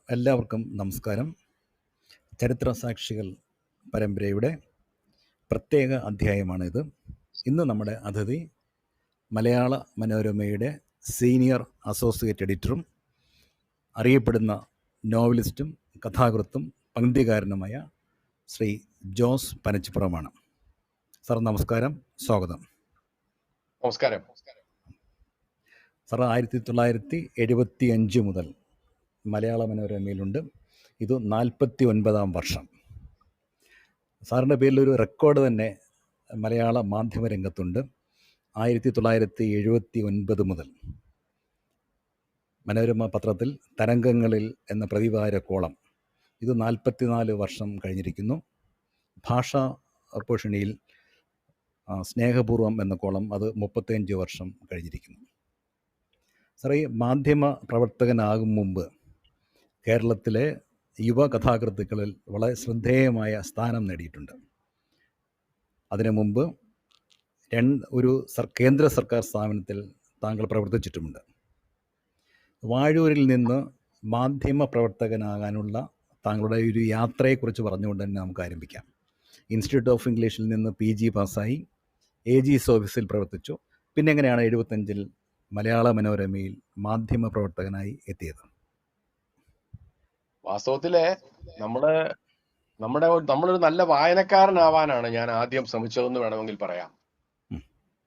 എല്ലാവർക്കും നമസ്കാരം. ചരിത്ര സാക്ഷികൾ പരമ്പരയുടെ പ്രത്യേക അധ്യായമാണിത്. ഇന്ന് നമ്മുടെ അതിഥി മലയാള മനോരമയുടെ സീനിയർ അസോസിയേറ്റ് എഡിറ്ററും അറിയപ്പെടുന്ന നോവലിസ്റ്റും കഥാകൃത്തും പങ്ക്തികാരനുമായ ശ്രീ ജോസ് പനച്ചിപ്പുറമാണ്. സാർ നമസ്കാരം, സ്വാഗതം. നമസ്കാരം. സാർ 1975 മുതൽ മലയാള മനോരമയിലുണ്ട്. ഇത് 49ാം വർഷം. സാറിൻ്റെ പേരിലൊരു റെക്കോർഡ് തന്നെ മലയാള മാധ്യമ രംഗത്തുണ്ട്. 1979 മുതൽ മനോരമ പത്രത്തിൽ തരംഗങ്ങളിൽ എന്ന പ്രതിവാര കോളം, ഇത് 44 വർഷം കഴിഞ്ഞിരിക്കുന്നു. ഭാഷാ പോഷിണിയിൽ സ്നേഹപൂർവം എന്ന കോളം, അത് 35 വർഷം കഴിഞ്ഞിരിക്കുന്നു. സാർ, ഈ മാധ്യമ പ്രവർത്തകനാകും മുമ്പ് കേരളത്തിലെ യുവ കഥാകൃത്തുക്കളിൽ വളരെ ശ്രദ്ധേയമായ സ്ഥാനം നേടിയിട്ടുണ്ട്. അതിനു മുമ്പ് ഒരു കേന്ദ്ര സർക്കാർ സ്ഥാപനത്തിൽ താങ്കൾ പ്രവർത്തിച്ചിട്ടുമുണ്ട്. വാഴൂരിൽ നിന്ന് മാധ്യമ പ്രവർത്തകനാകാനുള്ള താങ്കളുടെ ഒരു യാത്രയെക്കുറിച്ച് പറഞ്ഞുകൊണ്ട് തന്നെ നമുക്ക് ആരംഭിക്കാം. ഇൻസ്റ്റിറ്റ്യൂട്ട് ഓഫ് ഇംഗ്ലീഷിൽ നിന്ന് PG പാസ്സായി AG's ഓഫീസിൽ പ്രവർത്തിച്ചു. പിന്നെ എങ്ങനെയാണ് 75-ൽ മലയാള മനോരമയിൽ മാധ്യമ പ്രവർത്തകനായി എത്തിയത്? വാസ്തവത്തില് നമ്മളൊരു നല്ല വായനക്കാരനാവാനാണ് ഞാൻ ആദ്യം ശ്രമിച്ചതെന്ന് വേണമെങ്കിൽ പറയാം.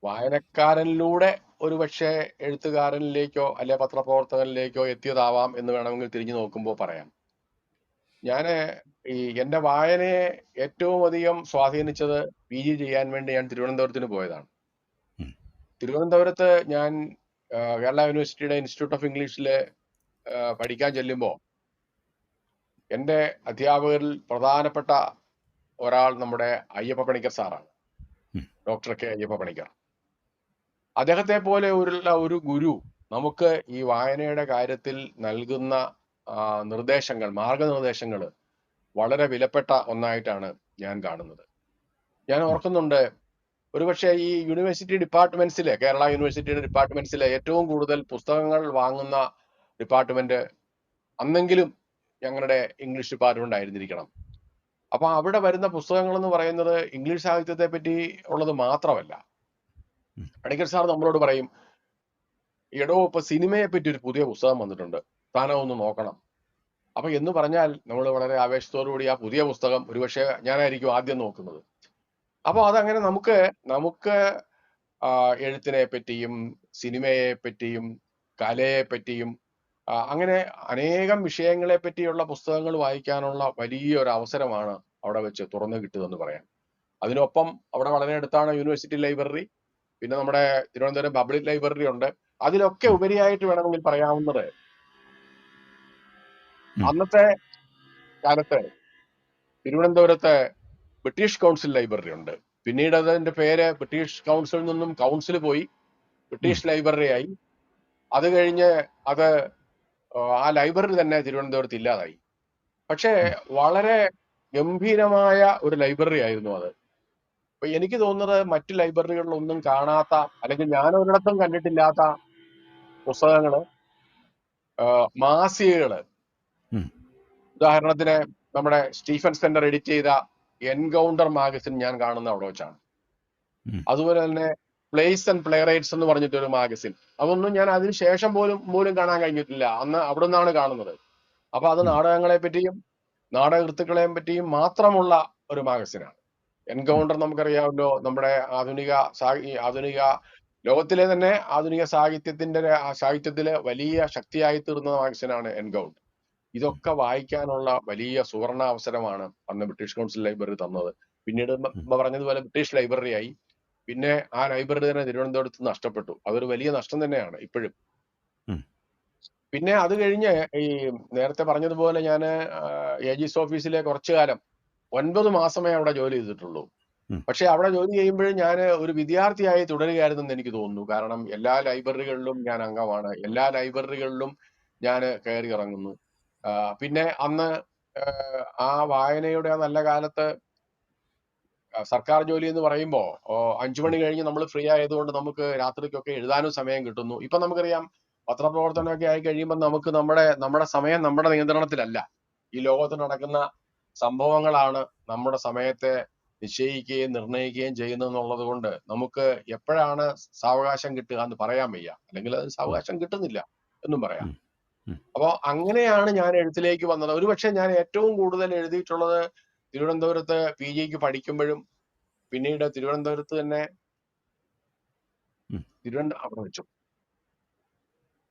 വായനക്കാരനിലൂടെ ഒരുപക്ഷെ എഴുത്തുകാരനിലേക്കോ അല്ലെ പത്രപ്രവർത്തകനിലേക്കോ എത്തിയതാവാം എന്ന് വേണമെങ്കിൽ തിരിഞ്ഞു നോക്കുമ്പോൾ പറയാം. എന്റെ വായനയെ ഏറ്റവും അധികം സ്വാധീനിച്ചത് PG ചെയ്യാൻ വേണ്ടി ഞാൻ തിരുവനന്തപുരത്തിന് പോയതാണ്. തിരുവനന്തപുരത്ത് ഞാൻ കേരള യൂണിവേഴ്സിറ്റിയുടെ ഇൻസ്റ്റിറ്റ്യൂട്ട് ഓഫ് ഇംഗ്ലീഷില് പഠിക്കാൻ ചെല്ലുമ്പോൾ എൻ്റെ അധ്യാപകരിൽ പ്രധാനപ്പെട്ട ഒരാൾ നമ്മുടെ അയ്യപ്പ പണിക്കർ സാറാണ്, ഡോക്ടർ K അയ്യപ്പ പണിക്കർ. അദ്ദേഹത്തെ പോലെ ഒരു ഗുരു നമുക്ക് ഈ വായനയുടെ കാര്യത്തിൽ നൽകുന്ന നിർദ്ദേശങ്ങൾ, മാർഗനിർദ്ദേശങ്ങൾ വളരെ വിലപ്പെട്ട ഒന്നായിട്ടാണ് ഞാൻ കാണുന്നത്. ഞാൻ ഓർക്കുന്നുണ്ട്, ഒരുപക്ഷെ ഈ യൂണിവേഴ്സിറ്റി ഡിപ്പാർട്ട്മെന്റ്സിലെ, കേരള യൂണിവേഴ്സിറ്റിയുടെ ഡിപ്പാർട്ട്മെന്റ്സിലെ ഏറ്റവും കൂടുതൽ പുസ്തകങ്ങൾ വാങ്ങുന്ന ഡിപ്പാർട്ട്മെന്റ് അന്നെങ്കിലും ഞങ്ങളുടെ ഇംഗ്ലീഷ് ഡിപ്പാർട്ട്മെന്റ് ആയിരുന്നിരിക്കണം. അപ്പൊ അവിടെ വരുന്ന പുസ്തകങ്ങൾ എന്ന് പറയുന്നത് ഇംഗ്ലീഷ് സാഹിത്യത്തെ പറ്റി ഉള്ളത് മാത്രമല്ല. പണിക്കർ സാർ നമ്മളോട് പറയും, എടോ ഇപ്പൊ സിനിമയെ പറ്റി ഒരു പുതിയ പുസ്തകം വന്നിട്ടുണ്ട്, താനോ ഒന്ന് നോക്കണം. അപ്പൊ എന്ന് പറഞ്ഞാൽ നമ്മൾ വളരെ ആവേശത്തോടുകൂടി ആ പുതിയ പുസ്തകം ഒരുപക്ഷെ ഞാനായിരിക്കും ആദ്യം നോക്കുന്നത്. അപ്പൊ അതങ്ങനെ നമുക്ക് എഴുത്തിനെ പറ്റിയും സിനിമയെ പറ്റിയും കലയെ പറ്റിയും അങ്ങനെ അനേകം വിഷയങ്ങളെ പറ്റിയുള്ള പുസ്തകങ്ങൾ വായിക്കാനുള്ള വലിയൊരു അവസരമാണ് അവിടെ വെച്ച് തുറന്നു കിട്ടുമെന്ന് പറയാം. അതിനൊപ്പം അവിടെ വളരെ അടുത്താണ് യൂണിവേഴ്സിറ്റി ലൈബ്രറി, പിന്നെ നമ്മുടെ തിരുവനന്തപുരം പബ്ലിക് ലൈബ്രറി ഉണ്ട്. അതിലൊക്കെ ഉപരിയായിട്ട് വേണമെങ്കിൽ പറയാവുന്നത്, അന്നത്തെ കാലത്ത് തിരുവനന്തപുരത്ത് ബ്രിട്ടീഷ് കൗൺസിൽ ലൈബ്രറി ഉണ്ട്. പിന്നീട് അതിന്റെ പേര് ബ്രിട്ടീഷ് കൗൺസിലിൽ നിന്നും കൗൺസിൽ പോയി ബ്രിട്ടീഷ് ലൈബ്രറി ആയി. അത് കഴിഞ്ഞ് ആ ലൈബ്രറി തന്നെ തിരുവനന്തപുരത്ത് ഇല്ലാതായി. പക്ഷേ വളരെ ഗംഭീരമായ ഒരു ലൈബ്രറി ആയിരുന്നു അത്. അപ്പൊ എനിക്ക് തോന്നുന്നത് മറ്റു ലൈബ്രറികളിലൊന്നും കാണാത്ത, അല്ലെങ്കിൽ ഞാൻ ഒരിടത്തും കണ്ടിട്ടില്ലാത്ത പുസ്തകങ്ങള്, മാസികകള്, ഉദാഹരണത്തിന് നമ്മുടെ സ്റ്റീഫൻ സെന്റർ എഡിറ്റ് ചെയ്ത എൻകൗണ്ടർ മാഗസിൻ ഞാൻ കാണുന്ന അവിടെ വെച്ചാണ്. അതുപോലെ തന്നെ പ്ലേസ് ആൻഡ് പ്ലേ റൈറ്റ്സ് എന്ന് പറഞ്ഞിട്ടൊരു മാഗസിൻ, അതൊന്നും ഞാൻ അതിന് ശേഷം പോലും കാണാൻ കഴിഞ്ഞിട്ടില്ല. അന്ന് അവിടെ നിന്നാണ് കാണുന്നത്. അപ്പൊ അത് നാടകങ്ങളെ പറ്റിയും നാടകകൃത്തുക്കളെ പറ്റിയും മാത്രമുള്ള ഒരു മാഗസിനാണ്. എൻകൗണ്ടർ നമുക്കറിയാമല്ലോ, നമ്മുടെ ആധുനിക ലോകത്തിലെ തന്നെ ആധുനിക സാഹിത്യത്തില് വലിയ ശക്തിയായി തീർന്ന മാഗസിനാണ് എൻകൗണ്ടർ. ഇതൊക്കെ വായിക്കാനുള്ള വലിയ സുവർണ അവസരമാണ് അന്ന് ബ്രിട്ടീഷ് കൗൺസിൽ ലൈബ്രറി തന്നത്. പിന്നീട് പറഞ്ഞതുപോലെ ബ്രിട്ടീഷ് ലൈബ്രറി ആയി. പിന്നെ ആ ലൈബ്രറി തന്നെ തിരുവനന്തപുരത്ത് നഷ്ടപ്പെട്ടു. അതൊരു വലിയ നഷ്ടം തന്നെയാണ് ഇപ്പോഴും. പിന്നെ അത് കഴിഞ്ഞ് ഈ നേരത്തെ പറഞ്ഞതുപോലെ ഞാൻ AG's ഓഫീസിലെ കുറച്ചു കാലം 9 മാസമേ അവിടെ ജോലി ചെയ്തിട്ടുള്ളൂ. പക്ഷെ അവിടെ ജോലി ചെയ്യുമ്പോഴും ഞാൻ ഒരു വിദ്യാർത്ഥിയായി തുടരുകയായിരുന്നെന്ന് എനിക്ക് തോന്നുന്നു. കാരണം എല്ലാ ലൈബ്രറികളിലും ഞാൻ അംഗമാണ്, എല്ലാ ലൈബ്രറികളിലും ഞാൻ കയറി ഇറങ്ങുന്നു. പിന്നെ അന്ന് ആ വായനയുടെ നല്ല കാലത്ത് സർക്കാർ ജോലി എന്ന് പറയുമ്പോൾ 5 മണി കഴിഞ്ഞ് നമ്മൾ ഫ്രീ ആയതുകൊണ്ട് നമുക്ക് രാത്രിക്കൊക്കെ എഴുതാനും സമയം കിട്ടുന്നു. ഇപ്പൊ നമുക്കറിയാം പത്രപ്രവർത്തനമൊക്കെ ആയി കഴിയുമ്പോൾ നമുക്ക് നമ്മുടെ സമയം നമ്മുടെ നിയന്ത്രണത്തിലല്ല. ഈ ലോകത്ത് നടക്കുന്ന സംഭവങ്ങളാണ് നമ്മുടെ സമയത്തെ നിശ്ചയിക്കുകയും നിർണ്ണയിക്കുകയും ചെയ്യുന്നതെന്നുള്ളത് കൊണ്ട് നമുക്ക് എപ്പോഴാണ് സാവകാശം കിട്ടുക എന്ന് പറയാൻ വയ്യ, അല്ലെങ്കിൽ അത് സാവകാശം കിട്ടുന്നില്ല എന്നും പറയാം. അപ്പോൾ അങ്ങനെയാണ് ഞാൻ എഴുത്തിലേക്ക് വന്നത്. ഒരുപക്ഷെ ഞാൻ ഏറ്റവും കൂടുതൽ എഴുതിയിട്ടുള്ളത് തിരുവനന്തപുരത്ത് PGക്ക് പഠിക്കുമ്പോഴും, പിന്നീട് തിരുവനന്തപുരത്ത് തന്നെ അവിടെ വെച്ചു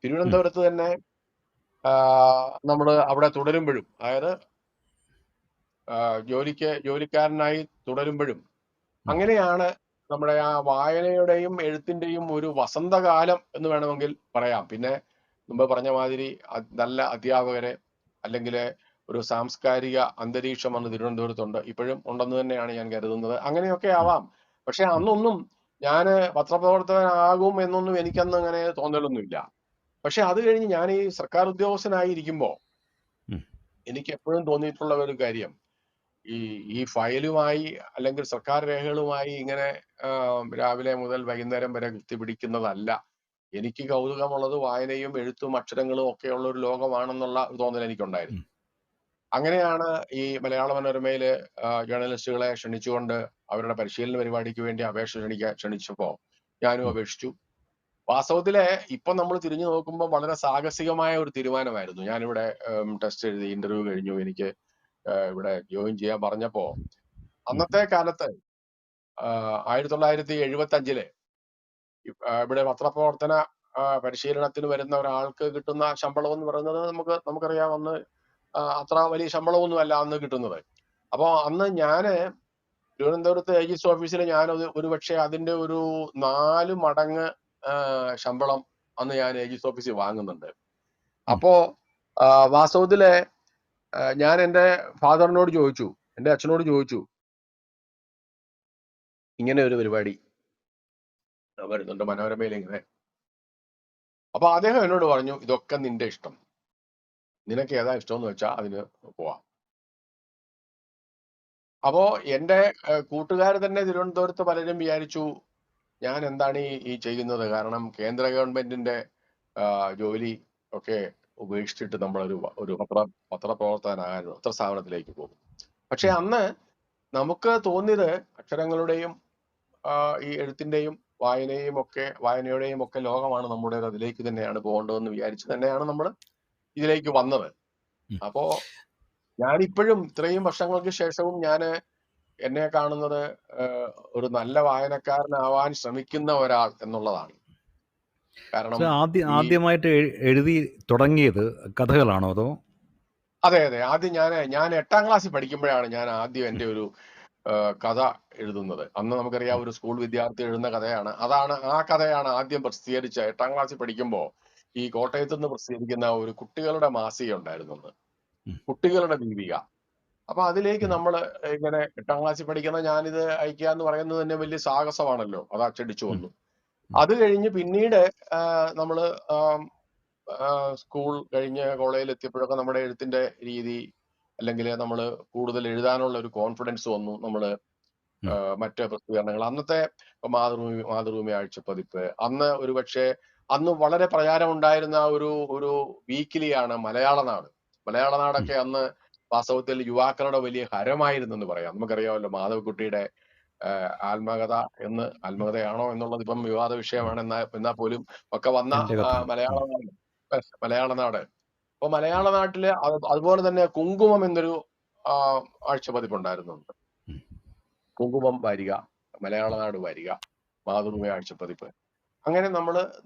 തിരുവനന്തപുരത്ത് തന്നെ നമ്മൾ അവിടെ തുടരുമ്പോഴും, അതായത് ജോലിക്കാരനായി തുടരുമ്പോഴും, അങ്ങനെയാണ് നമ്മുടെ ആ വായനയുടെയും എഴുത്തിന്റെയും ഒരു വസന്തകാലം എന്ന് വേണമെങ്കിൽ പറയാം. പിന്നെ മുമ്പ് പറഞ്ഞ മാതിരി നല്ല അധ്യാപകരെ അല്ലെങ്കിൽ ഒരു സാംസ്കാരിക അന്തരീക്ഷം അന്ന് തിരുവനന്തപുരത്തുണ്ട്, ഇപ്പോഴും ഉണ്ടെന്ന് തന്നെയാണ് ഞാൻ കരുതുന്നത്. അങ്ങനെയൊക്കെ ആവാം. പക്ഷെ അന്നൊന്നും ഞാൻ പത്രപ്രവർത്തകനാകും എന്നൊന്നും എനിക്കന്ന് അങ്ങനെ തോന്നലൊന്നുമില്ല. പക്ഷെ അത് കഴിഞ്ഞ് ഞാൻ ഈ സർക്കാർ ഉദ്യോഗസ്ഥനായിരിക്കുമ്പോൾ എനിക്ക് എപ്പോഴും തോന്നിയിട്ടുള്ള ഒരു കാര്യം, ഈ ഫയലുമായി അല്ലെങ്കിൽ സർക്കാർ രേഖകളുമായി ഇങ്ങനെ രാവിലെ മുതൽ വൈകുന്നേരം വരെ കുത്തിപിടിക്കുന്നതല്ല. എനിക്ക് കൗതുകമുള്ളത് വായനയും എഴുത്തും അക്ഷരങ്ങളും ഒക്കെയുള്ള ഒരു ലോകമാണെന്നുള്ള തോന്നൽ എനിക്കുണ്ടായിരുന്നു. അങ്ങനെയാണ് ഈ മലയാള മനോരമയില് ജേർണലിസ്റ്റുകളെ ക്ഷണിച്ചുകൊണ്ട് അവരുടെ പരിശീലന പരിപാടിക്ക് വേണ്ടി ക്ഷണിച്ചപ്പോ ഞാനും അപേക്ഷിച്ചു. വാസ്തവത്തില് ഇപ്പൊ നമ്മൾ തിരിഞ്ഞു നോക്കുമ്പോൾ വളരെ സാഹസികമായ ഒരു തീരുമാനമായിരുന്നു. ഞാനിവിടെ ടെസ്റ്റ് എഴുതി, ഇന്റർവ്യൂ കഴിഞ്ഞു, എനിക്ക് ഇവിടെ ജോയിൻ ചെയ്യാൻ പറഞ്ഞപ്പോ, അന്നത്തെ കാലത്ത് 1975 ഇവിടെ പത്രപ്രവർത്തന പരിശീലനത്തിന് വരുന്ന ഒരാൾക്ക് കിട്ടുന്ന ശമ്പളം എന്ന് പറയുന്നത് നമുക്കറിയാം, അന്ന് അത്ര വലിയ ശമ്പളമൊന്നും അല്ല അന്ന് കിട്ടുന്നത്. അപ്പൊ അന്ന് ഞാന് തിരുവനന്തപുരത്ത് AG's ഓഫീസിൽ ഞാൻ ഒരുപക്ഷെ അതിന്റെ ഒരു 4 മടങ്ങ് ശമ്പളം അന്ന് ഞാൻ AG's ഓഫീസിൽ വാങ്ങുന്നുണ്ട്. അപ്പോ വാസ്തവത്തില് ഞാൻ എൻ്റെ ഫാദറിനോട് ചോദിച്ചു, എൻ്റെ അച്ഛനോട് ചോദിച്ചു, ഇങ്ങനെ ഒരു പരിപാടി വരുന്നുണ്ട് മനോരമയിൽ ഇങ്ങനെ. അപ്പൊ അദ്ദേഹം എന്നോട് പറഞ്ഞു, ഇതൊക്കെ നിന്റെ ഇഷ്ടം, നിനക്ക് ഏതാ ഇഷ്ടം എന്ന് വെച്ചാൽ അതിന് പോവാം. അപ്പോ എൻ്റെ കൂട്ടുകാർ തന്നെ തിരുവനന്തപുരത്ത് പലരും വിചാരിച്ചു ഞാൻ എന്താണ് ഈ ചെയ്യുന്നത്, കാരണം കേന്ദ്ര ഗവൺമെന്റിന്റെ ജോലി ഒക്കെ ഉപേക്ഷിച്ചിട്ട് നമ്മളൊരു പത്രപ്രവർത്തകനാകാൻ പത്രസ്ഥാപനത്തിലേക്ക് പോകും. പക്ഷെ അന്ന് നമുക്ക് തോന്നിയത് അക്ഷരങ്ങളുടെയും ഈ എഴുത്തിന്റെയും വായനയുടെയും ഒക്കെ ലോകമാണ് നമ്മുടേത്, അതിലേക്ക് തന്നെയാണ് പോകേണ്ടതെന്ന് വിചാരിച്ച് തന്നെയാണ് നമ്മൾ ഇതിലേക്ക് വന്നത്. അപ്പോ ഞാനിപ്പോഴും ഇത്രയും വർഷങ്ങൾക്ക് ശേഷവും എന്നെ കാണുന്നത് ഒരു നല്ല വായനക്കാരനാവാൻ ശ്രമിക്കുന്ന ഒരാൾ എന്നുള്ളതാണ്. കാരണം ആദ്യമായിട്ട് എഴുതി തുടങ്ങിയത് കഥകളാണോ അതോ? അതെ, ആദ്യം ഞാൻ 8ാം ക്ലാസ്സിൽ പഠിക്കുമ്പോഴാണ് ഞാൻ ആദ്യം എൻ്റെ ഒരു കഥ എഴുതുന്നത്. അന്ന് നമുക്കറിയാം, ഒരു സ്കൂൾ വിദ്യാർത്ഥി എഴുതുന്ന കഥയാണ്. ആ കഥയാണ് ആദ്യം പ്രസിദ്ധീകരിച്ച 8ാം ക്ലാസ്സിൽ പഠിക്കുമ്പോൾ ഈ കോട്ടയത്ത് നിന്ന് പ്രസിദ്ധീകരിക്കുന്ന ഒരു കുട്ടികളുടെ മാസിക ഉണ്ടായിരുന്നു അന്ന്, കുട്ടികളുടെ ദീപിക. അപ്പൊ അതിലേക്ക് നമ്മൾ ഇങ്ങനെ 8ാം ക്ലാസ്സിൽ പഠിക്കുന്ന ഞാനിത് അയക്കുക എന്ന് പറയുന്നത് തന്നെ വലിയ സാഹസമാണല്ലോ. അത് അച്ചടിച്ചു വന്നു. അത് കഴിഞ്ഞ് പിന്നീട് നമ്മള് സ്കൂൾ കഴിഞ്ഞ് കോളേജിൽ എത്തിയപ്പോഴൊക്കെ നമ്മുടെ എഴുത്തിന്റെ രീതി, അല്ലെങ്കിൽ നമ്മൾ കൂടുതൽ എഴുതാനുള്ള ഒരു കോൺഫിഡൻസ് വന്നു. നമ്മള് മറ്റ് പ്രസിദ്ധീകരണങ്ങൾ, അന്നത്തെ മാതൃഭൂമി ആഴ്ചപ്പതിപ്പ്, അന്ന് അന്ന് വളരെ പ്രചാരമുണ്ടായിരുന്ന ഒരു വീക്കിലിയാണ് മലയാളനാട്. മലയാളനാടൊക്കെ അന്ന് വാസ്തവത്തിൽ യുവാക്കളുടെ വലിയ ഹരമായിരുന്നെന്ന് പറയാം. നമുക്കറിയാമല്ലോ, മാധവക്കുട്ടിയുടെ ആത്മകഥയാണോ എന്നുള്ളത് ഇപ്പം വിവാദ വിഷയമാണ്. എന്നാൽ പോലും ഒക്കെ വന്ന മലയാളനാട്. അപ്പൊ മലയാളനാട്ടില് അതുപോലെ തന്നെ കുങ്കുമം എന്നൊരു ആഴ്ചപ്പതിപ്പുണ്ടായിരുന്നുണ്ട്. കുങ്കുമം വാരിക, മലയാളനാട് വാരിക, മാതൃഭൂമി ആഴ്ചപ്പതിപ്പ്. അങ്ങനെ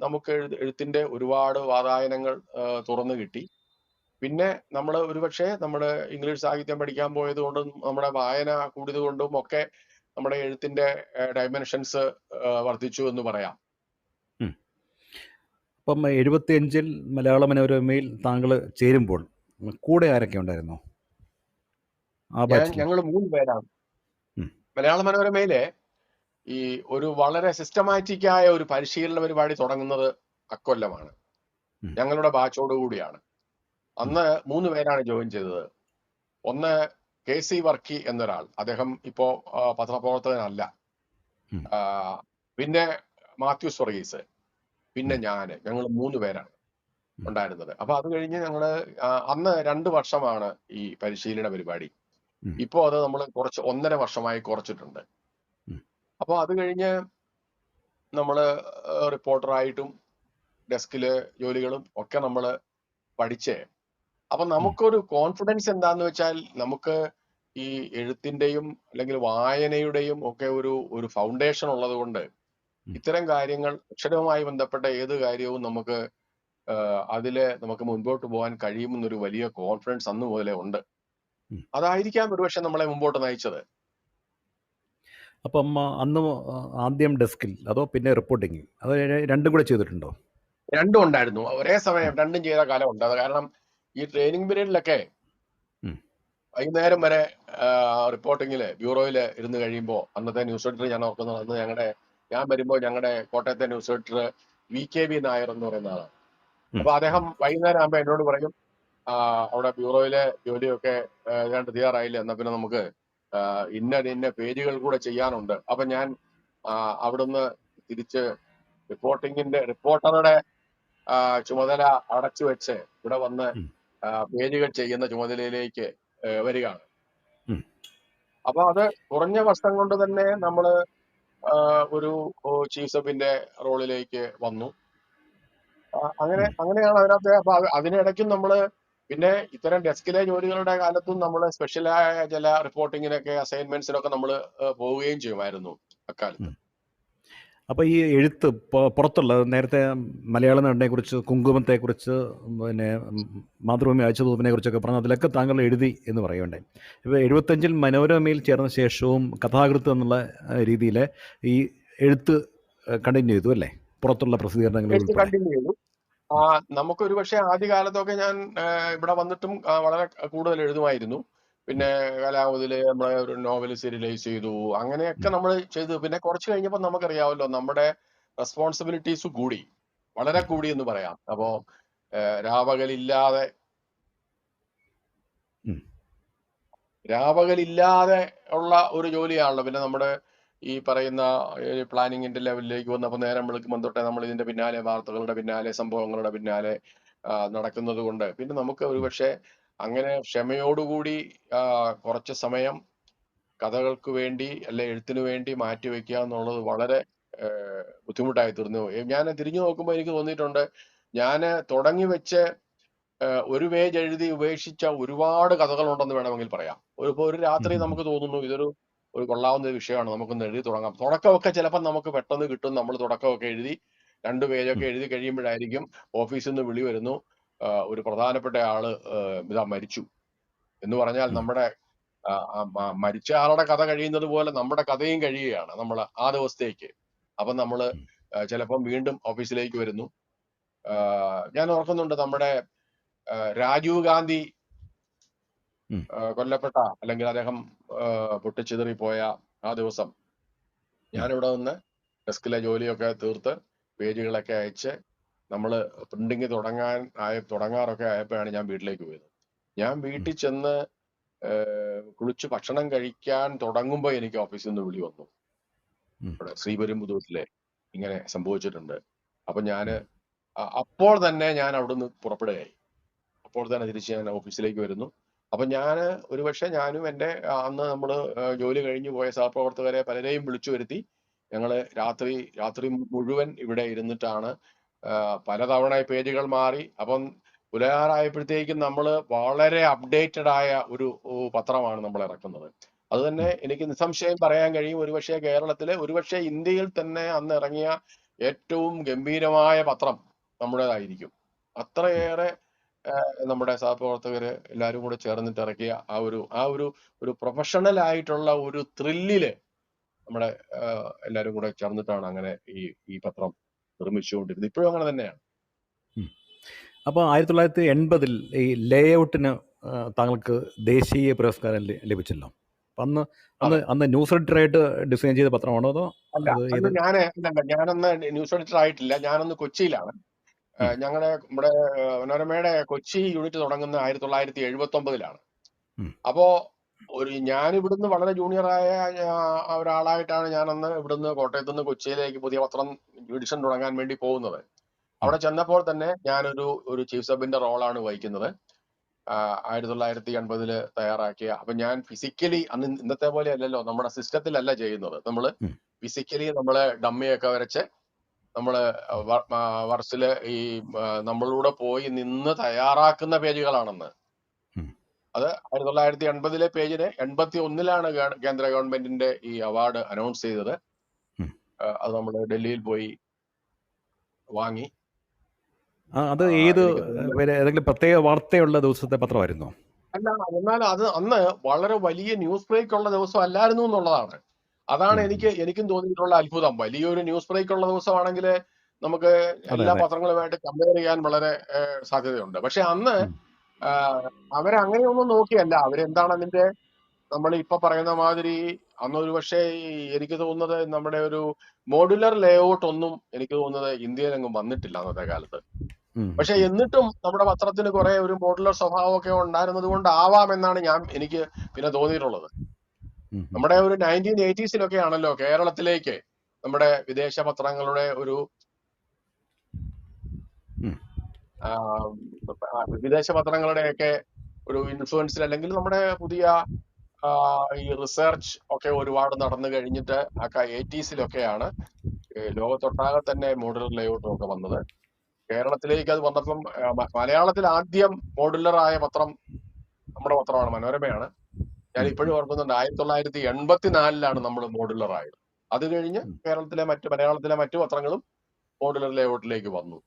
നമുക്ക് എഴുത്തിന്റെ ഒരുപാട് വാതായനങ്ങൾ തുറന്നു കിട്ടി. പിന്നെ നമ്മൾ ഒരുപക്ഷെ നമ്മുടെ ഇംഗ്ലീഷ് സാഹിത്യം പഠിക്കാൻ പോയത് കൊണ്ടും നമ്മുടെ വായന കൂടിയത് കൊണ്ടും ഒക്കെ നമ്മുടെ എഴുത്തിന്റെ ഡയമെൻഷൻസ് വർദ്ധിച്ചു എന്ന് പറയാം. അപ്പം 75 മലയാള മനോരമയിൽ താങ്കൾ ചേരുമ്പോൾ കൂടെ ആരൊക്കെ ഉണ്ടായിരുന്നു? ഞങ്ങൾ 3 പേരാണ്. മലയാള മനോരമയിലെ ഈ ഒരു വളരെ സിസ്റ്റമാറ്റിക്കായ ഒരു പരിശീലന പരിപാടി തുടങ്ങുന്നത് അക്കൊല്ലമാണ്. ഞങ്ങളുടെ ബാച്ചോട് കൂടിയാണ്. അന്ന് 3 പേരാണ് ജോയിൻ ചെയ്തത്. ഒന്ന് KC വർക്കി എന്നൊരാൾ, അദ്ദേഹം ഇപ്പോ പത്രപ്രവർത്തകനല്ല. പിന്നെ മാത്യൂസ് വർഗീസ്, പിന്നെ ഞങ്ങൾ 3 പേരാണ്. ഉം. ഉണ്ടായിരുന്നത്. അപ്പൊ അത് കഴിഞ്ഞ് ഞങ്ങള് അന്ന് 2 വർഷമാണ് ഈ പരിശീലന പരിപാടി. ഉം. ഇപ്പോ അത് നമ്മൾ കുറച്ച് 1.5 വർഷമായി കുറച്ചിട്ടുണ്ട്. ഉം. അപ്പൊ അത് കഴിഞ്ഞ് നമ്മള് റിപ്പോർട്ടറായിട്ടും ഡെസ്കില് ജോലികളും ഒക്കെ നമ്മൾ പഠിച്ച് അപ്പൊ ഉം. നമുക്കൊരു കോൺഫിഡൻസ് എന്താന്ന് വെച്ചാൽ നമുക്ക് ഈ എഴുത്തിന്റെയും അല്ലെങ്കിൽ വായനയുടെയും ഒക്കെ ഒരു ഫൗണ്ടേഷൻ ഉള്ളത് കൊണ്ട് ഉം. ഇത്തരം കാര്യങ്ങൾ അക്ഷരവുമായി ബന്ധപ്പെട്ട ഏത് കാര്യവും നമുക്ക് അതില് നമുക്ക് മുൻപോട്ട് പോകാൻ കഴിയുമെന്നൊരു വലിയ കോൺഫിഡൻസ് അന്ന് മുതലേ ഉണ്ട്. ഉം. അതായിരിക്കാം ഒരുപക്ഷെ നമ്മളെ മുമ്പോട്ട് നയിച്ചത്. അപ്പം അന്ന് ആദ്യം ഡെസ്കിൽ അതോ പിന്നെ റിപ്പോർട്ടിങ് അതോ രണ്ടും കൂടെ ചെയ്തിട്ടുണ്ടോ? രണ്ടും ഉണ്ടായിരുന്നു. ഒരേ ഉം. സമയം രണ്ടും ചെയ്ത കാലമുണ്ട്. അത് കാരണം ഈ ട്രെയിനിങ് പീരീഡിലൊക്കെ ഉം. വൈകുന്നേരം വരെ റിപ്പോർട്ടിങ്ങില് ബ്യൂറോയില് ഇരുന്ന് കഴിയുമ്പോൾ അന്നത്തെ ന്യൂസ് എഡിറ്റർ ഞാൻ ഓർക്കുന്നത് അന്ന് ഞാൻ വരുമ്പോൾ ഞങ്ങളുടെ കോട്ടയത്തെ ന്യൂസ് എഡിറ്റർ VKB നായർ എന്ന് പറയുന്ന ആളാണ്. ഉം. അപ്പൊ അദ്ദേഹം വൈകുന്നേരം ആകുമ്പോൾ എന്നോട് പറയും അവിടെ ബ്യൂറോയിലെ ജോലിയൊക്കെ ഏതാണ്ട് തയ്യാറായില്ല, എന്നാ പിന്നെ നമുക്ക് ഇന്ന പേജുകൾ കൂടെ ചെയ്യാനുണ്ട്. അപ്പൊ ഞാൻ അവിടുന്ന് തിരിച്ച് റിപ്പോർട്ടറുടെ ചുമതല അടച്ചു വെച്ച് ഇവിടെ വന്ന് ഉം. പേജുകൾ ചെയ്യുന്ന ചുമതലയിലേക്ക് വരികയാണ്. ഉം. അപ്പൊ അത് കുറഞ്ഞ വർഷം കൊണ്ട് തന്നെ നമ്മള് ഒരു ചീഫ് സബിന്റെ റോളിലേക്ക് വന്നു. അങ്ങനെയാണ് അതിനകത്ത്. അപ്പൊ അതിനിടയ്ക്കും നമ്മള് പിന്നെ ഇത്തരം ഡെസ്കിലെ ജോലികളുടെ കാലത്തും നമ്മള് സ്പെഷ്യലായ ചില റിപ്പോർട്ടിങ്ങിനൊക്കെ അസൈൻമെന്റ്സിനൊക്കെ നമ്മൾ പോവുകയും ചെയ്യുമായിരുന്നു അക്കാലത്ത്. ഉം. അപ്പോൾ ഈ എഴുത്ത് പുറത്തുള്ള നേരത്തെ മലയാള നടനെക്കുറിച്ച്, കുങ്കുമത്തെക്കുറിച്ച്, പിന്നെ മാതൃഭൂമി ആഴ്ചതൂപ്പിനെക്കുറിച്ചൊക്കെ പറഞ്ഞു, അതിലൊക്കെ താങ്കൾ എഴുതി എന്ന് പറയുകയുണ്ടായി. ഇപ്പോൾ 75-ൽ മനോരമയിൽ ചേർന്ന ശേഷവും കഥാകൃത്ത് എന്നുള്ള രീതിയിൽ ഈ എഴുത്ത് കണ്ടിന്യൂ ചെയ്തു അല്ലേ, പുറത്തുള്ള പ്രസിദ്ധീകരണങ്ങളിൽ എഴുത്ത് ഉൾപ്പെടെ? കണ്ടിന്യൂ ചെയ്തു. നമുക്കൊരു പക്ഷേ ആദ്യകാലത്തൊക്കെ ഞാൻ ഇവിടെ വന്നിട്ടും വളരെ കൂടുതൽ എഴുതുമായിരുന്നു. പിന്നെ കലാമതില് നമ്മളെ ഒരു നോവൽ സീരിയലൈസ് ചെയ്തു. അങ്ങനെയൊക്കെ നമ്മൾ ചെയ്തു. പിന്നെ കുറച്ച് കഴിഞ്ഞപ്പോൾ നമുക്കറിയാമല്ലോ നമ്മുടെ റെസ്പോൺസിബിലിറ്റീസ് കൂടി, വളരെ കൂടി എന്ന് പറയാം. അപ്പോ രാപകലില്ലാതെ ഉള്ള ഒരു ജോലിയാണല്ലോ. പിന്നെ നമ്മുടെ ഈ പറയുന്ന പ്ലാനിങ്ങിന്റെ ലെവലിലേക്ക് വന്നപ്പോൾ നേരം വെളുക്കുമ്പോൾ തൊട്ടേ നമ്മൾ ഇതിന്റെ പിന്നാലെ, വാർത്തകളുടെ പിന്നാലെ, സംഭവങ്ങളുടെ പിന്നാലെ നടക്കുന്നത് കൊണ്ട് പിന്നെ നമുക്ക് ഒരുപക്ഷെ അങ്ങനെ ക്ഷമയോടുകൂടി കുറച്ച് സമയം കഥകൾക്ക് വേണ്ടി അല്ലെ എഴുത്തിന് വേണ്ടി മാറ്റിവെക്കുക എന്നുള്ളത് വളരെ ബുദ്ധിമുട്ടായി തീർന്നു. ഞാൻ തിരിഞ്ഞു നോക്കുമ്പോൾ എനിക്ക് തോന്നിയിട്ടുണ്ട്, ഞാൻ തുടങ്ങി വെച്ച് ഒരു പേജ് എഴുതി ഉപേക്ഷിച്ച ഒരുപാട് കഥകളുണ്ടെന്ന് വേണമെങ്കിൽ പറയാം. ഒരു രാത്രി നമുക്ക് തോന്നുന്നു ഇതൊരു കൊള്ളാവുന്ന വിഷയമാണ്, നമുക്കൊന്ന് എഴുതി തുടങ്ങാം. തുടക്കമൊക്കെ ചിലപ്പോൾ നമുക്ക് പെട്ടെന്ന് കിട്ടും. നമ്മൾ തുടക്കമൊക്കെ എഴുതി 2 പേജൊക്കെ എഴുതി കഴിയുമ്പോഴായിരിക്കും ഓഫീസിൽ നിന്ന് വിളി വരുന്നു, ഒരു പ്രധാനപ്പെട്ട ആള് ഇതാ മരിച്ചു എന്ന് പറഞ്ഞാൽ നമ്മുടെ മരിച്ച ആളുടെ കഥ കഴിയുന്നത് പോലെ നമ്മുടെ കഥയും കഴിയുകയാണ് നമ്മൾ ആ ദിവസത്തേക്ക്. അപ്പം നമ്മള് ചിലപ്പം വീണ്ടും ഓഫീസിലേക്ക് വരുന്നു. ഞാൻ ഓർക്കുന്നുണ്ട് നമ്മുടെ രാജീവ് ഗാന്ധി കൊല്ലപ്പെട്ട അല്ലെങ്കിൽ അദ്ദേഹം പൊട്ടിച്ചിതറിപ്പോയ ആ ദിവസം ഞാനിവിടെ നിന്ന് ഡെസ്കിലെ ജോലിയൊക്കെ തീർത്ത് പേജുകളൊക്കെ അയച്ച് നമ്മൾ പ്രിന്റിങ് തുടങ്ങാറൊക്കെ ആയപ്പോഴാണ് ഞാൻ വീട്ടിലേക്ക് പോയത്. ഞാൻ വീട്ടിൽ ചെന്ന് കുളിച്ച് ഭക്ഷണം കഴിക്കാൻ തുടങ്ങുമ്പോൾ എനിക്ക് ഓഫീസിൽ നിന്ന് വിളി വന്നു, ഇവിടെ ശ്രീപെരുമ്പുതൂരിലെ ഇങ്ങനെ സംഭവിച്ചിട്ടുണ്ട്. അപ്പൊ അപ്പോൾ തന്നെ ഞാൻ അവിടുന്ന് പുറപ്പെടുകയായി. അപ്പോൾ തന്നെ തിരിച്ച് ഞാൻ ഓഫീസിലേക്ക് വരുന്നു. അപ്പൊ ഒരുപക്ഷെ ഞാനും എൻ്റെ അന്ന് നമ്മൾ ജോലി കഴിഞ്ഞു പോയ സഹപ്രവർത്തകരെ പലരെയും വിളിച്ചു വരുത്തി ഞങ്ങള് രാത്രി മുഴുവൻ ഇവിടെ ഇരുന്നിട്ടാണ് പലതവണ പേജുകൾ മാറി. അപ്പം പുലയാറായപ്പോഴത്തേക്കും നമ്മൾ വളരെ അപ്ഡേറ്റഡ് ആയ ഒരു പത്രമാണ് നമ്മൾ ഇറക്കുന്നത്. അത് തന്നെ എനിക്ക് നിസ്സംശയം പറയാൻ കഴിയും, ഒരുപക്ഷെ കേരളത്തിലെ, ഒരുപക്ഷെ ഇന്ത്യയിൽ തന്നെ അന്ന് ഇറങ്ങിയ ഏറ്റവും ഗംഭീരമായ പത്രം നമ്മുടേതായിരിക്കും. അത്രയേറെ നമ്മുടെ സഹപ്രവർത്തകര് എല്ലാവരും കൂടെ ചേർന്നിട്ട് ഇറക്കിയ ഒരു പ്രൊഫഷണൽ ആയിട്ടുള്ള ഒരു ത്രില്ലില് നമ്മുടെ എല്ലാവരും കൂടെ ചേർന്നിട്ടാണ് അങ്ങനെ ഈ പത്രം നിർമ്മിച്ചുകൊണ്ടിരുന്നത്. ഇപ്പോഴും അങ്ങനെ തന്നെയാണ്. അപ്പോൾ 1980-ൽ ഈ ലേ ഔട്ടിന് താങ്കൾക്ക് ദേശീയ പുരസ്കാരം ലഭിച്ചല്ലോ. അപ്പം അന്ന് ന്യൂസ് എഡിറ്ററായിട്ട് ഡിസൈൻ ചെയ്ത പത്രമാണോ അതോ? ഞാനന്ന് ന്യൂസ് എഡിറ്റർ ആയിട്ടില്ല. ഞാനന്ന് കൊച്ചിയിലാണ്. നമ്മുടെ മനോരമയുടെ കൊച്ചി യൂണിറ്റ് തുടങ്ങുന്ന 1979-ലാണ്. അപ്പോ ഞാൻ ഇവിടുന്ന് വളരെ ജൂനിയറായ ഒരാളായിട്ടാണ് ഞാനന്ന് ഇവിടുന്ന് കോട്ടയത്ത് നിന്ന് കൊച്ചിയിലേക്ക് പുതിയ പത്രം എഡിഷൻ തുടങ്ങാൻ വേണ്ടി പോകുന്നത്. അവിടെ ചെന്നപ്പോൾ തന്നെ ഞാനൊരു ചീഫ് സബിന്റെ റോളാണ് വഹിക്കുന്നത്. 1980 തയ്യാറാക്കിയ. അപ്പൊ ഞാൻ ഫിസിക്കലി അന്ന് ഇന്നത്തെ പോലെ അല്ലല്ലോ, നമ്മുടെ സിസ്റ്റത്തിലല്ല ചെയ്യുന്നത്. നമ്മള് ഉം. ഫിസിക്കലി നമ്മള് ഡമ്മിയൊക്കെ വരച്ച് നമ്മള് വർസില് ഈ നമ്മളൂടെ പോയി നിന്ന് തയ്യാറാക്കുന്ന പേജുകളാണെന്ന്. ഉം. അത് 1980 പേജിന് 81 കേന്ദ്ര ഗവൺമെന്റിന്റെ ഈ അവാർഡ് അനൗൺസ് ചെയ്തത്. ഉം. അത് നമ്മൾ ഡൽഹിയിൽ പോയി വാങ്ങി. അത് ഏത് എനിക്ക് തോന്നുന്നു ഏതെങ്കിലും പ്രത്യേക വാർത്തയുള്ള ദിവസത്തെ പത്രമായിരുന്നോ? അല്ല, എന്നാൽ അത് അന്ന് വളരെ വലിയ ന്യൂസ് ബ്രേക്ക് ഉള്ള ദിവസം അല്ലായിരുന്നു എന്നുള്ളതാണ്. അതാണ് ഉം. എനിക്കും തോന്നിയിട്ടുള്ള അത്ഭുതം. വലിയൊരു ന്യൂസ് ബ്രേക്ക് ഉള്ള ദിവസമാണെങ്കിൽ നമുക്ക് അതെ എല്ലാ അതെ. പത്രങ്ങളുമായിട്ട് കമ്പയർ ചെയ്യാൻ വളരെ സാധ്യതയുണ്ട്. പക്ഷെ അന്ന് ഉം. അവരങ്ങനെയൊന്നും നോക്കിയല്ല. അവരെന്താണ് അതിന്റെ നമ്മൾ ഇപ്പൊ പറയുന്ന മാതിരി അന്നൊരു പക്ഷേ എനിക്ക് തോന്നുന്നത് നമ്മുടെ ഒരു മോഡുലർ ലേഔട്ട് ഒന്നും എനിക്ക് തോന്നുന്നത് ഇന്ത്യയിലെങ്ങും വന്നിട്ടില്ല അന്നത്തെ കാലത്ത്. ഉം. പക്ഷെ എന്നിട്ടും നമ്മുടെ പത്രത്തിന് കുറെ ഒരു മോഡുലർ സ്വഭാവമൊക്കെ ഉണ്ടായിരുന്നത് കൊണ്ടാവാം എന്നാണ് എനിക്ക് പിന്നെ തോന്നിയിട്ടുള്ളത്. ഉം. നമ്മുടെ ഒരു 1980s ആണല്ലോ കേരളത്തിലേക്ക് നമ്മുടെ വിദേശ പത്രങ്ങളുടെ ഒരു ഉം. വിദേശ പത്രങ്ങളുടെയൊക്കെ ഒരു ഇൻഫ്ലുവൻസിൽ, അല്ലെങ്കിൽ നമ്മുടെ പുതിയ ഈ റിസർച്ച് ഒക്കെ ഒരുപാട് നടന്നു കഴിഞ്ഞിട്ട് 80s ലോകത്തൊട്ടാകെ തന്നെ മോഡുലർ ലേഔട്ടും ഒക്കെ വന്നത്. കേരളത്തിലേക്ക് അത് വന്നപ്പം മലയാളത്തിൽ ആദ്യം മോഡുലർ ആയ പത്രം നമ്മുടെ പത്രമാണ്, മനോരമയാണ്. ഞാൻ ഇപ്പോഴും ഓർക്കുന്നുണ്ട് 1984 നമ്മൾ മോഡുലർ ആയത്. അത് കഴിഞ്ഞ് മലയാളത്തിലെ മറ്റു പത്രങ്ങളും മോഡുലർ ലേഔട്ടിലേക്ക് വന്നു.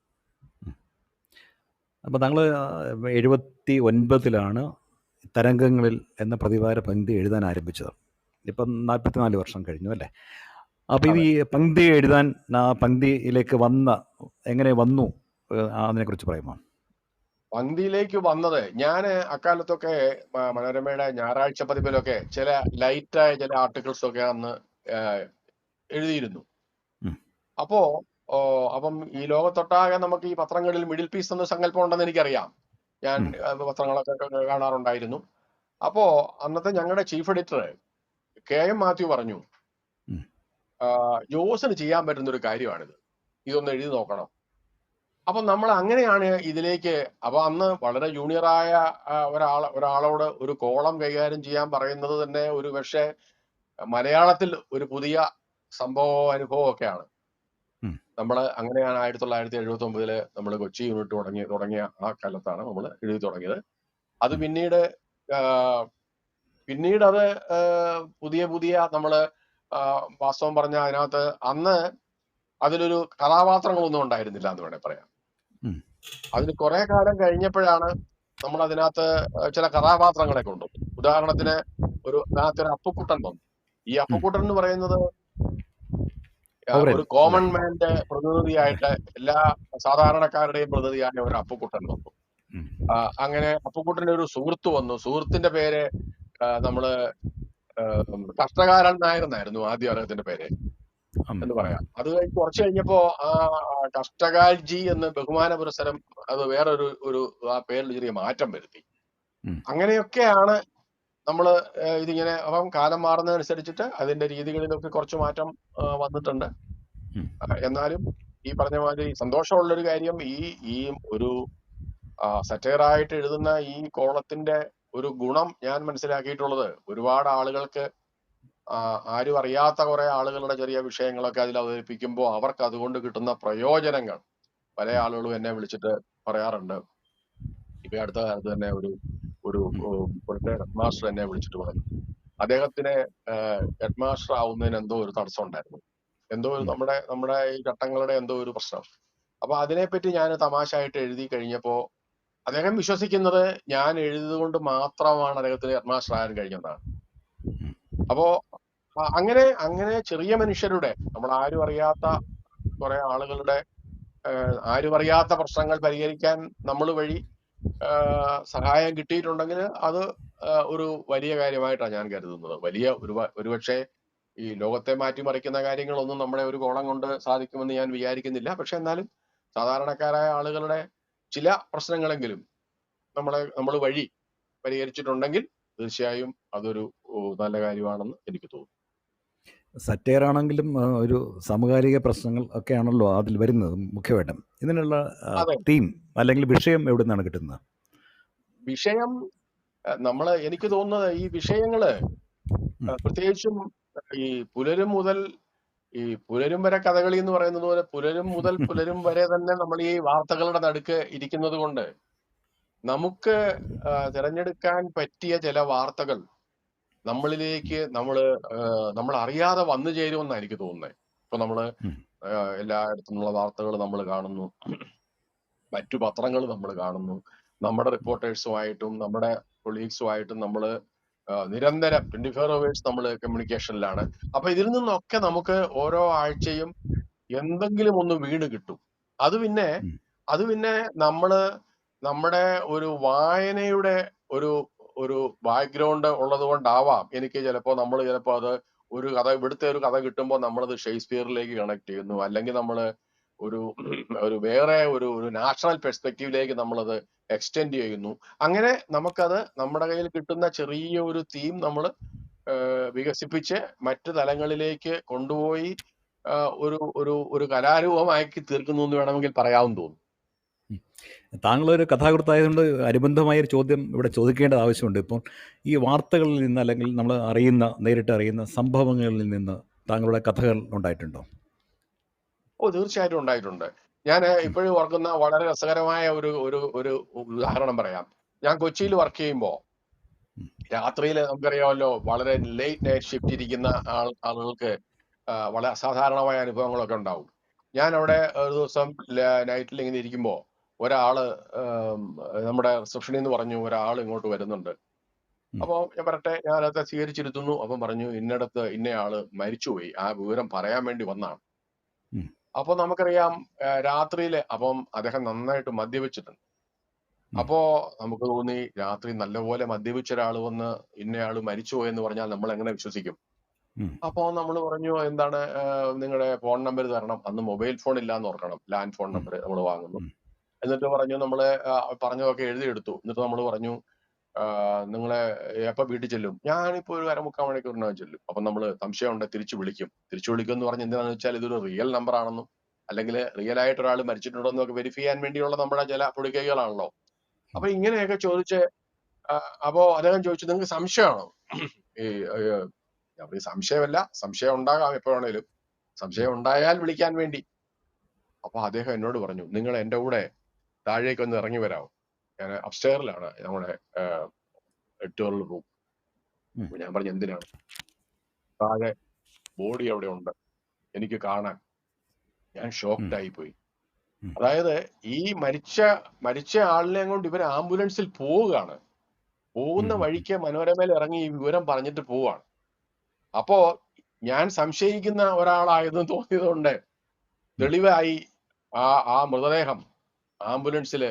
അപ്പോൾ താങ്കൾ 79 തരംഗങ്ങളിൽ എന്ന പ്രതിവാര പങ്ക്തി എഴുതാൻ ആരംഭിച്ചത്. ഇപ്പം 44 വർഷം കഴിഞ്ഞു അല്ലേ? അപ്പോൾ ഇത് ഈ പങ്ക്തി എഴുതാൻ പങ്ക്തിയിലേക്ക് എങ്ങനെ വന്നു അതിനെക്കുറിച്ച് പറയുമോ? പങ്ക്തിയിലേക്ക് വന്നത്, ഞാൻ അക്കാലത്തൊക്കെ മനോരമയുടെ ഞായറാഴ്ച പതിപ്പിലൊക്കെ ചില ലൈറ്റായ ചില ആർട്ടിക്കിൾസ് ഒക്കെ അന്ന് എഴുതിയിരുന്നു. അപ്പം ഈ ലോകത്തൊട്ടാകെ നമുക്ക് ഈ പത്രങ്ങളിൽ മിഡിൽ പീസ് എന്ന സങ്കല്പം ഉണ്ടെന്ന് എനിക്കറിയാം. ഞാൻ പത്രങ്ങളൊക്കെ കാണാറുണ്ടായിരുന്നു. അപ്പോ അന്നത്തെ ഞങ്ങളുടെ ചീഫ് എഡിറ്റർ KM മാത്യു പറഞ്ഞു, ജോസിന് ചെയ്യാൻ പറ്റുന്ന ഒരു കാര്യമാണിത്, ഇതൊന്ന് എഴുതി നോക്കണം. അപ്പൊ നമ്മൾ അങ്ങനെയാണ് ഇതിലേക്ക്. അപ്പൊ അന്ന് വളരെ ജൂനിയറായ ഒരാളോട് ഒരു കോളം കൈകാര്യം ചെയ്യാൻ പറയുന്നത് തന്നെ ഒരു പക്ഷേ മലയാളത്തിൽ ഒരു പുതിയ അനുഭവം ഒക്കെയാണ്. നമ്മൾ അങ്ങനെയാണ് 1979 നമ്മൾ കൊച്ചി യൂണിറ്റ് തുടങ്ങിയ ആ കാലത്താണ് നമ്മൾ എഴുതി തുടങ്ങിയത്. അത് പിന്നീട് അത് പുതിയ നമ്മള് വാസ്തവം പറഞ്ഞ അതിനകത്ത് അന്ന് അതിലൊരു കഥാപാത്രങ്ങളൊന്നും ഉണ്ടായിരുന്നില്ല എന്ന് വേണേൽ പറയാം. അതിന് കുറെ കാലം കഴിഞ്ഞപ്പോഴാണ് നമ്മൾ അതിനകത്ത് ചില കഥാപാത്രങ്ങളെ കൊണ്ടുവന്നു. ഉദാഹരണത്തിന് അതിനകത്തൊരു അപ്പുക്കുട്ടൻ വന്നു. ഈ അപ്പുക്കുട്ടൻ എന്ന് പറയുന്നത് ഒരു കോമൺ മാന്റെ പ്രതിനിധിയായിട്ട്, എല്ലാ സാധാരണക്കാരുടെയും പ്രതിനിധിയായ ഒരു അപ്പുക്കുട്ടൻ വന്നു. അങ്ങനെ അപ്പുക്കുട്ടന്റെ ഒരു സുഹൃത്ത് വന്നു. സുഹൃത്തിന്റെ പേര് നമ്മള് കഷ്ടകാലൻ നായർ എന്നായിരുന്നു ആദ്യം അദ്ദേഹത്തിന്റെ പേര് എന്ന് പറയാം. അത് കുറച്ച് കഴിഞ്ഞപ്പോ ആ കഷ്ടകാൽജി എന്ന് ബഹുമാന പുരസ്സരം അത് വേറൊരു ആ പേരിൽ ചെറിയ മാറ്റം വരുത്തി. അങ്ങനെയൊക്കെയാണ് നമ്മള് ഇതിങ്ങനെ. അപ്പം കാലം മാറുന്നതനുസരിച്ചിട്ട് അതിന്റെ രീതികളിലൊക്കെ കുറച്ച് മാറ്റം വന്നിട്ടുണ്ട്. എന്നാലും ഈ പറഞ്ഞ മാതിരി സന്തോഷമുള്ളൊരു കാര്യം, ഈ ഒരു സറ്റയറായിട്ട് എഴുതുന്ന ഈ കോളത്തിന്റെ ഒരു ഗുണം ഞാൻ മനസ്സിലാക്കിയിട്ടുള്ളത്, ഒരുപാട് ആളുകൾക്ക് ആരും അറിയാത്ത കുറെ ആളുകളുടെ ചെറിയ വിഷയങ്ങളൊക്കെ അതിൽ അവതരിപ്പിക്കുമ്പോൾ അവർക്ക് അതുകൊണ്ട് കിട്ടുന്ന പ്രയോജനങ്ങൾ പല ആളുകളും എന്നെ വിളിച്ചിട്ട് പറയാറുണ്ട്. ഇപ്പൊ അടുത്ത കാലത്ത് തന്നെ ഒരു ഹെഡ് മാസ്റ്റർ എന്നെ വിളിച്ചിട്ട് പറഞ്ഞു, അദ്ദേഹത്തിന് ഹെഡ് മാസ്റ്റർ ആവുന്നതിന് എന്തോ ഒരു തടസ്സം ഉണ്ടായിരുന്നു, എന്തോ ഒരു നമ്മുടെ ഈ ചട്ടങ്ങളുടെ എന്തോ ഒരു പ്രശ്നം. അപ്പൊ അതിനെപ്പറ്റി ഞാൻ തമാശയായിട്ട് എഴുതി കഴിഞ്ഞപ്പോ അദ്ദേഹം വിശ്വസിക്കുന്നത് ഞാൻ എഴുതുന്നത് കൊണ്ട് മാത്രമാണ് അദ്ദേഹത്തിന് ഹെഡ് മാസ്റ്റർ ആകാൻ കഴിഞ്ഞതാണ്. അപ്പോ അങ്ങനെ ചെറിയ മനുഷ്യരുടെ, നമ്മൾ ആരും അറിയാത്ത കുറെ ആളുകളുടെ ആരും അറിയാത്ത പ്രശ്നങ്ങൾ പരിഹരിക്കാൻ നമ്മൾ വഴി സഹായം കിട്ടിയിട്ടുണ്ടെങ്കിൽ അത് ഒരു വലിയ കാര്യമായിട്ടാണ് ഞാൻ കരുതുന്നത്. ഒരുപക്ഷെ ഈ ലോകത്തെ മാറ്റിമറിക്കുന്ന കാര്യങ്ങളൊന്നും നമ്മുടെ ഒരു കോളം കൊണ്ട് സാധിക്കുമെന്ന് ഞാൻ വിചാരിക്കുന്നില്ല. പക്ഷെ എന്നാലും സാധാരണക്കാരായ ആളുകളുടെ ചില പ്രശ്നങ്ങളെങ്കിലും നമ്മൾ വഴി പരിഹരിച്ചിട്ടുണ്ടെങ്കിൽ തീർച്ചയായും അതൊരു നല്ല കാര്യമാണെന്ന് എനിക്ക് തോന്നുന്നു. സറ്റയർ ആണെങ്കിലും ഒരു സമകാലിക പ്രശ്നങ്ങൾ ഒക്കെയാണല്ലോ അതിൽ വരുന്നത് മുഖ്യമായിട്ടും. ഇതിനുള്ള അതെ, തീം അല്ലെങ്കിൽ വിഷയം എവിടെ നിന്നാണ് കിട്ടുന്നത്? വിഷയം എനിക്ക് തോന്നുന്നത് ഈ വിഷയങ്ങള് ഉം. പ്രത്യേകിച്ചും ഈ പുലരും മുതൽ ഈ പുലരും വരെ കഥകളി എന്ന് പറയുന്നത് പോലെ പുലരും മുതൽ പുലരും വരെ തന്നെ നമ്മൾ ഈ വാർത്തകളുടെ നടുക്ക് ഇരിക്കുന്നത് കൊണ്ട് നമുക്ക് തിരഞ്ഞെടുക്കാൻ പറ്റിയ ചില വാർത്തകൾ നമ്മളിലേക്ക് നമ്മൾ അറിയാതെ വന്നു ചേരുമെന്നാണ് എനിക്ക് തോന്നുന്നത്. ഇപ്പൊ നമ്മള് ഉം. എല്ലായിടത്തും നിന്നുള്ള വാർത്തകൾ നമ്മൾ കാണുന്നു, മറ്റു പത്രങ്ങൾ നമ്മൾ കാണുന്നു, നമ്മുടെ റിപ്പോർട്ടേഴ്സുമായിട്ടും നമ്മുടെ കൊളീഗ്സുമായിട്ടും നമ്മൾ നിരന്തരം 24 hours നമ്മൾ കമ്മ്യൂണിക്കേഷനിലാണ്. അപ്പൊ ഇതിൽ നിന്നൊക്കെ നമുക്ക് ഓരോ ആഴ്ചയും എന്തെങ്കിലും ഒന്ന് വീണ് കിട്ടും. അത് പിന്നെ ഉം. അത് പിന്നെ നമ്മള് നമ്മുടെ ഒരു വായനയുടെ ഒരു ഒരു ബാക്ക്ഗ്രൗണ്ട് ഉള്ളത് കൊണ്ടാവാം എനിക്ക് ചിലപ്പോ അത് ഒരു കഥ ഇവിടുത്തെ ഒരു കഥ കിട്ടുമ്പോൾ നമ്മളത് ഷേക്സ്പിയറിലേക്ക് കണക്ട് ചെയ്യുന്നു, അല്ലെങ്കിൽ നമ്മള് ഒരു ഒരു വേറെ ഒരു നാഷണൽ പെർസ്പെക്റ്റീവിലേക്ക് നമ്മളത് എക്സ്റ്റെൻഡ് ചെയ്യുന്നു. അങ്ങനെ നമുക്കത് നമ്മുടെ കയ്യിൽ കിട്ടുന്ന ചെറിയ ഒരു തീം നമ്മൾ വികസിപ്പിച്ച് മറ്റു തലങ്ങളിലേക്ക് കൊണ്ടുപോയി ഒരു ഒരു ഒരു കലാരൂപമാക്കി തീർക്കുന്നു എന്ന് വേണമെങ്കിൽ പറയാമെന്ന് തോന്നുന്നു. താങ്കളൊരു കഥാകൃത്തായതുകൊണ്ട് അനുബന്ധമായ ഒരു ചോദ്യം ഇവിടെ ചോദിക്കേണ്ടത് ആവശ്യമുണ്ട്. ഇപ്പോൾ ഈ വാർത്തകളിൽ നിന്ന് അല്ലെങ്കിൽ നമ്മൾ നേരിട്ട് അറിയുന്ന സംഭവങ്ങളിൽ നിന്ന് താങ്കളുടെ കഥകൾ ഉണ്ടായിട്ടുണ്ടോ? തീർച്ചയായിട്ടും ഉണ്ടായിട്ടുണ്ട്. ഞാൻ ഇപ്പോഴും ഓർക്കുന്ന വളരെ രസകരമായ ഒരു ഒരു ഒരു ഉദാഹരണം പറയാം. ഞാൻ കൊച്ചിയിൽ വർക്ക് ചെയ്യുമ്പോൾ രാത്രിയിൽ നമുക്കറിയാമല്ലോ, വളരെ ലേറ്റ് നൈറ്റ് ഷിഫ്റ്റ് ഇരിക്കുന്ന ആളുകൾക്ക് വളരെ അസാധാരണമായ അനുഭവങ്ങളൊക്കെ ഉണ്ടാവും. ഞാൻ അവിടെ ഒരു ദിവസം നൈറ്റിൽ ഇങ്ങനെ ഇരിക്കുമ്പോൾ ഒരാള് നമ്മുടെ റിസപ്ഷനിൽ നിന്ന് പറഞ്ഞു ഒരാൾ ഇങ്ങോട്ട് വരുന്നുണ്ട്. അപ്പോൾ ഞാൻ പറയട്ടെ, ഞാനത് സ്വീകരിച്ചിരുത്തുന്നു. അപ്പം പറഞ്ഞു ഇന്നടത്ത് ഇന്നയാള് മരിച്ചുപോയി, ആ വിവരം പറയാൻ വേണ്ടി വന്നാണ്. അപ്പൊ നമുക്കറിയാം രാത്രിയില് അപ്പം അദ്ദേഹം നന്നായിട്ട് മദ്യപിച്ചിട്ടുണ്ട്. അപ്പോ നമുക്ക് തോന്നി രാത്രി നല്ലപോലെ മദ്യപിച്ച ഒരാൾ വന്ന് ഇന്നയാള് മരിച്ചുപോയെന്ന് പറഞ്ഞാൽ നമ്മൾ എങ്ങനെ വിശ്വസിക്കും? അപ്പോ നമ്മൾ പറഞ്ഞു എന്താണ് നിങ്ങളുടെ ഫോൺ നമ്പർ തരണം. അന്ന് മൊബൈൽ ഫോൺ ഇല്ലാന്ന് ഓർക്കണം, ലാൻഡ് ഫോൺ നമ്പർ നമ്മൾ വാങ്ങുന്നു. എന്നിട്ട് പറഞ്ഞു നമ്മള് പറഞ്ഞതൊക്കെ എഴുതിയെടുത്തു. എന്നിട്ട് നമ്മൾ പറഞ്ഞു നിങ്ങളെ എപ്പോ വീട്ടിൽ ചെല്ലും? ഞാനിപ്പോ ഒരു 1/4 മണിക്കൂറിനകം ചെല്ലും. അപ്പൊ നമ്മള് സംശയം ഉണ്ട് തിരിച്ചു വിളിക്കും എന്ന് പറഞ്ഞ് എന്തിനാന്ന് വെച്ചാൽ ഇതൊരു റിയൽ നമ്പർ ആണെന്നും അല്ലെങ്കിൽ റിയൽ ആയിട്ട് ഒരാൾ മരിച്ചിട്ടുണ്ടോ എന്നൊക്കെ വെരിഫൈ ചെയ്യാൻ വേണ്ടിയുള്ള നമ്മുടെ ചില പൊടിക്കൈകളാണല്ലോ. അപ്പൊ ഇങ്ങനെയൊക്കെ ചോദിച്ച് അപ്പോ അദ്ദേഹം ചോദിച്ചു നിങ്ങൾക്ക് സംശയമാണോ? ഈ സംശയമല്ല, സംശയം ഉണ്ടാകാം എപ്പോഴാണേലും, സംശയം ഉണ്ടായാൽ വിളിക്കാൻ വേണ്ടി. അപ്പൊ അദ്ദേഹം എന്നോട് പറഞ്ഞു നിങ്ങൾ എന്റെ കൂടെ താഴേക്ക് ഒന്ന് ഇറങ്ങി വരാമോ? ഞാൻ അപ്സ്റ്റെയറിലാണ് നമ്മുടെ എഡിറ്റോറിയൽ റൂം. ഞാൻ പറഞ്ഞു എന്തിനാണ്? താഴെ ബോഡി അവിടെ ഉണ്ട്, എനിക്ക് കാണാൻ. ഞാൻ ഷോക്ക്ഡ് ആയി പോയി. അതായത് ഈ മരിച്ച ആളിനെ കൊണ്ട് ഇവർ ആംബുലൻസിൽ പോവുകയാണ്. പോകുന്ന വഴിക്ക് മനോരമയിൽ ഇറങ്ങി ഈ വിവരം പറഞ്ഞിട്ട് പോവാണ്. അപ്പോ ഞാൻ സംശയിക്കുന്ന ഒരാളായതെന്ന് തോന്നിയതുകൊണ്ട് തെളിവായി ആ മൃതദേഹം ആംബുലൻസില്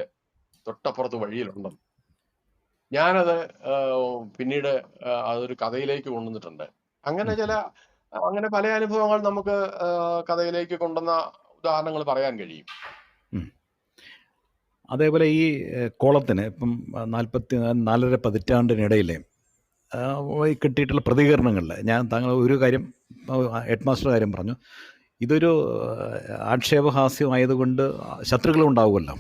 തൊട്ടപ്പുറത്ത് വഴിയിലുണ്ടെന്ന്. ഞാനത് പിന്നീട് അതൊരു കഥയിലേക്ക് കൊണ്ടുവന്നിട്ടുണ്ട്. അങ്ങനെ പല അനുഭവങ്ങൾ നമുക്ക് കഥയിലേക്ക് കൊണ്ടുവന്ന ഉദാഹരണങ്ങൾ പറയാൻ കഴിയും. അതേപോലെ ഈ കോളത്തിന് ഇപ്പം 4.5 പതിറ്റാണ്ടിനിടയിലെ കിട്ടിയിട്ടുള്ള പ്രതികരണങ്ങളിൽ താങ്കൾ ഒരു കാര്യം, ഹെഡ് മാസ്റ്റർ കാര്യം പറഞ്ഞു, ഇതൊരു ആക്ഷേപഹാസ്യമായതുകൊണ്ട് ശത്രുക്കളും ഉണ്ടാവുമല്ലോ.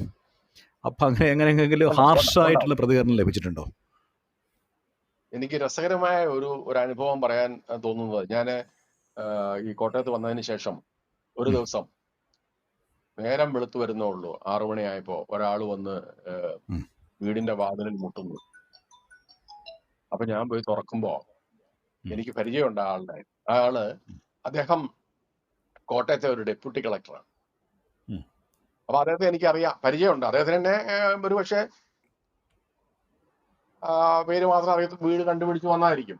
അപ്പം എങ്ങനെയെങ്കിലും ഹാർഷായിട്ടുള്ള പ്രതികരണം ലഭിച്ചിട്ടുണ്ടോ? എനിക്ക് രസകരമായ ഒരു അനുഭവം പറയാൻ തോന്നുന്നത്, ഞാൻ ഈ കോട്ടയത്ത് വന്നതിന് ശേഷം ഒരു ദിവസം നേരം വെളുത്തു വരുന്നേ ഉള്ളൂ, 6 മണിയായപ്പോ ഒരാൾ വന്ന് വീടിന്റെ വാതിലിൽ മുട്ടുന്നു. അപ്പൊ ഞാൻ പോയി തുറക്കുമ്പോ എനിക്ക് പരിചയമുണ്ട് ആളുടെ. അദ്ദേഹം കോട്ടയത്തെ ഒരു ഡെപ്യൂട്ടി കളക്ടറാണ്. അപ്പൊ അദ്ദേഹത്തെ എനിക്കറിയാം, പരിചയമുണ്ട്. അദ്ദേഹത്തിന് തന്നെ ഒരുപക്ഷെ പേര് മാത്രം അറിയത്ത് വീട് കണ്ടുപിടിച്ച് വന്നായിരിക്കും.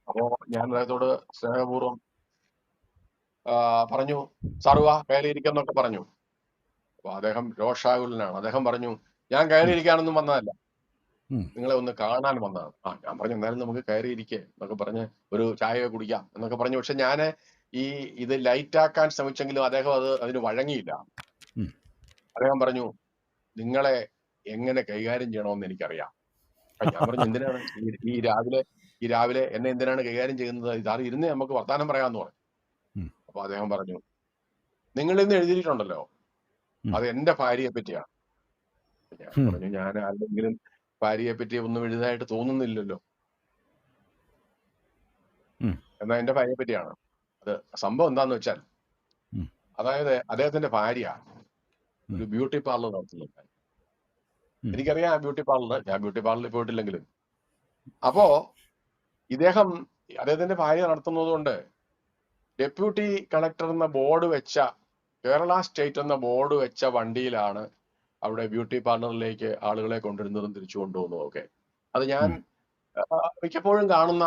അപ്പോ ഞാൻ അദ്ദേഹത്തോട് സ്നേഹപൂർവ്വം പറഞ്ഞു സാറുവാ കയറിയിരിക്കാന്നൊക്കെ പറഞ്ഞു. അപ്പൊ അദ്ദേഹം രോഷാകുലനാണ്. അദ്ദേഹം പറഞ്ഞു ഞാൻ കയറിയിരിക്കാനൊന്നും വന്നതല്ല, നിങ്ങളെ ഒന്ന് കാണാൻ വന്നതാണ്. ഞാൻ പറഞ്ഞു എന്നാലും നമുക്ക് കയറിയിരിക്കേ എന്നൊക്കെ പറഞ്ഞ് ഒരു ചായ കുടിക്കാം എന്നൊക്കെ പറഞ്ഞു. പക്ഷെ ഞാൻ ഇത് ലൈറ്റ് ആക്കാൻ ശ്രമിച്ചെങ്കിലും അദ്ദേഹം അതിന് വഴങ്ങിയില്ല. അദ്ദേഹം പറഞ്ഞു നിങ്ങളെ എങ്ങനെ കൈകാര്യം ചെയ്യണമെന്ന് എനിക്കറിയാം. ഞാൻ പറഞ്ഞു എന്തിനാണ് ഈ ഈ രാവിലെ എന്നെ എന്തിനാണ് കൈകാര്യം ചെയ്യുന്നത്, ഇതാറ് ഇരുന്ന് നമുക്ക് വർത്താനം പറയാമെന്ന് പറഞ്ഞു. ഉം. അപ്പൊ അദ്ദേഹം പറഞ്ഞു, നിങ്ങൾ ഇന്ന് എഴുതിയിട്ടുണ്ടല്ലോ, ഉം. അത് എന്റെ ഭാര്യയെ പറ്റിയാണ്. ഞാൻ ഉം. പറഞ്ഞു, ഞാൻ ആരുടെങ്കിലും ഭാര്യയെ പറ്റി ഒന്നും എഴുതാനായിട്ട് തോന്നുന്നില്ലല്ലോ, ഉം. എന്നാൽ എന്റെ ഭാര്യയെ പറ്റിയാണ്. അത് സംഭവം എന്താന്ന് വെച്ചാൽ, ഉം. അതായത് അദ്ദേഹത്തിന്റെ ഭാര്യ ഉം. ഒരു ബ്യൂട്ടി പാർലർ നടത്തുന്നുണ്ട്. ഉം. എനിക്കറിയാം ആ ബ്യൂട്ടി പാർലർ, ഞാൻ ബ്യൂട്ടി പാർലറിൽ പോയിട്ടില്ലെങ്കിലും. അപ്പോ അദ്ദേഹത്തിന്റെ ഭാര്യ നടത്തുന്നത് കൊണ്ട് ഡെപ്യൂട്ടി കളക്ടർ എന്ന ബോർഡ് വെച്ച, കേരള സ്റ്റേറ്റ് എന്ന ബോർഡ് വെച്ച വണ്ടിയിലാണ് അവിടെ ബ്യൂട്ടി പാർലറിലേക്ക് ആളുകളെ കൊണ്ടുവരുന്നതും തിരിച്ചു കൊണ്ടുപോകുന്നതും ഒക്കെ. അത് ഞാൻ ഉം. മിക്കപ്പോഴും കാണുന്ന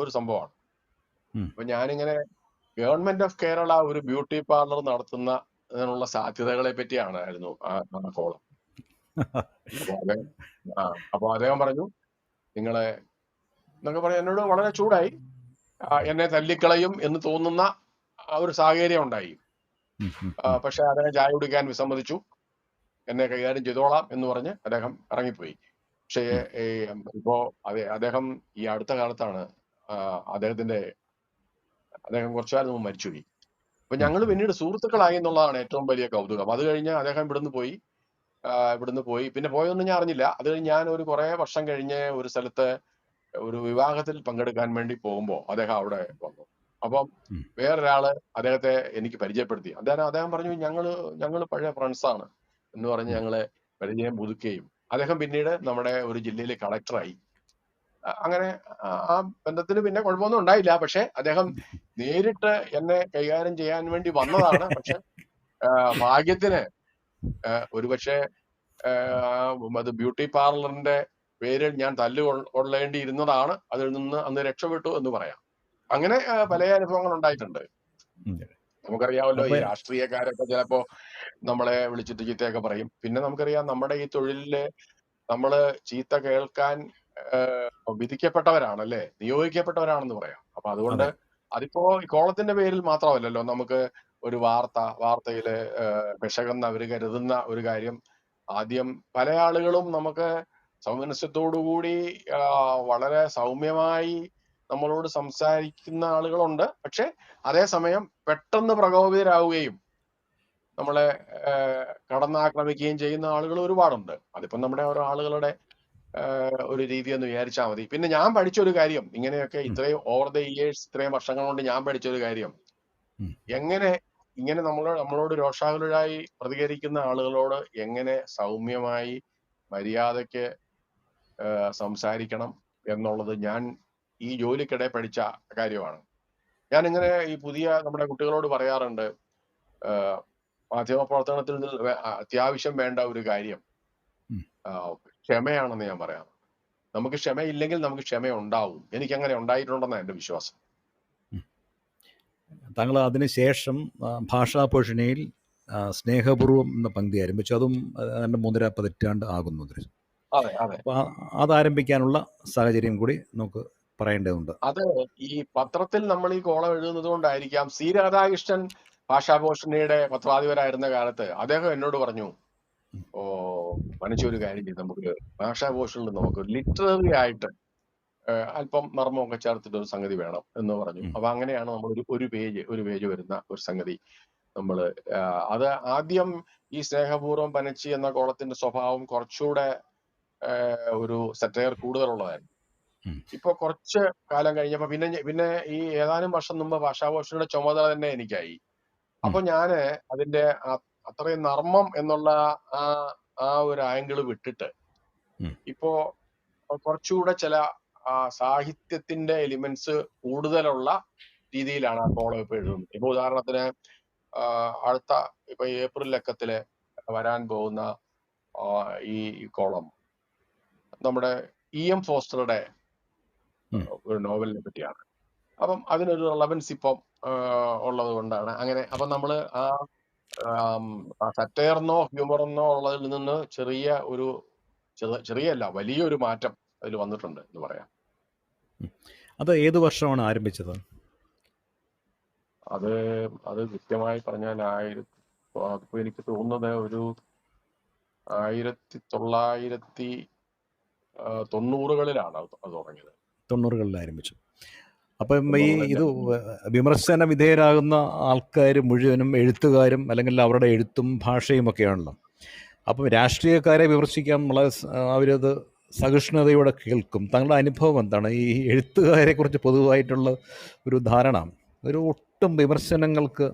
ഒരു സംഭവമാണ്. ഉം. അപ്പൊ ഞാനിങ്ങനെ ഗവൺമെന്റ് ഓഫ് കേരള ഒരു ബ്യൂട്ടി പാർലർ നടത്തുന്നതിനുള്ള സാധ്യതകളെ പറ്റിയാണായിരുന്നു ആ കോളം. അപ്പൊ അദ്ദേഹം പറഞ്ഞു, നിങ്ങളെ എന്നൊക്കെ പറഞ്ഞ് എന്നോട് വളരെ ചൂടായി. എന്നെ തല്ലിക്കളയും എന്ന് തോന്നുന്ന ഒരു സാഹചര്യം ഉണ്ടായി. ഉം. ഉം. ഉം. പക്ഷെ അദ്ദേഹം ചായ കുടിക്കാൻ വിസമ്മതിച്ചു. എന്നെ കൈകാര്യം ചെയ്തോളാം എന്ന് പറഞ്ഞ് അദ്ദേഹം ഇറങ്ങിപ്പോയി. പക്ഷേ ഉം. ഇപ്പോ അദ്ദേഹം ഈ അടുത്ത കാലത്താണ് അദ്ദേഹം കുറച്ചുകാലം മുമ്പ് മരിച്ചുപോയി. അപ്പൊ ഉം. ഞങ്ങൾ പിന്നീട് സുഹൃത്തുക്കളായി എന്നുള്ളതാണ് ഏറ്റവും വലിയ കൗതുകം. അത് കഴിഞ്ഞ് അദ്ദേഹം ഇവിടുന്ന് പോയി. പിന്നെ പോയതൊന്നും ഞാൻ അറിഞ്ഞില്ല. അത് കഴിഞ്ഞ് ഞാൻ ഒരു കുറെ വർഷം കഴിഞ്ഞ് ഒരു സ്ഥലത്ത് ഒരു വിവാഹത്തിൽ പങ്കെടുക്കാൻ വേണ്ടി പോകുമ്പോൾ അദ്ദേഹം അവിടെ വന്നു. അപ്പം ഉം. വേറൊരാള് അദ്ദേഹത്തെ എനിക്ക് പരിചയപ്പെടുത്തി. അദ്ദേഹം പറഞ്ഞു, ഞങ്ങള് പഴയ ഫ്രണ്ട്സാണ് എന്ന് പറഞ്ഞ് ഉം. ഞങ്ങളെ പരിചയം പുതുക്കുകയും അദ്ദേഹം പിന്നീട് നമ്മുടെ ഒരു ജില്ലയിലെ കളക്ടറായി. അങ്ങനെ ആ ബന്ധത്തിന് പിന്നെ കുഴപ്പമൊന്നും ഉണ്ടായില്ല. പക്ഷെ അദ്ദേഹം നേരിട്ട് എന്നെ കൈകാര്യം ചെയ്യാൻ വേണ്ടി വന്നതാണ്. പക്ഷെ ഭാഗ്യത്തിന് ഒരുപക്ഷെ അത് ബ്യൂട്ടി പാർലറിന്റെ പേരിൽ ഞാൻ കൊള്ളേണ്ടിയിരുന്നതാണ്. അതിൽ നിന്ന് അന്ന് രക്ഷപ്പെട്ടു എന്ന് പറയാം. അങ്ങനെ പല അനുഭവങ്ങൾ ഉണ്ടായിട്ടുണ്ട്. ഉം. നമുക്കറിയാമല്ലോ, അപ്പൊ ഈ രാഷ്ട്രീയക്കാരൊക്കെ ചിലപ്പോ നമ്മളെ വിളിച്ചിട്ട് ചീത്തയൊക്കെ പറയും. പിന്നെ നമുക്കറിയാം, നമ്മുടെ ഈ തൊഴിലില് നമ്മള് ചീത്ത കേൾക്കാൻ വിധിക്കപ്പെട്ടവരാണല്ലേ, നിയോഗിക്കപ്പെട്ടവരാണെന്ന് പറയാം. അപ്പൊ അതുകൊണ്ട് അതെ. അതിപ്പോ ഈ കോളത്തിന്റെ പേരിൽ മാത്രമല്ലല്ലോ, നമുക്ക് ഒരു വാർത്തയില് പെശകെന്ന് അവര് കരുതുന്ന ഒരു കാര്യം ആദ്യം പല ആളുകളും നമുക്ക് സൗമനസ്യത്തോടുകൂടി വളരെ സൗമ്യമായി നമ്മളോട് സംസാരിക്കുന്ന ആളുകളുണ്ട്. പക്ഷെ അതേസമയം പെട്ടെന്ന് പ്രകോപിതരാവുകയും നമ്മളെ കടന്നാക്രമിക്കുകയും ചെയ്യുന്ന ആളുകൾ ഒരുപാടുണ്ട്. അതിപ്പം നമ്മുടെ ഓരോ ആളുകളുടെ ഒരു രീതി എന്ന് വിചാരിച്ചാൽ മതി. പിന്നെ ഞാൻ പഠിച്ചൊരു കാര്യം, ഇങ്ങനെയൊക്കെ ഉം. ഇത്രയും ഓവർ ദ ഇയേഴ്സ്, ഇത്രയും വർഷങ്ങൾ കൊണ്ട് ഞാൻ പഠിച്ചൊരു കാര്യം, ഉം. ഇങ്ങനെ നമ്മളോട് രോഷാകുലരായി പ്രതികരിക്കുന്ന ആളുകളോട് എങ്ങനെ സൗമ്യമായി മര്യാദയ്ക്ക് സംസാരിക്കണം എന്നുള്ളത് ഞാൻ ഈ ജോലിക്കിടെ പഠിച്ച കാര്യമാണ്. ഞാനിങ്ങനെ ഈ പുതിയ നമ്മുടെ കുട്ടികളോട് പറയാറുണ്ട്, മാധ്യമ പ്രവർത്തനത്തിൽ അത്യാവശ്യം വേണ്ട ഒരു കാര്യം ഉം. ക്ഷമയാണെന്ന് ഞാൻ പറയാം. നമുക്ക് ക്ഷമയില്ലെങ്കിൽ നമുക്ക് ക്ഷമ ഉണ്ടാവും. എനിക്ക് അങ്ങനെ ഉണ്ടായിട്ടുണ്ടെന്നാണ് എന്റെ വിശ്വാസം. താങ്കൾ അതിനുശേഷം ഭാഷാപോഷിണിയിൽ സ്നേഹപൂർവ്വം എന്ന പങ്ക്തി ആരംഭിച്ചു. അതും 3.5 പതിറ്റാണ്ട് ആകുന്നു. അതെ അതെ. അപ്പോൾ അതാരംഭിക്കാനുള്ള സാഹചര്യം കൂടി നമുക്ക് പറയേണ്ടതുണ്ട്. അത് ഈ പത്രത്തിൽ നമ്മൾ ഈ കോളം എഴുതുന്നത് കൊണ്ടായിരിക്കാം. സി രാധാകൃഷ്ണൻ ഭാഷാപോഷണിയുടെ പത്രാധിപരായിരുന്ന കാലത്ത് അദ്ദേഹം എന്നോട് പറഞ്ഞു, ഒരു കാര്യം ചെയ്ത് നമുക്ക് ഭാഷാപോഷണിൽ നമുക്ക് ലിറ്റററി ആയിട്ട് അല്പം മർമ്മമൊക്കെ ചേർത്തിട്ട് ഒരു സംഗതി വേണം എന്ന് പറഞ്ഞു. അപ്പൊ അങ്ങനെയാണ് നമ്മൾ ഒരു പേജ് വരുന്ന ഒരു സംഗതി നമ്മള് അത് ആദ്യം ഈ സ്നേഹപൂർവ്വം പനച്ചി എന്ന കോളത്തിന്റെ സ്വഭാവം കുറച്ചുകൂടെ ഒരു സറ്റയർ കൂടുതലുള്ളതായിരുന്നു. ഇപ്പൊ കുറച്ച് കാലം കഴിഞ്ഞപ്പോ പിന്നെ ഈ ഏതാനും വർഷം മുമ്പ് ഭാഷാപോഷണിയുടെ ചുമതല തന്നെ എനിക്കായി. അപ്പൊ ഞാന് അതിന്റെ അത്രയും നർമ്മം എന്നുള്ള ആ ഒരു ആംഗിള് വിട്ടിട്ട് ഇപ്പോ കുറച്ചുകൂടെ ചില സാഹിത്യത്തിന്റെ എലിമെന്റ്സ് കൂടുതലുള്ള രീതിയിലാണ് ആ കോളം ഇപ്പൊ എഴുതുന്നത്. ഇപ്പൊ ഉദാഹരണത്തിന് ഇപ്പൊ ഏപ്രിൽ ലക്കത്തില് വരാൻ പോകുന്ന ഈ കോളം നമ്മുടെ EM ഫോസ്റ്ററുടെ ഒരു നോവലിനെ പറ്റിയാണ്. അപ്പം അതിനൊരു റെലവൻസ് ഇപ്പം ഉള്ളത് കൊണ്ടാണ് അങ്ങനെ. അപ്പം നമ്മള് സറ്റയർന്നോ ഹ്യൂമറെന്നോ ഉള്ളതിൽ നിന്ന് ചെറിയല്ല വലിയൊരു മാറ്റം അതിൽ വന്നിട്ടുണ്ട് എന്ന് പറയാം. അത് ഏത് വർഷമാണ് ആരംഭിച്ചത്? അത് കൃത്യമായി പറഞ്ഞാൽ അതിപ്പോ എനിക്ക് തോന്നുന്നത് ഒരു 1990കളിലാണ് അത് തുടങ്ങിയത്. 90കളിൽ ആരംഭിച്ചു. അപ്പം ഈ 90 ഇത് വിമർശന വിധേയരാകുന്ന ആൾക്കാർ മുഴുവനും എഴുത്തുകാരും അല്ലെങ്കിൽ അവരുടെ എഴുത്തും ഭാഷയും ഒക്കെയാണല്ലോ. അപ്പം രാഷ്ട്രീയക്കാരെ വിമർശിക്കാൻ അവരത് സഹിഷ്ണുതയോടെ കേൾക്കും. താങ്കളുടെ അനുഭവം എന്താണ്? ഈ എഴുത്തുകാരെക്കുറിച്ച് പൊതുവായിട്ടുള്ള ഒരു ധാരണ, ഒരു ഒട്ടും വിമർശനങ്ങൾക്ക്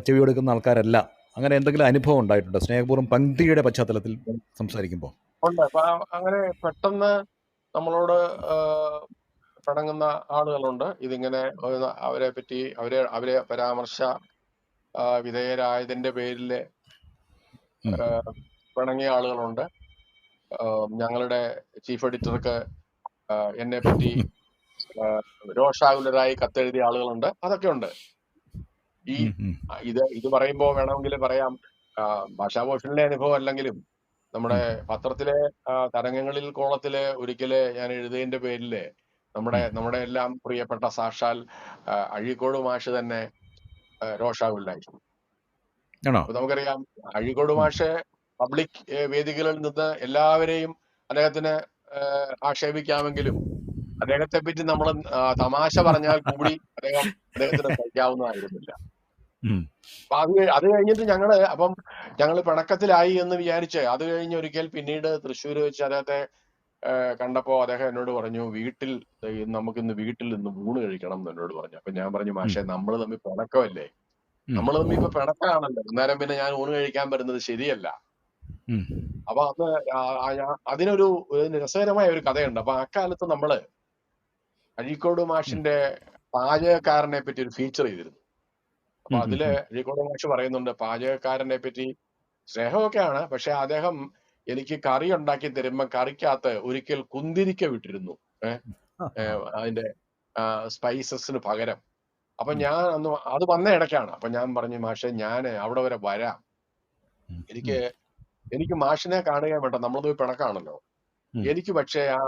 ചെവിയെടുക്കുന്ന ആൾക്കാരല്ല. അങ്ങനെ എന്തെങ്കിലും അനുഭവം ഉണ്ടായിട്ടുണ്ടോ സ്നേഹപൂർവ്വം പങ്ക്തിയുടെ പശ്ചാത്തലത്തിൽ സംസാരിക്കുമ്പോൾ? ഉണ്ട്. അപ്പൊ അങ്ങനെ പെട്ടെന്ന് നമ്മളോട് പിണങ്ങുന്ന ആളുകളുണ്ട്. ഇതിങ്ങനെ അവരെ പറ്റി അവരെ പരാമർശ വിധേയരായതിന്റെ പേരിൽ പിണങ്ങിയ ആളുകളുണ്ട്. ഞങ്ങളുടെ ചീഫ് എഡിറ്റർക്ക് എന്നെ പറ്റി രോഷാകുലരായി കത്തെഴുതിയ ആളുകളുണ്ട്. അതൊക്കെ ഉണ്ട്. ഈ ഇത് പറയുമ്പോ വേണമെങ്കിൽ പറയാം, ഭാഷാഭൂഷണിലെ അനുഭവം അല്ലെങ്കിലും നമ്മുടെ പത്രത്തിലെ തരംഗങ്ങളിൽ കോളത്തില് ഒരിക്കല് ഞാൻ എഴുതിയതിന്റെ പേരില് നമ്മുടെ എല്ലാം പ്രിയപ്പെട്ട സാക്ഷാൽ അഴീക്കോട് മാഷ് തന്നെ രോഷാകുലനായി. അപ്പൊ നമുക്കറിയാം, അഴീക്കോട് മാഷ് പബ്ലിക് വേദികളിൽ നിന്ന് എല്ലാവരെയും അദ്ദേഹത്തിന് ആക്ഷേപിക്കാമെങ്കിലും അദ്ദേഹത്തെ പറ്റി നമ്മൾ തമാശ പറഞ്ഞാൽ കൂടി അദ്ദേഹത്തിന് സഹിക്കാവുന്നതായിരുന്നില്ല. അപ്പൊ അത് കഴിഞ്ഞിട്ട് ഞങ്ങള് പിണക്കത്തിലായി എന്ന് വിചാരിച്ച് അത് കഴിഞ്ഞ് ഒരിക്കൽ പിന്നീട് തൃശ്ശൂര് വെച്ച് അദ്ദേഹത്തെ കണ്ടപ്പോ അദ്ദേഹം എന്നോട് പറഞ്ഞു, നമുക്കിന്ന് വീട്ടിൽ നിന്ന് ഊണ് കഴിക്കണം എന്ന് എന്നോട് പറഞ്ഞു. അപ്പൊ ഞാൻ പറഞ്ഞു, മാഷെ നമ്മൾ തമ്മിൽ പിണക്കമല്ലേ, നമ്മൾ തമ്മിൽ ഇപ്പൊ പിണക്കാണല്ലോ, അന്നേരം പിന്നെ ഞാൻ ഊണ് കഴിക്കാൻ വരുന്നത് ശരിയല്ല. അപ്പൊ അതിനൊരു രസകരമായ ഒരു കഥയുണ്ട്. അപ്പൊ അക്കാലത്ത് നമ്മള് അഴീക്കോട് മാഷിന്റെ പാചകക്കാരനെ പറ്റി ഒരു ഫീച്ചർ ചെയ്തിരുന്നു. അപ്പൊ അതില് അഴീക്കോട് മാഷ് പറയുന്നുണ്ട്, പാചകക്കാരനെ പറ്റി സ്നേഹമൊക്കെയാണ്, പക്ഷെ അദ്ദേഹം എനിക്ക് കറി ഉണ്ടാക്കി തരുമ്പോ കറിക്കകത്ത് ഒരിക്കൽ കുന്തിരിക്ക വിട്ടിരുന്നു അതിന്റെ സ്പൈസസിന് പകരം. അപ്പൊ ഞാൻ അത് വന്ന ഇടയ്ക്കാണ്. അപ്പൊ ഞാൻ പറഞ്ഞു, മാഷെ ഞാൻ അവിടെ വരെ വരാം, എനിക്ക് മാഷിനെ കാണുകയും വേണ്ട, നമ്മൾ പോയി പിണക്കാണല്ലോ, എനിക്ക് പക്ഷെ ആ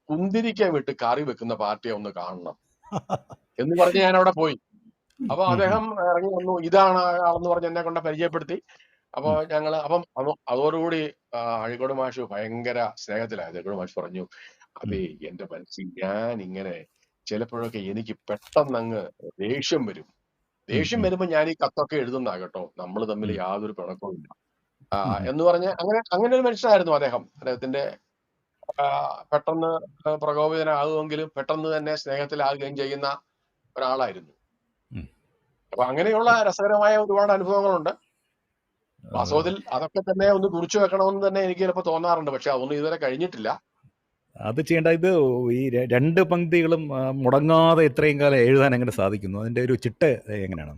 കുന്തിരിക്ക വിട്ട് കറി വെക്കുന്ന പാർട്ടിയെ ഒന്ന് കാണണം എന്ന് പറഞ്ഞ് ഞാൻ അവിടെ പോയി. അപ്പൊ അദ്ദേഹം ഇറങ്ങി വന്നു, ഇതാണ് ആളെന്ന് പറഞ്ഞ് എന്നെ കൊണ്ട് പരിചയപ്പെടുത്തി. അപ്പൊ അതോടുകൂടി അഴീക്കോട് മാഷ് ഭയങ്കര സ്നേഹത്തിലായത്. അഴീക്കോട് മാഷ് പറഞ്ഞു, അതെ എന്റെ മനസ്സിൽ ഞാൻ ഇങ്ങനെ ചിലപ്പോഴൊക്കെ എനിക്ക് പെട്ടെന്ന് അങ്ങ് ദേഷ്യം വരുമ്പോ ഞാൻ ഈ കത്തൊക്കെ എഴുതുന്ന കേട്ടോ, നമ്മൾ തമ്മിൽ യാതൊരു പിണക്കവും ഇല്ല എന്ന് പറഞ്ഞ് അങ്ങനെ ഒരു മനുഷ്യനായിരുന്നു അദ്ദേഹം. അദ്ദേഹത്തിന്റെ പെട്ടെന്ന് പ്രകോപിതനാകുമെങ്കിലും പെട്ടെന്ന് തന്നെ സ്നേഹത്തിലാകുകയും ചെയ്യുന്ന ഒരാളായിരുന്നു. അപ്പൊ അങ്ങനെയുള്ള രസകരമായ ഒരുപാട് അനുഭവങ്ങളുണ്ട്. വാസ്തവത്തിൽ അതൊക്കെ തന്നെ ഒന്ന് കുറിച്ചു വെക്കണമെന്ന് തന്നെ എനിക്ക് ചിലപ്പോൾ തോന്നാറുണ്ട്, പക്ഷെ അതൊന്നും ഇതുവരെ കഴിഞ്ഞിട്ടില്ല. അത് ചെയ്യേണ്ട. ഇത് ഈ രണ്ട് പങ്ക്തികളും മുടങ്ങാതെ ഇത്രയും കാലം എഴുതാൻ എങ്ങനെ സാധിക്കുന്നു? അതിന്റെ ഒരു ചിട്ട എങ്ങനെയാണ്?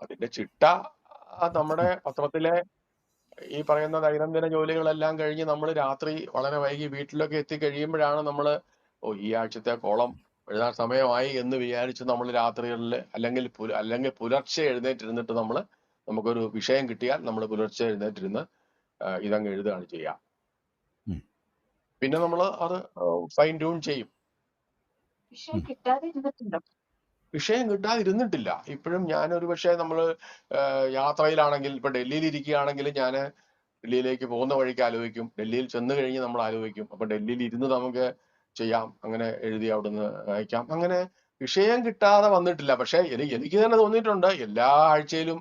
അതിന്റെ ചിട്ട നമ്മുടെ പത്രത്തിലെ ഈ പറയുന്ന ദൈനംദിന ജോലികളെല്ലാം കഴിഞ്ഞ് നമ്മൾ രാത്രി വളരെ വൈകി വീട്ടിലൊക്കെ എത്തിക്കഴിയുമ്പോഴാണ് നമ്മൾ ഈ ആഴ്ചത്തെ കോളം എഴുതാൻ സമയമായി എന്ന് വിചാരിച്ച് നമ്മൾ രാത്രികളിൽ അല്ലെങ്കിൽ പുലർച്ചെ എഴുന്നേറ്റിരുന്നിട്ട് നമുക്കൊരു വിഷയം കിട്ടിയാൽ നമ്മൾ പുലർച്ചെ എഴുന്നേറ്റിരുന്ന് ഇതങ്ങ് എഴുതുകയാണ് ചെയ്യുക. പിന്നെ നമ്മൾ അത് ഫൈൻ ട്യൂൺ ചെയ്യും. വിഷയം കിട്ടാതിരുന്നിട്ടില്ല. ഇപ്പോഴും ഞാനൊരു പക്ഷേ നമ്മൾ യാത്രയിലാണെങ്കിൽ, ഇപ്പൊ ഡൽഹിയിൽ ഇരിക്കുകയാണെങ്കിൽ ഞാൻ ഡൽഹിയിലേക്ക് പോകുന്ന വഴിക്ക് ആലോചിക്കും, ഡൽഹിയിൽ ചെന്ന് കഴിഞ്ഞ് നമ്മൾ ആലോചിക്കും, അപ്പൊ ഡൽഹിയിൽ ഇരുന്ന് നമുക്ക് ചെയ്യാം, അങ്ങനെ എഴുതി അവിടുന്ന് അയക്കാം. അങ്ങനെ വിഷയം കിട്ടാതെ വന്നിട്ടില്ല. പക്ഷെ എനിക്ക് തന്നെ തോന്നിയിട്ടുണ്ട്, എല്ലാ ആഴ്ചയിലും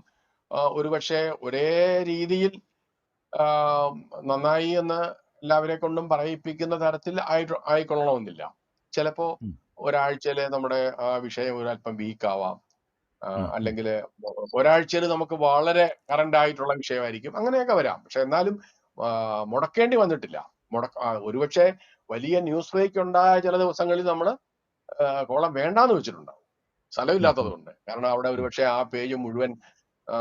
ഒരുപക്ഷെ ഒരേ രീതിയിൽ നന്നായി എന്ന് എല്ലാവരെ കൊണ്ടും പറയിപ്പിക്കുന്ന തരത്തിൽ ആയിക്കൊള്ളണമെന്നില്ല. ചിലപ്പോ ഒരാഴ്ചയില് നമ്മുടെ വിഷയം ഒരല്പം വീക്കാവാം, അല്ലെങ്കിൽ ഒരാഴ്ചയിൽ നമുക്ക് വളരെ കറന്റ് ആയിട്ടുള്ള വിഷയമായിരിക്കും, അങ്ങനെയൊക്കെ വരാം. പക്ഷെ എന്നാലും മുടക്കേണ്ടി വന്നിട്ടില്ല. ഒരുപക്ഷെ വലിയ ന്യൂസ് ബ്രേക്ക് ഉണ്ടായ ചില ദിവസങ്ങളിൽ നമ്മൾ കോളം വേണ്ടാന്ന് വെച്ചിട്ടുണ്ടാവും, സ്ഥലമില്ലാത്തത് കൊണ്ട്. കാരണം അവിടെ ഒരുപക്ഷെ ആ പേജ് മുഴുവൻ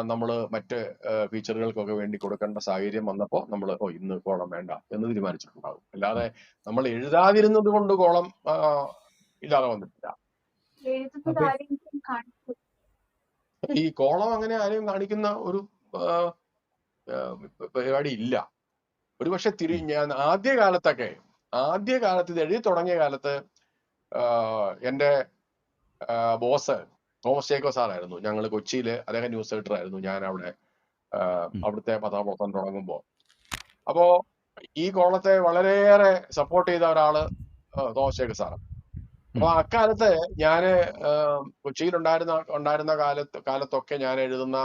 നമ്മൾ മറ്റ് ഫീച്ചറുകൾക്കൊക്കെ വേണ്ടി കൊടുക്കേണ്ട സാഹചര്യം വന്നപ്പോൾ നമ്മൾ ഇന്ന് കോളം വേണ്ട എന്ന് തീരുമാനിച്ചിട്ടുണ്ടാവും. അല്ലാതെ നമ്മൾ എഴുതാതിരുന്നത് കൊണ്ട് കോളം ഇല്ലാതെ വന്നിട്ടില്ല. ഈ കോളം അങ്ങനെ ആരെയും കാണിക്കുന്ന ഒരു പരിപാടി ഇല്ല. ഒരുപക്ഷെ ഞാൻ ആദ്യ കാലത്ത് ഇത് എഴുതി തുടങ്ങിയ കാലത്ത് എന്റെ ബോസ് തോമസ് ചേക്കോ സാറായിരുന്നു. ഞങ്ങൾ കൊച്ചിയില്, അദ്ദേഹം ന്യൂസ് എഡിറ്റർ ആയിരുന്നു, ഞാൻ അവിടുത്തെ പത്രപ്രവർത്തനം തുടങ്ങുമ്പോൾ. അപ്പോ ഈ കോളത്തെ വളരെയേറെ സപ്പോർട്ട് ചെയ്ത ഒരാള് തോമസ് സാറ്. അപ്പൊ ഉം. അക്കാലത്ത് ഞാന് കൊച്ചിയിൽ ഉണ്ടായിരുന്ന കാലത്തൊക്കെ ഞാൻ എഴുതുന്ന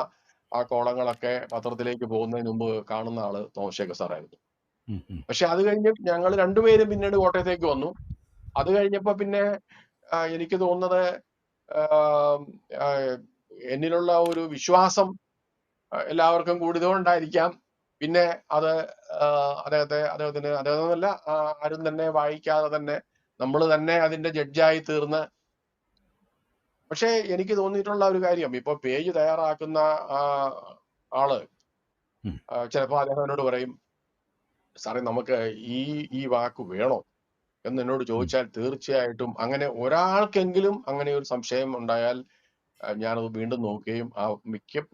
ആ കോളങ്ങളൊക്കെ പത്രത്തിലേക്ക് പോകുന്നതിന് മുമ്പ് കാണുന്ന ആള് തോമസ് സാറായിരുന്നു. ഉം. ഉം. പക്ഷെ അത് കഴിഞ്ഞ് ഞങ്ങൾ രണ്ടുപേരും പിന്നീട് കോട്ടയത്തേക്ക് വന്നു. അത് കഴിഞ്ഞപ്പോ പിന്നെ എനിക്ക് തോന്നുന്നത് എന്നിലുള്ള ഒരു വിശ്വാസം എല്ലാവർക്കും കൂടിയതുകൊണ്ടായിരിക്കാം. പിന്നെ അത് അദ്ദേഹത്തിനല്ല ആരും തന്നെ വായിക്കാതെ തന്നെ നമ്മൾ തന്നെ അതിന്റെ ജഡ്ജായി തീർന്ന്. പക്ഷെ എനിക്ക് തോന്നിയിട്ടുള്ള ഒരു കാര്യം, ഇപ്പൊ പേജ് തയ്യാറാക്കുന്ന ആള് ചിലപ്പോ അദ്ദേഹം എന്നോട് പറയും, സാറേ നമുക്ക് ഈ വാക്ക് വേണോ എന്ന് എന്നോട് ചോദിച്ചാൽ തീർച്ചയായിട്ടും അങ്ങനെ ഒരാൾക്കെങ്കിലും അങ്ങനെ ഒരു സംശയം ഉണ്ടായാൽ ഞാനത് വീണ്ടും നോക്കുകയും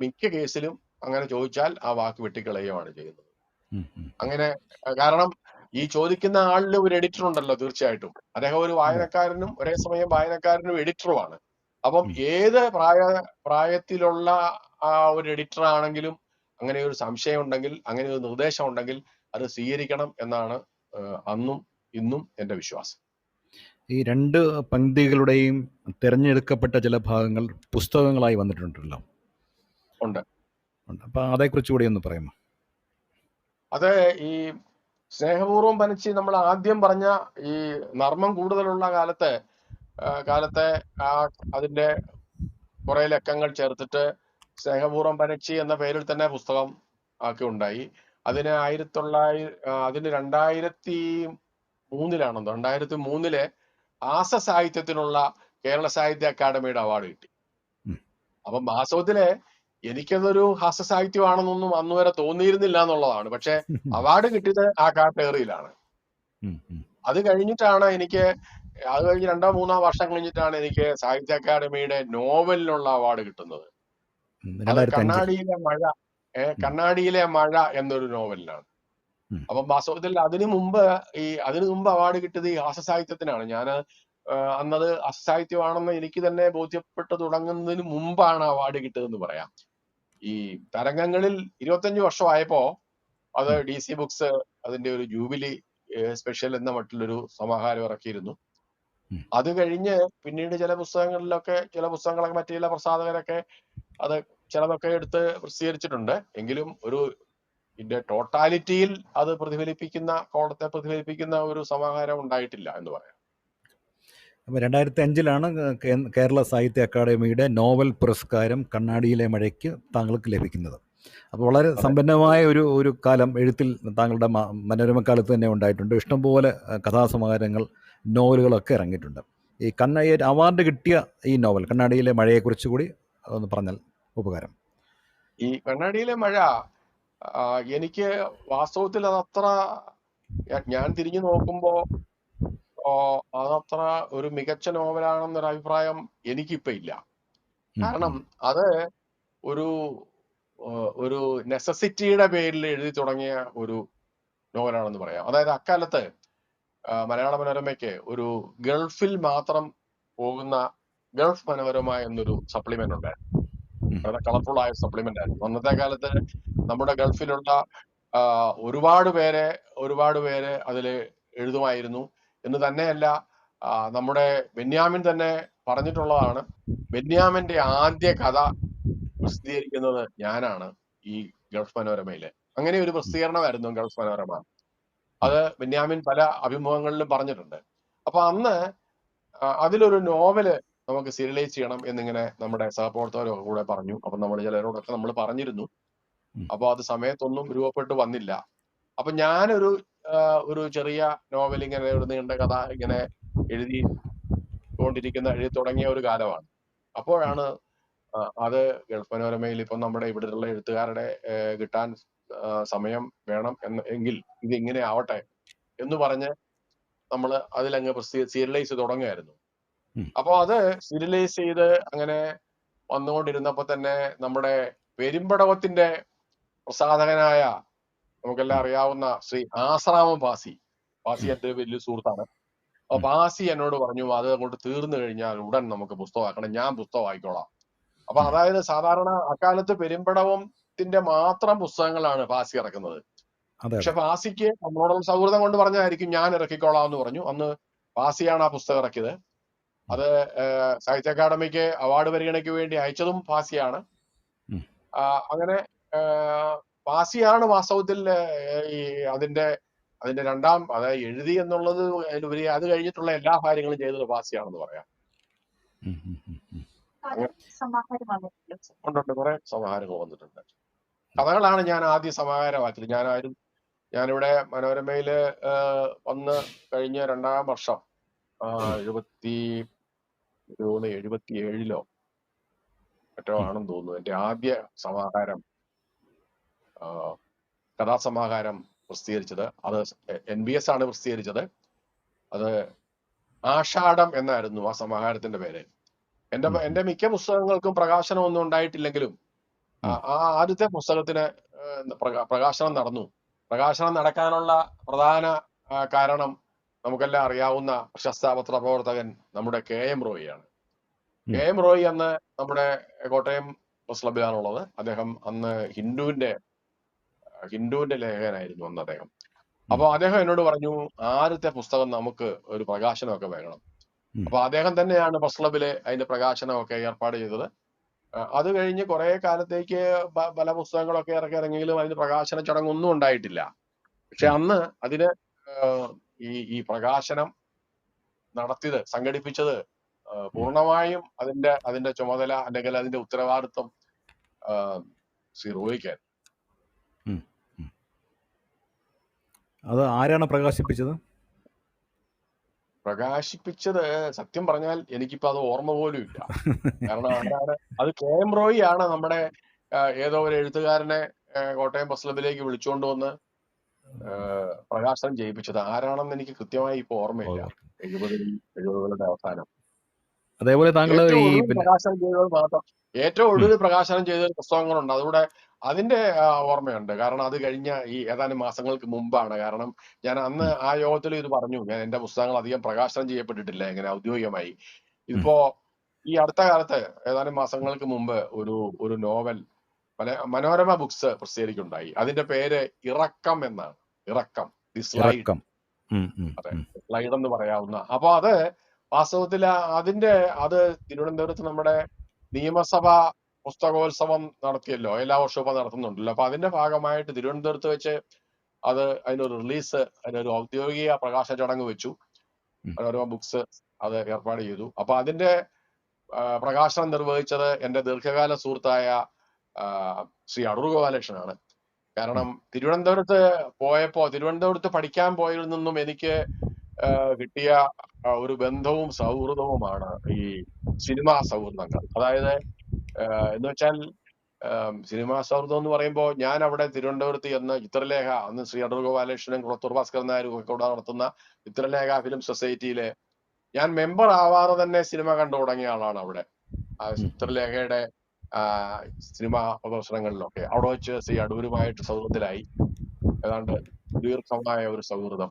മിക്ക കേസിലും അങ്ങനെ ചോദിച്ചാൽ ആ വാക്ക് വെട്ടിക്കളയുകയാണ് ചെയ്യുന്നത്. അങ്ങനെ കാരണം ഈ ചോദിക്കുന്ന ആളിൽ ഒരു എഡിറ്റർ ഉണ്ടല്ലോ, തീർച്ചയായിട്ടും അദ്ദേഹം ഒരു വായനക്കാരനും ഒരേ സമയം വായനക്കാരനും എഡിറ്ററുമാണ്. അപ്പം ഏത് പ്രായത്തിലുള്ള ആ ഒരു എഡിറ്റർ ആണെങ്കിലും അങ്ങനെ ഒരു സംശയം ഉണ്ടെങ്കിൽ, അങ്ങനെ ഒരു നിർദ്ദേശം ഉണ്ടെങ്കിൽ അത് സ്വീകരിക്കണം എന്നാണ് അന്നും ഇന്നും എന്റെ വിശ്വാസം. ഈ രണ്ട് പംക്തികളുടെയും തിരഞ്ഞെടുക്കപ്പെട്ട ചില ഭാഗങ്ങൾ പുസ്തകങ്ങളായി വന്നിട്ടുണ്ടല്ലോ. ഉണ്ട്. അപ്പൊ അതേക്കുറിച്ച് കൂടി ഒന്ന് പറയാമോ? അത് ഈ സ്നേഹപൂർവ്വം പനച്ചി നമ്മൾ ആദ്യം പറഞ്ഞ ഈ നർമ്മം കൂടുതലുള്ള കാലത്തെ അതിന്റെ കുറെ ലക്കങ്ങൾ ചേർത്തിട്ട് സ്നേഹപൂർവ്വം പനച്ചി എന്ന പേരിൽ തന്നെ പുസ്തകം ആക്കി ഉണ്ടായി. അതിന് 2003 ആസ സാഹിത്യത്തിനുള്ള കേരള സാഹിത്യ അക്കാദമിയുടെ അവാർഡ് കിട്ടി. അപ്പം വാസ്തവത്തില് എനിക്കതൊരു ഹാസ്യ സാഹിത്യമാണെന്നൊന്നും അന്ന് വരെ തോന്നിയിരുന്നില്ല എന്നുള്ളതാണ്. പക്ഷെ അവാർഡ് കിട്ടിയത് ആ കാറ്റഗറിയിലാണ്. അത് കഴിഞ്ഞ് 2-3 വർഷം കഴിഞ്ഞിട്ടാണ് എനിക്ക് സാഹിത്യ അക്കാദമിയുടെ നോവലിനുള്ള അവാർഡ് കിട്ടുന്നത്. അത് കണ്ണാടിയിലെ മഴ എന്നൊരു നോവലിനാണ്. അപ്പം വാസ്തവത്തിൽ അതിനു മുമ്പ് അവാർഡ് കിട്ടിയത് ഈ ഹാസ്യ സാഹിത്യത്തിനാണ്. ഞാൻ അന്നത് അസാഹിത്യമാണെന്ന് എനിക്ക് തന്നെ ബോധ്യപ്പെട്ട് തുടങ്ങുന്നതിന് മുമ്പാണ് അവാർഡ് കിട്ടിയതെന്ന് പറയാം. ഈ തരംഗങ്ങളിൽ 25 വർഷമായപ്പോ അത് DC ബുക്സ് അതിന്റെ ഒരു ജൂബിലി സ്പെഷ്യൽ എന്ന മറ്റുള്ളൊരു സമാഹാരം ഇറക്കിയിരുന്നു. അത് കഴിഞ്ഞ് പിന്നീട് ചില പുസ്തകങ്ങളൊക്കെ മറ്റു ചില പ്രസാധകരൊക്കെ അത് ചിലതൊക്കെ എടുത്ത് പ്രസിദ്ധീകരിച്ചിട്ടുണ്ട്. എങ്കിലും ഇതിന്റെ ടോട്ടാലിറ്റിയിൽ അത് കോളത്തെ പ്രതിഫലിപ്പിക്കുന്ന ഒരു സമാഹാരം ഉണ്ടായിട്ടില്ല എന്ന് പറയാം. അപ്പോൾ 2005 കേരള സാഹിത്യ അക്കാദമിയുടെ നോവൽ പുരസ്കാരം കണ്ണാടിയിലെ മഴയ്ക്ക് താങ്കൾക്ക് ലഭിക്കുന്നത്. അപ്പോൾ വളരെ സമ്പന്നമായ ഒരു കാലം എഴുത്തിൽ താങ്കളുടെ മനോരമക്കാലത്ത് തന്നെ ഉണ്ടായിട്ടുണ്ട്. ഇഷ്ടംപോലെ കഥാസമാഹാരങ്ങൾ, നോവലുകളൊക്കെ ഇറങ്ങിയിട്ടുണ്ട്. ഈ അവാർഡ് കിട്ടിയ ഈ നോവൽ കണ്ണാടിയിലെ മഴയെക്കുറിച്ച് കൂടി ഒന്ന് പറഞ്ഞാൽ ഉപകാരം. ഈ കണ്ണാടിയിലെ മഴ എനിക്ക് വാസ്തവത്തിൽ അതത്ര, ഞാൻ തിരിഞ്ഞു നോക്കുമ്പോ അതത്ര ഒരു മികച്ച നോവലാണെന്നൊരു അഭിപ്രായം എനിക്കിപ്പോ ഇല്ല. കാരണം അത് ഒരു നെസസിറ്റിയുടെ പേരിൽ എഴുതി തുടങ്ങിയ ഒരു നോവലാണെന്ന് പറയാം. അതായത് അക്കാലത്ത് മലയാള മനോരമയ്ക്ക് ഒരു ഗൾഫിൽ മാത്രം പോകുന്ന ഗൾഫ് മനോരമ എന്നൊരു സപ്ലിമെന്റ് ഉണ്ടായിരുന്നു. വളരെ കളർഫുൾ ആയ സപ്ലിമെന്റ് ആയിരുന്നു. അന്നത്തെ കാലത്ത് നമ്മുടെ ഗൾഫിലുള്ള ഒരുപാട് പേര് അതിൽ എഴുതുമായിരുന്നു. എന്ന് തന്നെയല്ല, നമ്മുടെ ബെന്യാമിൻ തന്നെ പറഞ്ഞിട്ടുള്ളതാണ്, ബെന്യാമിന്റെ ആദ്യ കഥ പ്രസിദ്ധീകരിക്കുന്നത് ഞാനാണ് ഈ ഗൾഫ് മനോരമയില്. അങ്ങനെ ഒരു പ്രസിദ്ധീകരണമായിരുന്നു ഗൾഫ് മനോരമ. അത് ബെന്യാമിൻ പല അഭിമുഖങ്ങളിലും പറഞ്ഞിട്ടുണ്ട്. അപ്പൊ അന്ന് അതിലൊരു നോവല് നമുക്ക് സീരിയലൈസ് ചെയ്യണം എന്നിങ്ങനെ നമ്മുടെ സഹപ്രവർത്തകരൊക്കെ കൂടെ പറഞ്ഞു. അപ്പൊ നമ്മൾ ചിലരോടൊക്കെ നമ്മൾ പറഞ്ഞിരുന്നു. അപ്പൊ അത് സമയത്തൊന്നും രൂപപ്പെട്ട് വന്നില്ല. അപ്പൊ ഞാനൊരു ചെറിയ നോവൽ ഇങ്ങനെ ഒരു നീണ്ട കഥ ഇങ്ങനെ എഴുതി തുടങ്ങിയ ഒരു കാലമാണ്. അപ്പോഴാണ് അത് ഗൾഫ് മനോരമയിൽ ഇപ്പം നമ്മുടെ ഇവിടെയുള്ള എഴുത്തുകാരുടെ കിട്ടാൻ സമയം വേണം എങ്കിൽ ഇതിങ്ങനെ ആവട്ടെ എന്ന് പറഞ്ഞ് നമ്മൾ അതിലങ്ങ് സീരിയലൈസ് തുടങ്ങുകയായിരുന്നു. അപ്പൊ അത് സീരിയലൈസ് ചെയ്ത് അങ്ങനെ വന്നുകൊണ്ടിരുന്നപ്പോ തന്നെ നമ്മുടെ പെരുമ്പടവത്തിന്റെ പ്രസാധകനായ നമുക്കെല്ലാം അറിയാവുന്ന ശ്രീ ആശ്രാമം പാസി എന്റെ വലിയ സുഹൃത്താണ്. അപ്പൊ പാസി എന്നോട് പറഞ്ഞു, അത് അങ്ങോട്ട് തീർന്നു കഴിഞ്ഞാൽ ഉടൻ നമുക്ക് പുസ്തകമാക്കണം, ഞാൻ പുസ്തകം ആയിക്കോളാം. അപ്പൊ അതായത് സാധാരണ അക്കാലത്ത് പെരുമ്പടവത്തിന്റെ മാത്രം പുസ്തകങ്ങളാണ് പാസി ഇറക്കുന്നത്. പക്ഷെ പാസിക്ക് നമ്മളോടുള്ള സൗഹൃദം കൊണ്ട് പറഞ്ഞായിരിക്കും ഞാൻ ഇറക്കിക്കോളാം എന്ന് പറഞ്ഞു. അന്ന് പാസിയാണ് ആ പുസ്തകം ഇറക്കിയത്. അത് സാഹിത്യ അക്കാദമിക്ക് അവാർഡ് പരിഗണനയ്ക്ക് വേണ്ടി അയച്ചതും പാസിയാണ്. അങ്ങനെ പാസിയാണ് വാസ്തവത്തിൽ ഈ അതിന്റെ രണ്ടാം, അതായത് എഴുതി എന്നുള്ളത് അതിലുപരി അത് കഴിഞ്ഞിട്ടുള്ള എല്ലാ കാര്യങ്ങളും ചെയ്തത് പാസിയാണെന്ന് പറയാം. ഉണ്ട്, കുറെ സമാഹാരങ്ങൾ വന്നിട്ടുണ്ട്. കഥകളാണ് ഞാൻ ആദ്യം സമാഹാരമാക്കിയത്. ഞാനിവിടെ മനോരമയില് വന്ന് കഴിഞ്ഞ 2ാം വർഷം 77 മറ്റോ ആണെന്ന് തോന്നുന്നു എന്റെ ആദ്യ സമാഹാരം, കഥാസമാഹാരം പ്രസിദ്ധീകരിച്ചത്. അത് NBS ആണ് പ്രസിദ്ധീകരിച്ചത്. അത് ആഷാഢം എന്നായിരുന്നു ആ സമാഹാരത്തിന്റെ പേര്. എന്റെ മിക്ക പുസ്തകങ്ങൾക്കും പ്രകാശനമൊന്നും ഉണ്ടായിട്ടില്ലെങ്കിലും ആ ആദ്യത്തെ പുസ്തകത്തിന് പ്രകാശനം നടന്നു. പ്രകാശനം നടക്കാനുള്ള പ്രധാന കാരണം നമുക്കെല്ലാം അറിയാവുന്ന പ്രശസ്ത പത്രപ്രവർത്തകൻ നമ്മുടെ KM റോയിയാണ്. KM റോയി അന്ന് നമ്മുടെ കോട്ടയം പ്രസ് ക്ലബിലാണുള്ളത്. അദ്ദേഹം അന്ന് ഹിന്ദുവിന്റെ ലേഖകനായിരുന്നു അന്ന് അദ്ദേഹം. അപ്പൊ അദ്ദേഹം എന്നോട് പറഞ്ഞു, ആദ്യത്തെ പുസ്തകം നമുക്ക് ഒരു പ്രകാശനമൊക്കെ വേണം. അപ്പൊ അദ്ദേഹം തന്നെയാണ് പ്രസ് ക്ലബിലെ അതിന്റെ പ്രകാശനമൊക്കെ ഏർപ്പാട് ചെയ്തത്. അത് കഴിഞ്ഞ് കുറെ കാലത്തേക്ക് പല പുസ്തകങ്ങളൊക്കെ ഇറങ്ങിയെങ്കിലും അതിന് പ്രകാശന ചടങ്ങൊന്നും ഉണ്ടായിട്ടില്ല. പക്ഷെ അന്ന് അതിന് ഈ പ്രകാശനം സംഘടിപ്പിച്ചത് പൂർണ്ണമായും അതിന്റെ ചുമതല അല്ലെങ്കിൽ അതിന്റെ ഉത്തരവാദിത്വം ശ്രീ റോയിക്കാൻ. അത് ആരാണ് പ്രകാശിപ്പിച്ചത്? സത്യം പറഞ്ഞാൽ എനിക്കിപ്പോ അത് ഓർമ്മ പോലും ഇല്ല. കാരണം അത് KM റോയി ആണ് നമ്മുടെ ഏതോ ഒരു എഴുത്തുകാരനെ കോട്ടയം പ്രസ് ക്ലബിലേക്ക് വിളിച്ചുകൊണ്ട് വന്ന് പ്രകാശനം ചെയ്യിപ്പിച്ചത്. ആരാണെന്ന് എനിക്ക് കൃത്യമായി ഇപ്പൊ ഓർമ്മയില്ല. 70-കളുടെ അവസാനം അതേപോലെ താങ്കൾ ഏറ്റവും ഒടുവിൽ പ്രകാശനം ചെയ്ത പുസ്തകങ്ങളുണ്ട്. അതുകൂടെ അതിന്റെ ഓർമ്മയുണ്ട്. കാരണം അത് കഴിഞ്ഞ ഈ ഏതാനും മാസങ്ങൾക്ക് മുമ്പാണ്. കാരണം ഞാൻ അന്ന് ആ യോഗത്തിൽ ഇത് പറഞ്ഞു, ഞാൻ എന്റെ പുസ്തകങ്ങൾ അധികം പ്രകാശനം ചെയ്യപ്പെട്ടിട്ടില്ല ഇങ്ങനെ ഔദ്യോഗികമായി. ഇപ്പോ ഈ അടുത്ത കാലത്ത് ഏതാനും മാസങ്ങൾക്ക് മുമ്പ് ഒരു നോവൽ മനോരമ ബുക്സ് പ്രസിദ്ധീകരിക്കുകയുണ്ടായി. അതിന്റെ പേര് ഇറക്കം എന്നാണ്. ഇറക്കം, ദി സ്ലൈഡ്. അതെ, സ്ലൈഡ് എന്ന് പറയാവുന്ന. അപ്പൊ അത് വാസ്തവത്തിൽ അത് തിരുവനന്തപുരത്ത് നമ്മുടെ നിയമസഭ പുസ്തകോത്സവം നടത്തിയല്ലോ, എല്ലാ വർഷവും നടത്തുന്നുണ്ടല്ലോ. അപ്പൊ അതിന്റെ ഭാഗമായിട്ട് തിരുവനന്തപുരത്ത് വെച്ച് അതിനൊരു റിലീസ്, അതിനൊരു ഔദ്യോഗിക പ്രകാശന ചടങ്ങ് വെച്ചു. മനോരമ ബുക്സ് അത് ഏർപ്പാട് ചെയ്തു. അപ്പൊ അതിന്റെ പ്രകാശനം നിർവഹിച്ചത് എന്റെ ദീർഘകാല സുഹൃത്തായ ശ്രീ അടൂർ ഗോപാലകൃഷ്ണനാണ്. കാരണം തിരുവനന്തപുരത്ത് പഠിക്കാൻ പോയതിൽ നിന്നും എനിക്ക് കിട്ടിയ ഒരു ബന്ധവും സൗഹൃദവുമാണ് ഈ സിനിമാ സൗഹൃദങ്ങൾ. അതായത് എന്ന് വെച്ചാൽ സിനിമാ സൗഹൃദം എന്ന് പറയുമ്പോൾ ഞാൻ അവിടെ തിരുവനന്തപുരത്ത് ചെന്ന് ചിത്രലേഖ, അന്ന് ശ്രീ അടൂർ ഗോപാലകൃഷ്ണനും കുളത്തൂർ ഭാസ്കരൻ നായരും ഒക്കെ കൂടെ നടത്തുന്ന ചിത്രലേഖ ഫിലിം സൊസൈറ്റിയിലെ ഞാൻ മെമ്പർ ആവാതെ തന്നെ സിനിമ കണ്ടു തുടങ്ങിയ ആളാണ് അവിടെ. ചിത്രലേഖയുടെ സിനിമാ പ്രദർശനങ്ങളിലൊക്കെ അവിടെ വെച്ച് ശ്രീ അടൂരുമായിട്ട് സൗഹൃദത്തിലായി. ഏതാണ്ട് ദീർഘമായ ഒരു സൗഹൃദം.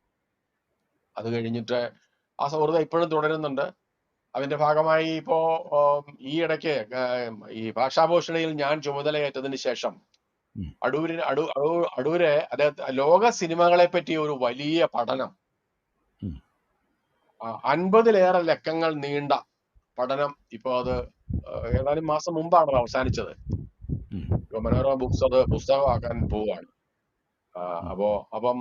അത് കഴിഞ്ഞിട്ട് ആ സൗഹൃദം ഇപ്പോഴും തുടരുന്നുണ്ട്. അതിന്റെ ഭാഗമായി ഇപ്പോ ഈ ഇടയ്ക്ക് ഈ ഭാഷാഭൂഷണിയിൽ ഞാൻ ചുമതലയേറ്റതിന് ശേഷം അടൂര് അദ്ദേഹം ലോക സിനിമകളെ പറ്റി ഒരു വലിയ പഠനം, 50-ലേറെ ലക്കങ്ങൾ നീണ്ട പഠനം, ഇപ്പൊ അത് ഏതാനും മാസം മുമ്പാണ് അവസാനിച്ചത്. മനോരമ ബുക്സ് അത് പുസ്തകമാക്കാൻ പോവുകയാണ്. അപ്പം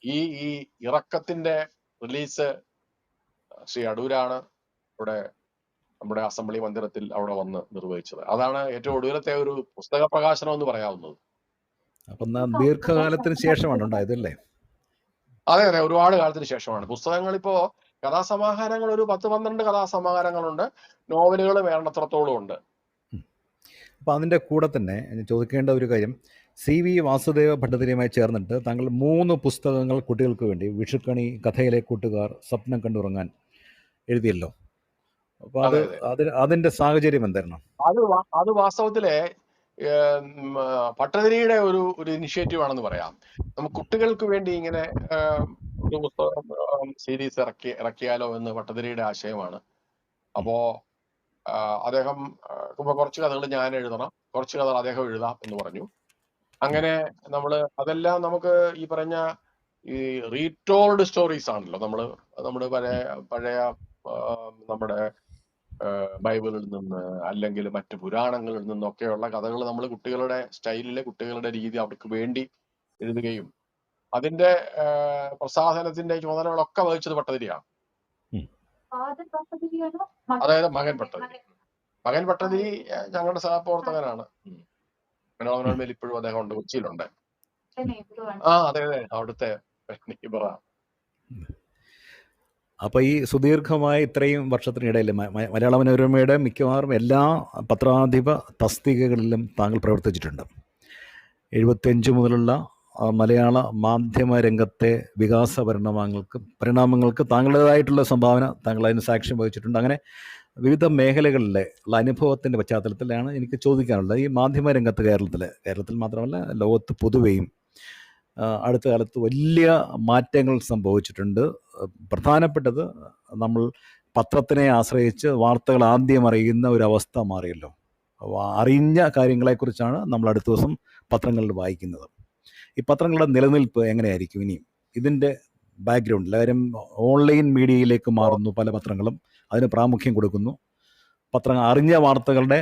ഈ ഇറക്കത്തിന്റെ റിലീസ് ശ്രീ അടൂരാണ് ഇവിടെ നമ്മുടെ അസംബ്ലി മന്ദിരത്തിൽ അവിടെ വന്ന് നിർവഹിച്ചത്. അതാണ് ഏറ്റവും ഒടുവിലത്തെ ഒരു പുസ്തക പ്രകാശനം എന്ന് പറയാവുന്നത്. ദീർഘകാലത്തിന് ശേഷമാണ് ഉണ്ടായതല്ലേ? അതെ, ഒരുപാട് കാലത്തിന് ശേഷമാണ്. പുസ്തകങ്ങൾ ഇപ്പോ കഥാസമാഹാരങ്ങൾ ഒരു 10-12 കഥാസമാഹാരങ്ങളുണ്ട്. നോവലുകൾ വേണ്ടത്രത്തോളം ഉണ്ട്. അപ്പൊ അതിന്റെ കൂടെ തന്നെ ചോദിക്കേണ്ട ഒരു കാര്യം, CV വാസുദേവ ഭട്ടതിരിയുമായി ചേർന്നിട്ട് താങ്കൾ 3 പുസ്തകങ്ങൾ കുട്ടികൾക്ക് വേണ്ടി, വിഷുക്കണി, കഥയിലെ കൂട്ടുകാർ, സ്വപ്നം കണ്ടുറങ്ങാൻ എഴുതിയല്ലോ. അപ്പൊ അതിന്റെ സാഹചര്യം എന്തായിരുന്നു? അത് വാസ്തവത്തിലെ ഭട്ടതിരിയുടെ ഒരു ഇനിഷ്യേറ്റീവ് ആണെന്ന് പറയാം. നമുക്ക് കുട്ടികൾക്ക് വേണ്ടി ഇങ്ങനെ ഒരു പുസ്തകം സീരീസ് ഇറക്കിയാലോ എന്ന് ഭട്ടതിരിയുടെ ആശയമാണ്. അപ്പോ അദ്ദേഹം കുറച്ച് കഥകൾ ഞാൻ എഴുതണം, കുറച്ച് കഥകൾ അദ്ദേഹം എഴുതാം എന്ന് പറഞ്ഞു. അങ്ങനെ അതെല്ലാം നമുക്ക് ഈ പറഞ്ഞ ഈ റീടോൾഡ് സ്റ്റോറീസ് ആണല്ലോ നമ്മുടെ പഴയ നമ്മുടെ ബൈബിളിൽ നിന്ന് അല്ലെങ്കിൽ മറ്റ് പുരാണങ്ങളിൽ നിന്നൊക്കെയുള്ള കഥകൾ നമ്മൾ കുട്ടികളുടെ സ്റ്റൈലിലെ കുട്ടികളുടെ രീതി അവർക്ക് വേണ്ടി എഴുതുകയും അതിന്റെ പ്രസാധനത്തിന്റെ ചുമതലകളൊക്കെ വഹിച്ചത് ഭട്ടതിരിയാണ്. അതായത് മകൻ ഭട്ടതിരി ഞങ്ങളുടെ സഹപ്രവർത്തകനാണ്. മനോരമയിൽ ഇപ്പോഴും അദ്ദേഹം ഉണ്ട്, കൊച്ചിയിലുണ്ട്. അതെ അവിടുത്തെ നെയ്ബറാണ്. അപ്പോൾ ഈ സുദീർഘമായ ഇത്രയും വർഷത്തിനിടയിൽ മലയാള മനോരമയുടെ മിക്കവാറും എല്ലാ പത്രാധിപ തസ്തികകളിലും താങ്കൾ പ്രവർത്തിച്ചിട്ടുണ്ട്. 75 മുതലുള്ള മലയാള മാധ്യമ രംഗത്തെ വികാസ പരിണാമങ്ങൾക്ക് താങ്കളുടേതായിട്ടുള്ള സംഭാവന താങ്കൾ അതിന് സാക്ഷ്യം വഹിച്ചിട്ടുണ്ട്. അങ്ങനെ വിവിധ മേഖലകളിലെ ഉള്ള അനുഭവത്തിൻ്റെ പശ്ചാത്തലത്തിലാണ് എനിക്ക് ചോദിക്കാനുള്ളത്. ഈ മാധ്യമ രംഗത്ത് കേരളത്തിൽ മാത്രമല്ല ലോകത്ത് പൊതുവെയും അടുത്ത കാലത്ത് വലിയ മാറ്റങ്ങൾ സംഭവിച്ചിട്ടുണ്ട്. പ്രധാനപ്പെട്ടത് നമ്മൾ പത്രത്തിനെ ആശ്രയിച്ച് വാർത്തകൾ ആദ്യം അറിയുന്ന ഒരവസ്ഥ മാറിയല്ലോ. അറിഞ്ഞ കാര്യങ്ങളെക്കുറിച്ചാണ് നമ്മൾ അടുത്ത ദിവസം പത്രങ്ങളിൽ വായിക്കുന്നത്. ഈ പത്രങ്ങളുടെ നിലനിൽപ്പ് എങ്ങനെയായിരിക്കും ഇനിയും? ഇതിൻ്റെ ബാക്ക്ഗ്രൗണ്ടിൽ കാര്യം ഓൺലൈൻ മീഡിയയിലേക്ക് മാറുന്നു, പല പത്രങ്ങളും അതിന് പ്രാമുഖ്യം കൊടുക്കുന്നു. അറിഞ്ഞ വാർത്തകളുടെ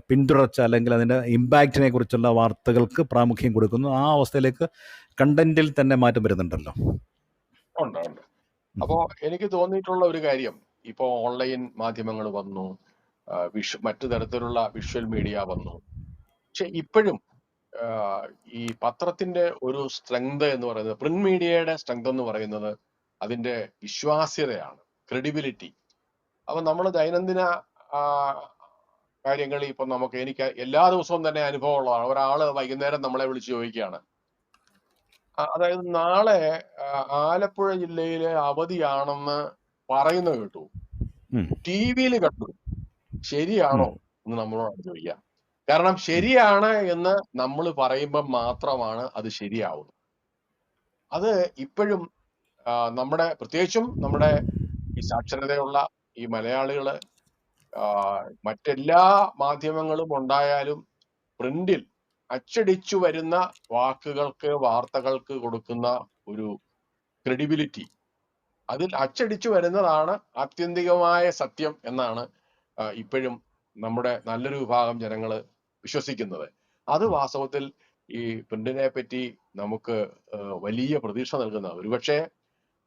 പിന്തുടർച്ച അല്ലെങ്കിൽ അതിൻ്റെ ഇമ്പാക്റ്റിനെ കുറിച്ചുള്ള വാർത്തകൾക്ക് പ്രാമുഖ്യം കൊടുക്കുന്നു. ആ അവസ്ഥയിലേക്ക് കണ്ടന്റിൽ തന്നെ മാറ്റം വരുന്നുണ്ടല്ലോ. ഉണ്ട്. അപ്പോ എനിക്ക് തോന്നിയിട്ടുള്ള ഒരു കാര്യം, ഇപ്പോ ഓൺലൈൻ മാധ്യമങ്ങൾ വന്നു, മറ്റു തരത്തിലുള്ള വിഷ്വൽ മീഡിയ വന്നു. പക്ഷെ ഇപ്പോഴും ഈ പത്രത്തിന്റെ ഒരു സ്ട്രെങ്ത് എന്ന് പറയുന്നത്, പ്രിന്റ് മീഡിയയുടെ സ്ട്രെങ്ത് എന്ന് പറയുന്നത് അതിന്റെ വിശ്വാസ്യതയാണ്, ക്രെഡിബിലിറ്റി. അപ്പൊ നമ്മൾ ദൈനംദിന കാര്യങ്ങൾ ഇപ്പൊ എനിക്ക് എല്ലാ ദിവസവും തന്നെ അനുഭവമുള്ളതാണ്. ഒരാള് വൈകുന്നേരം നമ്മളെ വിളിച്ച് ചോദിക്കുകയാണ്, അതായത് നാളെ ആലപ്പുഴ ജില്ലയിലെ അവധിയാണെന്ന് പറയുന്നത് കേട്ടു, TV-യിൽ കണ്ടു, ശരിയാണോ എന്ന് നമ്മളോട് ചോദിക്കാം. കാരണം ശരിയാണ് എന്ന് നമ്മൾ പറയുമ്പോൾ മാത്രമാണ് അത് ശരിയാവുന്നത്. അത് ഇപ്പോഴും പ്രത്യേകിച്ചും നമ്മുടെ ഈ സാക്ഷരതയുള്ള ഈ മലയാളികള് മറ്റെല്ലാ മാധ്യമങ്ങളും ഉണ്ടായാലും പ്രിന്റിൽ അച്ചടിച്ചു വരുന്ന വാർത്തകൾക്ക് കൊടുക്കുന്ന ഒരു ക്രെഡിബിലിറ്റി, അതിൽ അച്ചടിച്ചു വരുന്നതാണ് ആത്യന്തികമായ സത്യം എന്നാണ് ഇപ്പോഴും നമ്മുടെ നല്ലൊരു വിഭാഗം ജനങ്ങൾ വിശ്വസിക്കുന്നത്. അത് വാസ്തവത്തിൽ ഈ പ്രിന്റിനെ പറ്റി നമുക്ക് വലിയ പ്രതീക്ഷ നൽകുന്ന, ഒരുപക്ഷെ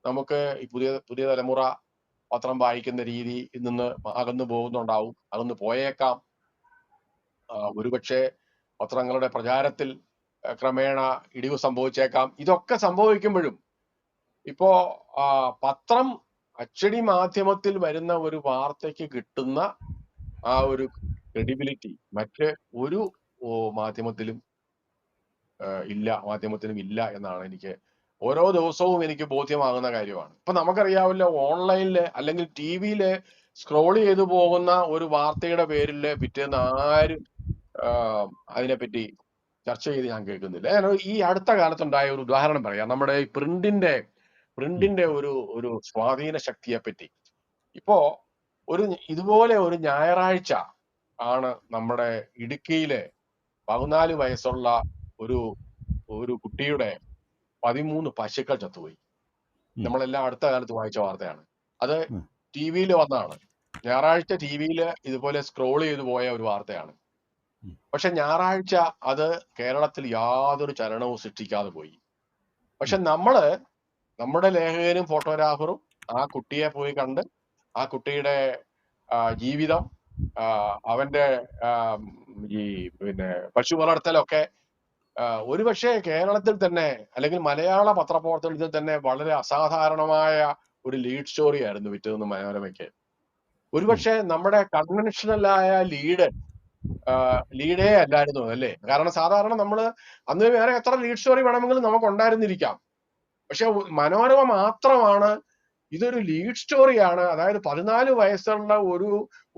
നമുക്ക് ഈ പുതിയ തലമുറ പത്രം വായിക്കുന്ന രീതി നിന്ന് അകന്നു പോകുന്നുണ്ടാവും, അകന്നു പോയേക്കാം. ഒരുപക്ഷെ പത്രങ്ങളുടെ പ്രചാരത്തിൽ ക്രമേണ ഇടിവ് സംഭവിച്ചേക്കാം. ഇതൊക്കെ സംഭവിക്കുമ്പോഴും ഇപ്പോ പത്രം അച്ചടി മാധ്യമത്തിൽ വരുന്ന ഒരു വാർത്തയ്ക്ക് കിട്ടുന്ന ആ ഒരു ക്രെഡിബിലിറ്റി മറ്റ് ഒരു മാധ്യമത്തിലും ഇല്ല എന്നാണ് എനിക്ക് ഓരോ ദിവസവും എനിക്ക് ബോധ്യമാകുന്ന കാര്യമാണ്. ഇപ്പൊ നമുക്കറിയാവില്ല, ഓൺലൈനില് അല്ലെങ്കിൽ TV-യില് സ്ക്രോൾ ചെയ്തു പോകുന്ന ഒരു വാർത്തയുടെ പേരിൽ പിറ്റേന്ന് ആരും അതിനെപ്പറ്റി ചർച്ച ചെയ്ത് ഞാൻ കേൾക്കുന്നില്ല. ഈ അടുത്ത കാലത്തുണ്ടായ ഒരു ഉദാഹരണം പറയാം, നമ്മുടെ ഈ പ്രിന്റിന്റെ ഒരു സ്വാധീന ശക്തിയെ പറ്റി. ഇപ്പോ ഇതുപോലെ ഒരു ഞായറാഴ്ച ആണ് നമ്മുടെ ഇടുക്കിയിലെ 14 വയസ്സുള്ള ഒരു കുട്ടിയുടെ 13 പശുക്കൾ ചത്തുപോയി. നമ്മളെല്ലാം അടുത്ത കാലത്ത് വായിച്ച വാർത്തയാണ്. അത് TV-യിൽ വന്നതാണ്. ഞായറാഴ്ച TV-യിൽ ഇതുപോലെ സ്ക്രോൾ ചെയ്തു പോയ ഒരു വാർത്തയാണ്. പക്ഷെ ഞായറാഴ്ച അത് കേരളത്തിൽ യാതൊരു ചലനവും സൃഷ്ടിക്കാതെ പോയി. പക്ഷെ നമ്മുടെ ലേഖകനും ഫോട്ടോഗ്രാഫറും ആ കുട്ടിയെ പോയി കണ്ട് ആ കുട്ടിയുടെ ജീവിതം, അവന്റെ ഈ പശു വളർത്തലൊക്കെ ഒരുപക്ഷെ കേരളത്തിൽ തന്നെ അല്ലെങ്കിൽ മലയാള പത്രപ്രവർത്തനത്തിൽ തന്നെ വളരെ അസാധാരണമായ ഒരു ലീഡ് സ്റ്റോറി ആയിരുന്നു വിറ്റതെന്ന് മനോരമയ്ക്ക്. ഒരുപക്ഷെ നമ്മുടെ കൺവെൻഷണലായ ലീഡേ അല്ലായിരുന്നു അല്ലേ? കാരണം സാധാരണ അന്ന് വേറെ എത്ര ലീഡ് സ്റ്റോറി വേണമെങ്കിലും നമുക്ക് ഉണ്ടായിരുന്നിരിക്കാം. പക്ഷെ മനോരമ മാത്രമാണ് ഇതൊരു ലീഡ് സ്റ്റോറിയാണ്. അതായത് 14 വയസ്സുള്ള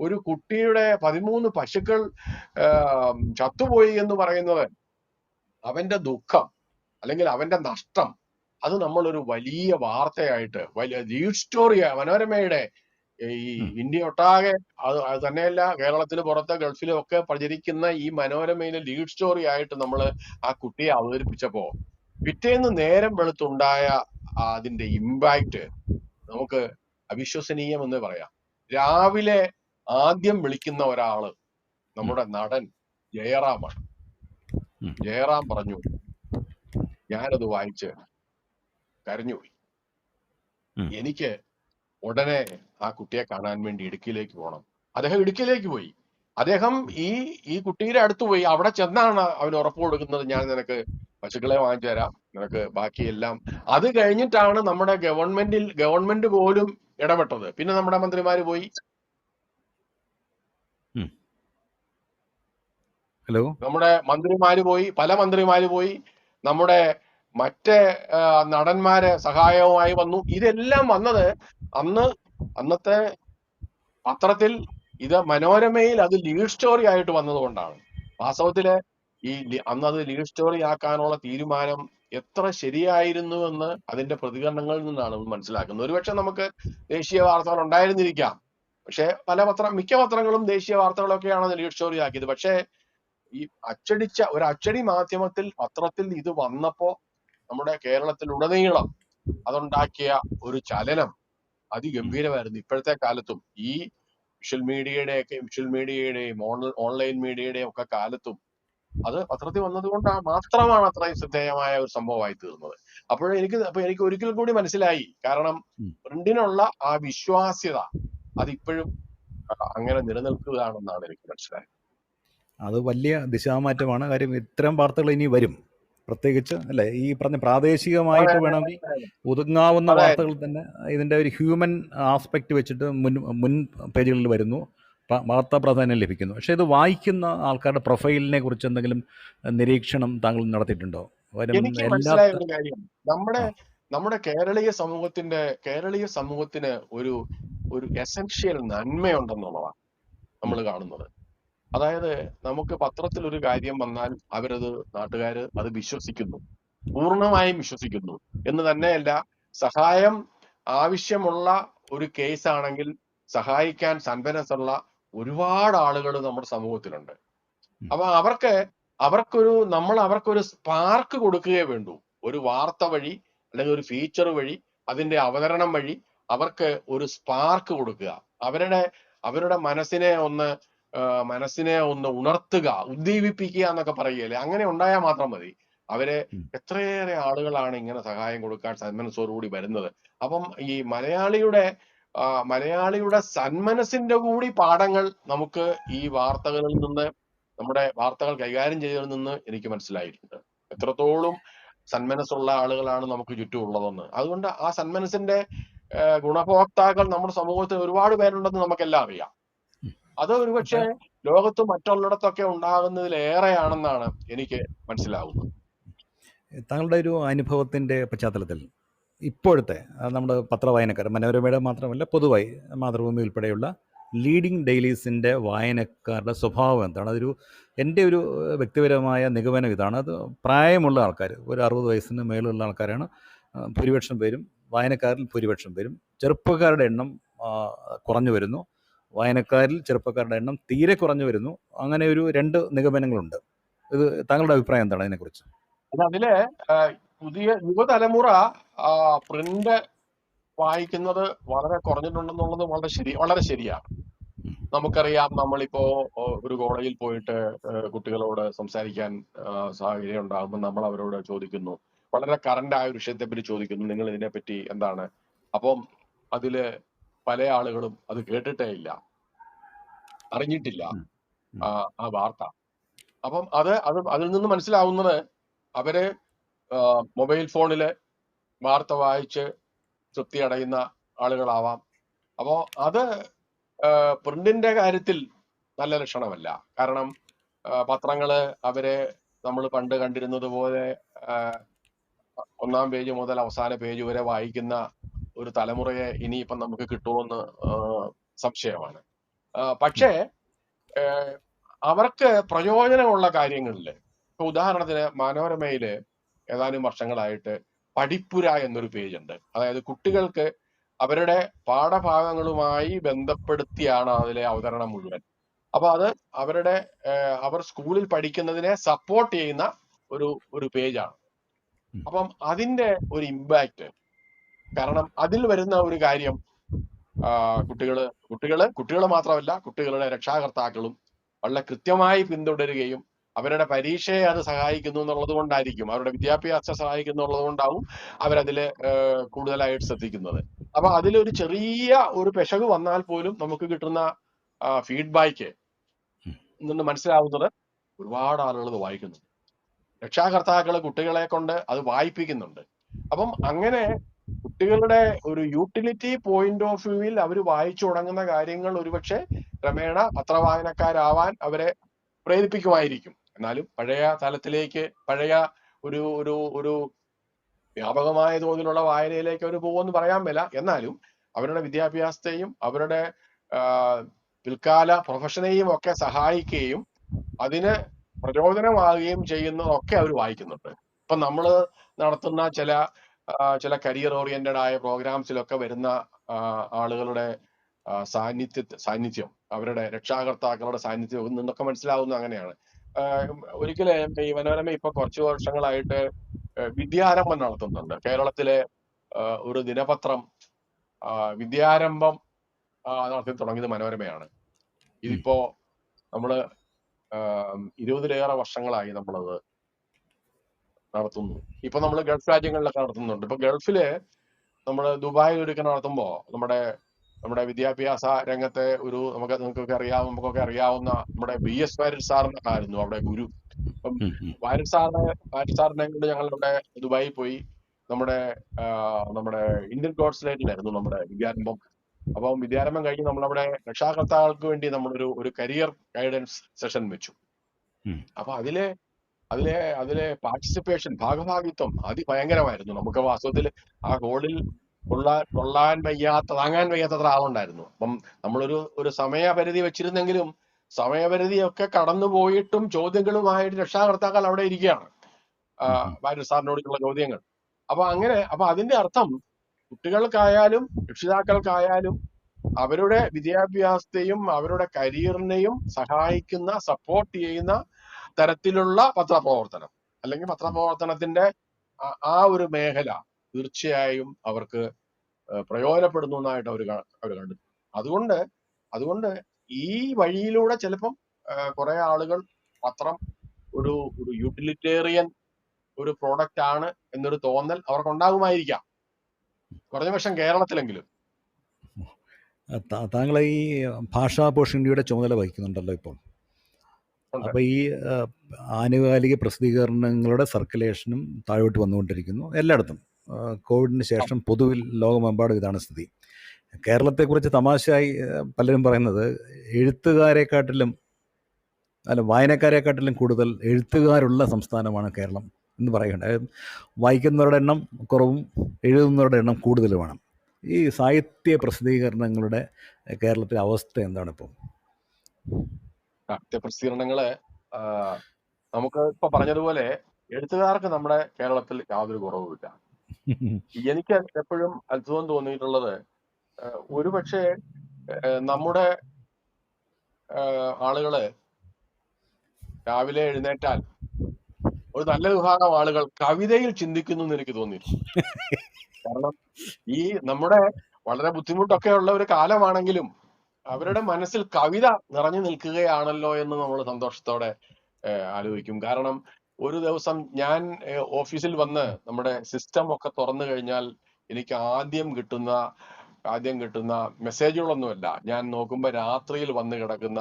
ഒരു കുട്ടിയുടെ 13 പശുക്കൾ ചത്തുപോയി എന്ന് പറയുന്നത്, അവന്റെ ദുഃഖം അല്ലെങ്കിൽ അവന്റെ നഷ്ടം, അത് നമ്മളൊരു വലിയ വാർത്തയായിട്ട്, വലിയ ലീഡ് സ്റ്റോറി മനോരമയുടെ ഈ ഇന്ത്യ ഒട്ടാകെ, അത് തന്നെയല്ല കേരളത്തിന് പുറത്ത് ഗൾഫിലും ഒക്കെ പ്രചരിക്കുന്ന ഈ മനോരമയിലെ ലീഡ് സ്റ്റോറി ആയിട്ട് നമ്മൾ ആ കുട്ടിയെ അവതരിപ്പിച്ചപ്പോ പിറ്റേന്ന് നേരം വെളുത്തുണ്ടായ അതിന്റെ ഇമ്പാക്റ്റ് നമുക്ക് അവിശ്വസനീയമെന്ന് പറയാം. രാവിലെ ആദ്യം വിളിക്കുന്ന ഒരാള് നമ്മുടെ നടൻ ജയറാമാണ്. ജയറാം പറഞ്ഞു, ഞാനത് വായിച്ച് കരഞ്ഞുപോയി. എനിക്ക് ഉടനെ ആ കുട്ടിയെ കാണാൻ വേണ്ടി ഇടുക്കിയിലേക്ക് പോകണം. അദ്ദേഹം ഇടുക്കിയിലേക്ക് പോയി. അദ്ദേഹം ഈ കുട്ടിയുടെ അടുത്ത് പോയി. അവിടെ ചെന്നാണ് അവന് ഉറപ്പ് കൊടുക്കുന്നത്, ഞാൻ നിനക്ക് പശുക്കളെ വാങ്ങിച്ചു തരാം, നിനക്ക് ബാക്കിയെല്ലാം. അത് കഴിഞ്ഞിട്ടാണ് നമ്മുടെ ഗവൺമെന്റ് പോലും ഇടപെട്ടത്. പിന്നെ നമ്മുടെ മന്ത്രിമാര് പോയി, നമ്മുടെ മന്ത്രിമാര് പോയി, പല മന്ത്രിമാര് പോയി, നമ്മുടെ മറ്റേ നടന്മാര് സഹായവുമായി വന്നു. ഇതെല്ലാം വന്നത് അന്നത്തെ പത്രത്തിൽ, ഇത് മനോരമയിൽ അത് ലീഡ് സ്റ്റോറി ആയിട്ട് വന്നതുകൊണ്ടാണ്. വാസ്തവത്തില് അന്നത് ലീഡ് സ്റ്റോറി ആക്കാനുള്ള തീരുമാനം എത്ര ശരിയായിരുന്നു എന്ന് അതിന്റെ പ്രതികരണങ്ങളിൽ നിന്നാണ് മനസ്സിലാക്കുന്നത്. ഒരുപക്ഷെ നമുക്ക് ദേശീയ വാർത്തകൾ ഉണ്ടായിരുന്നിരിക്കാം, പക്ഷെ മിക്ക പത്രങ്ങളും ദേശീയ വാർത്തകളൊക്കെയാണ് ലീഡ് സ്റ്റോറി ആക്കിയത്. പക്ഷേ ഈ ഒരു അച്ചടി മാധ്യമത്തിൽ, പത്രത്തിൽ ഇത് വന്നപ്പോ നമ്മുടെ കേരളത്തിലുടനീളം അതുണ്ടാക്കിയ ഒരു ചലനം അതിഗംഭീരമായിരുന്നു. ഇപ്പോഴത്തെ കാലത്തും ഈ വിഷ്വൽ മീഡിയയുടെയും ഓൺലൈൻ മീഡിയയുടെയും ഒക്കെ കാലത്തും അത് പത്രത്തിൽ വന്നതുകൊണ്ട് മാത്രമാണ് അത്രയും ശ്രദ്ധേയമായ ഒരു സംഭവമായി തീർന്നത്. അപ്പൊ എനിക്ക് ഒരിക്കൽ കൂടി മനസ്സിലായി, കാരണം പ്രിന്റിനുള്ള ആ വിശ്വാസ്യത അതിപ്പോഴും അങ്ങനെ നിലനിൽക്കുകയാണെന്നാണ് എനിക്ക് മനസ്സിലായത്. അത് വലിയ ദിശാമാറ്റമാണ്. കാര്യം ഇത്തരം വാർത്തകൾ ഇനി വരും, പ്രത്യേകിച്ച് അല്ലെ ഈ പറഞ്ഞ പ്രാദേശികമായിട്ട് വേണമെങ്കിൽ ഒതുങ്ങാവുന്ന വാർത്തകൾ തന്നെ ഇതിന്റെ ഒരു ഹ്യൂമൻ ആസ്പെക്ട് വെച്ചിട്ട് മുൻ പേജുകളിൽ വരുന്നു, വാർത്താ പ്രാധാന്യം ലഭിക്കുന്നു. പക്ഷെ ഇത് വായിക്കുന്ന ആൾക്കാരുടെ പ്രൊഫൈലിനെ കുറിച്ച് എന്തെങ്കിലും നിരീക്ഷണം താങ്കൾ നടത്തിയിട്ടുണ്ടോ? എനിക്ക് മനസ്സിലായ ഒരു കാര്യം, നമ്മുടെ കേരളീയ സമൂഹത്തിന് ഒരു എസൻഷ്യൽ നന്മയുണ്ടെന്നുള്ളതാണ് നമ്മൾ കാണുന്നത്. അതായത് നമുക്ക് പത്രത്തിൽ ഒരു കാര്യം വന്നാൽ നാട്ടുകാര് അത് വിശ്വസിക്കുന്നു, പൂർണ്ണമായും വിശ്വസിക്കുന്നു എന്ന് തന്നെയല്ല, സഹായം ആവശ്യമുള്ള ഒരു കേസ് ആണെങ്കിൽ സഹായിക്കാൻ സന്മനസ്സുള്ള ഒരുപാട് ആളുകൾ നമ്മുടെ സമൂഹത്തിലുണ്ട്. അപ്പൊ അവർക്കൊരു സ്പാർക്ക് കൊടുക്കുകയേ വേണ്ടൂ. ഒരു വാർത്ത വഴി അല്ലെങ്കിൽ ഒരു ഫീച്ചർ വഴി, അതിന്റെ അവതരണം വഴി അവർക്ക് ഒരു സ്പാർക്ക് കൊടുക്കുക, അവരുടെ മനസ്സിനെ ഒന്ന് ഉണർത്തുക, ഉദ്ദീപിപ്പിക്കുക എന്നൊക്കെ പറയുകയല്ലേ. അങ്ങനെ ഉണ്ടായാൽ മാത്രം മതി. എത്രയേറെ ആളുകളാണ് ഇങ്ങനെ സഹായം കൊടുക്കാൻ സന്മനസ്സോടുകൂടി വരുന്നത്. അപ്പം ഈ മലയാളിയുടെ സന്മനസ്സിന്റെ കൂടി പാഠങ്ങൾ നമുക്ക് ഈ വാർത്തകളിൽ നിന്ന്, നമ്മുടെ വാർത്തകൾ കൈകാര്യം ചെയ്തതിൽ നിന്ന് എനിക്ക് മനസ്സിലായിട്ടുണ്ട്. എത്രത്തോളം സന്മനസ്സുള്ള ആളുകളാണ് നമുക്ക് ചുറ്റും ഉള്ളതെന്ന്. അതുകൊണ്ട് ആ സന്മനസ്സിന്റെ ഗുണഭോക്താക്കൾ നമ്മുടെ സമൂഹത്തിൽ ഒരുപാട് പേരുണ്ടെന്ന് നമുക്കെല്ലാം അറിയാം. അത് ഒരുപക്ഷെ ലോകത്ത് മറ്റുള്ളിടത്തൊക്കെ ഉണ്ടാകുന്നതിലേറെയാണെന്നാണ് എനിക്ക് മനസ്സിലാവുന്നത്. താങ്കളുടെ ഒരു അനുഭവത്തിന്റെ പശ്ചാത്തലത്തിൽ ഇപ്പോഴത്തെ നമ്മുടെ പത്രവായനക്കാർ, മനോരമയുടെ മാത്രമല്ല പൊതുവായി മാതൃഭൂമി ഉൾപ്പെടെയുള്ള ലീഡിംഗ് ഡെയിലീസിൻ്റെ വായനക്കാരുടെ സ്വഭാവം എന്താണ്? എൻ്റെ ഒരു വ്യക്തിപരമായ നിഗമനം ഇതാണ്. അത് പ്രായമുള്ള ആൾക്കാർ, ഒരു 60 വയസ്സിന് മേലുള്ള ആൾക്കാരാണ് ഭൂരിപക്ഷം പേരും. വായനക്കാരിൽ ഭൂരിപക്ഷം പേരും. ചെറുപ്പക്കാരുടെ എണ്ണം കുറഞ്ഞു വരുന്നു, വായനക്കാരിൽ ചെറുപ്പക്കാരുടെ എണ്ണം തീരെ കുറഞ്ഞു വരുന്നു. അങ്ങനെ ഒരു 2 നിഗമനങ്ങളുണ്ട്. ഇത് താങ്കളുടെ അഭിപ്രായം എന്താണ് അതിനെക്കുറിച്ച്? അതില് പുതിയ യുവതലമുറ പ്രിന്റ് വായിക്കുന്നത് വളരെ കുറഞ്ഞിട്ടുണ്ടെന്നുള്ളത് വളരെ ശരിയാണ്. നമുക്കറിയാം, നമ്മളിപ്പോ ഒരു കോളേജിൽ പോയിട്ട് കുട്ടികളോട് സംസാരിക്കാൻ സാഹചര്യം ഉണ്ടാകുമ്പോൾ നമ്മൾ അവരോട് ചോദിക്കുന്നു, വളരെ കറന്റ് ആയ ഒരു വിഷയത്തെ പറ്റി ചോദിക്കുന്നു, നിങ്ങൾ ഇതിനെപ്പറ്റി എന്താണ്? അപ്പം അതില് പല ആളുകളും അത് കേട്ടിട്ടേ ഇല്ല, അറിഞ്ഞിട്ടില്ല ആ വാർത്ത. അപ്പം അതിൽ നിന്ന് മനസ്സിലാവുന്നത് അവര് മൊബൈൽ ഫോണില് വാർത്ത വായിച്ച് തൃപ്തി അടയുന്ന ആളുകളാവാം. അപ്പോ അത് പ്രിന്റിന്റെ കാര്യത്തിൽ നല്ല ലക്ഷണമല്ല. കാരണം പത്രങ്ങള് നമ്മൾ പണ്ട് കണ്ടിരുന്നത് പോലെ 1ാം പേജ് മുതൽ അവസാന പേജ് വരെ വായിക്കുന്ന ഒരു തലമുറയെ ഇനിയിപ്പം നമുക്ക് കിട്ടുമെന്ന് സംശയമാണ്. പക്ഷേ അവർക്ക് പ്രയോജനമുള്ള കാര്യങ്ങളില്, ഇപ്പൊ ഉദാഹരണത്തിന് മനോരമയില് ഏതാനും വർഷങ്ങളായിട്ട് പഠിപ്പുര എന്നൊരു പേജ് ഉണ്ട്. അതായത് കുട്ടികൾക്ക് അവരുടെ പാഠഭാഗങ്ങളുമായി ബന്ധപ്പെടുത്തിയാണ് അതിലെ അവതരണം മുഴുവൻ. അപ്പൊ അത് അവർ സ്കൂളിൽ പഠിക്കുന്നതിനെ സപ്പോർട്ട് ചെയ്യുന്ന ഒരു പേജാണ്. അപ്പം അതിന്റെ ഒരു ഇമ്പാക്റ്റ്, കാരണം അതിൽ വരുന്ന ഒരു കാര്യം കുട്ടികള് മാത്രമല്ല, കുട്ടികളുടെ രക്ഷാകർത്താക്കളും വളരെ കൃത്യമായി പിന്തുടരുകയും അവരുടെ പരീക്ഷയെ അത് സഹായിക്കുന്നു എന്നുള്ളത് കൊണ്ടായിരിക്കും, അവരുടെ വിദ്യാഭ്യാസം സഹായിക്കുന്നു എന്നുള്ളത് കൊണ്ടാവും അവരതില് കൂടുതലായിട്ട് ശ്രദ്ധിക്കുന്നത്. അപ്പൊ അതിലൊരു ചെറിയ ഒരു പെശക് വന്നാൽ പോലും നമുക്ക് കിട്ടുന്ന ഫീഡ്ബാക്ക് നിന്ന് മനസ്സിലാവുന്നത് ഒരുപാട് ആളുകൾ ഇത് വായിക്കുന്നുണ്ട്, രക്ഷാകർത്താക്കള് കുട്ടികളെ കൊണ്ട് അത് വായിപ്പിക്കുന്നുണ്ട്. അപ്പം അങ്ങനെ കുട്ടികളുടെ ഒരു യൂട്ടിലിറ്റി പോയിന്റ് ഓഫ് വ്യൂവിൽ അവർ വായിച്ചു തുടങ്ങുന്ന കാര്യങ്ങൾ ഒരുപക്ഷെ ക്രമേണ പത്രവായനക്കാരാവാൻ അവരെ പ്രേരിപ്പിക്കുമായിരിക്കും. എന്നാലും പഴയ തലത്തിലേക്ക്, പഴയ ഒരു ഒരു ഒരു വ്യാപകമായ തോതിലുള്ള വായനയിലേക്ക് അവർ പോകുമെന്ന് പറയാൻ മേല. എന്നാലും അവരുടെ വിദ്യാഭ്യാസത്തെയും അവരുടെ പിൽക്കാല പ്രൊഫഷനെയും ഒക്കെ സഹായിക്കുകയും അതിന് പ്രചോദനമാകുകയും ചെയ്യുന്നതൊക്കെ അവർ വായിക്കുന്നുണ്ട്. ഇപ്പൊ നമ്മൾ നടത്തുന്ന ചില കരിയർ ഓറിയന്റഡ് ആയ പ്രോഗ്രാംസിലൊക്കെ വരുന്ന ആളുകളുടെ സാന്നിധ്യം, അവരുടെ രക്ഷാകർത്താക്കളുടെ സാന്നിധ്യം നിന്നൊക്കെ മനസ്സിലാവുന്നത് അങ്ങനെയാണ്. ഒരിക്കലും ഈ മനോരമ ഇപ്പൊ കുറച്ചു വർഷങ്ങളായിട്ട് വിദ്യാരംഭം നടത്തുന്നുണ്ട്. കേരളത്തിലെ ഒരു ദിനപത്രം വിദ്യാരംഭം നടത്തി തുടങ്ങിയത് മനോരമയാണ്. ഇതിപ്പോ നമ്മള് 20-ലേറെ വർഷങ്ങളായി നമ്മളത് നടത്തുന്നു. ഇപ്പൊ നമ്മൾ ഗൾഫ് രാജ്യങ്ങളിലൊക്കെ നടത്തുന്നുണ്ട്. ഇപ്പൊ ഗൾഫില് നമ്മള് ദുബായിൽ ഒരിക്കൽ നടത്തുമ്പോ നമ്മുടെ വിദ്യാഭ്യാസ രംഗത്തെ ഒരു നമുക്കൊക്കെ അറിയാവുന്ന നമ്മുടെ BS വാര്യർ സാറിനായിരുന്നു അവിടെ ഗുരു. അപ്പം വാര്യർ സാറിനെ കൊണ്ട് ഞങ്ങളുടെ ദുബായിൽ പോയി നമ്മുടെ ഇന്ത്യൻ കോൺസുലേറ്റിലായിരുന്നു നമ്മുടെ വിദ്യാരംഭം. അപ്പം വിദ്യാരംഭം കഴിഞ്ഞ് നമ്മളവിടെ രക്ഷാകർത്താക്കൾക്ക് വേണ്ടി നമ്മളൊരു കരിയർ ഗൈഡൻസ് സെഷൻ വെച്ചു. അപ്പൊ അതിലെ പാർട്ടിസിപ്പേഷൻ, ഭാഗഭാഗിത്വം അതിഭയങ്കരമായിരുന്നു. നമുക്ക് വാസ്തവത്തിൽ ആ ഹോളിൽ താങ്ങാൻ വയ്യാത്തത്ര ആളുണ്ടായിരുന്നു. അപ്പം നമ്മളൊരു സമയപരിധി വെച്ചിരുന്നെങ്കിലും സമയപരിധിയൊക്കെ കടന്നുപോയിട്ടും ചോദ്യങ്ങളുമായിട്ട് രക്ഷാകർത്താക്കൾ അവിടെ ഇരിക്കുകയാണ്, വാര്യർ സാറിനോടുള്ള ചോദ്യങ്ങൾ. അപ്പൊ അതിന്റെ അർത്ഥം കുട്ടികൾക്കായാലും രക്ഷിതാക്കൾക്കായാലും അവരുടെ വിദ്യാഭ്യാസത്തെയും അവരുടെ കരിയറിനെയും സഹായിക്കുന്ന, സപ്പോർട്ട് ചെയ്യുന്ന തരത്തിലുള്ള പത്രപ്രവർത്തനം, അല്ലെങ്കിൽ പത്രപ്രവർത്തനത്തിന്റെ ആ ഒരു മേഖല തീർച്ചയായും അവർക്ക് പ്രയോജനപ്പെടുന്നു എന്നായിട്ട് അവർ കണ്ടു. അതുകൊണ്ട് ഈ വഴിയിലൂടെ ചിലപ്പം കുറെ ആളുകൾ പത്രം ഒരു യൂട്ടിലിറ്റേറിയൻ ഒരു പ്രോഡക്റ്റ് ആണ് എന്നൊരു തോന്നൽ അവർക്കുണ്ടാകുമായിരിക്കാം, കുറഞ്ഞ പക്ഷം കേരളത്തിലെങ്കിലും. താങ്കൾ ഈ ഭാഷാ പോഷൻ ഇന്ത്യയുടെ ചുമതല വഹിക്കുന്നുണ്ടല്ലോ ഇപ്പോൾ. അപ്പോൾ ഈ ആനുകാലിക പ്രസിദ്ധീകരണങ്ങളുടെ സർക്കുലേഷനും താഴോട്ട് വന്നുകൊണ്ടിരിക്കുന്നു എല്ലായിടത്തും. കോവിഡിന് ശേഷം പൊതുവിൽ ലോകമെമ്പാടും ഇതാണ് സ്ഥിതി. കേരളത്തെക്കുറിച്ച് തമാശയായി പലരും പറയുന്നത് വായനക്കാരെക്കാട്ടിലും കൂടുതൽ എഴുത്തുകാരുള്ള സംസ്ഥാനമാണ് കേരളം എന്ന് പറയുന്നുണ്ട്. വായിക്കുന്നവരുടെ എണ്ണം കുറവും എഴുതുന്നവരുടെ എണ്ണം കൂടുതലുമാണ്. ഈ സാഹിത്യ പ്രസിദ്ധീകരണങ്ങളുടെ കേരളത്തിലെ അവസ്ഥ എന്താണ് ഇപ്പോൾ? സാഹിത്യ പ്രസിദ്ധീകരണങ്ങള് നമുക്ക് ഇപ്പൊ പറഞ്ഞതുപോലെ എഴുത്തുകാർക്ക് നമ്മുടെ കേരളത്തിൽ യാതൊരു കുറവുമില്ല. എനിക്ക് എപ്പോഴും അത്ഭുതം തോന്നിയിട്ടുള്ളത്, ഒരുപക്ഷെ നമ്മുടെ ആളുകള് രാവിലെ എഴുന്നേറ്റാൽ ഒരു നല്ല വിഭാഗം ആളുകൾ കവിതയിൽ ചിന്തിക്കുന്നു എന്ന് എനിക്ക് തോന്നിയിട്ടുണ്ട്. കാരണം ഈ നമ്മുടെ വളരെ ബുദ്ധിമുട്ടൊക്കെ ഉള്ള ഒരു കാലമാണെങ്കിലും അവരുടെ മനസ്സിൽ കവിത നിറഞ്ഞു നിൽക്കുകയാണല്ലോ എന്ന് നമ്മൾ സന്തോഷത്തോടെ ആലോചിക്കും. കാരണം ഒരു ദിവസം ഞാൻ ഓഫീസിൽ വന്ന് നമ്മുടെ സിസ്റ്റം ഒക്കെ തുറന്നു കഴിഞ്ഞാൽ എനിക്ക് ആദ്യം കിട്ടുന്ന മെസ്സേജുകളൊന്നുമല്ല. ഞാൻ നോക്കുമ്പോൾ രാത്രിയിൽ വന്ന് കിടക്കുന്ന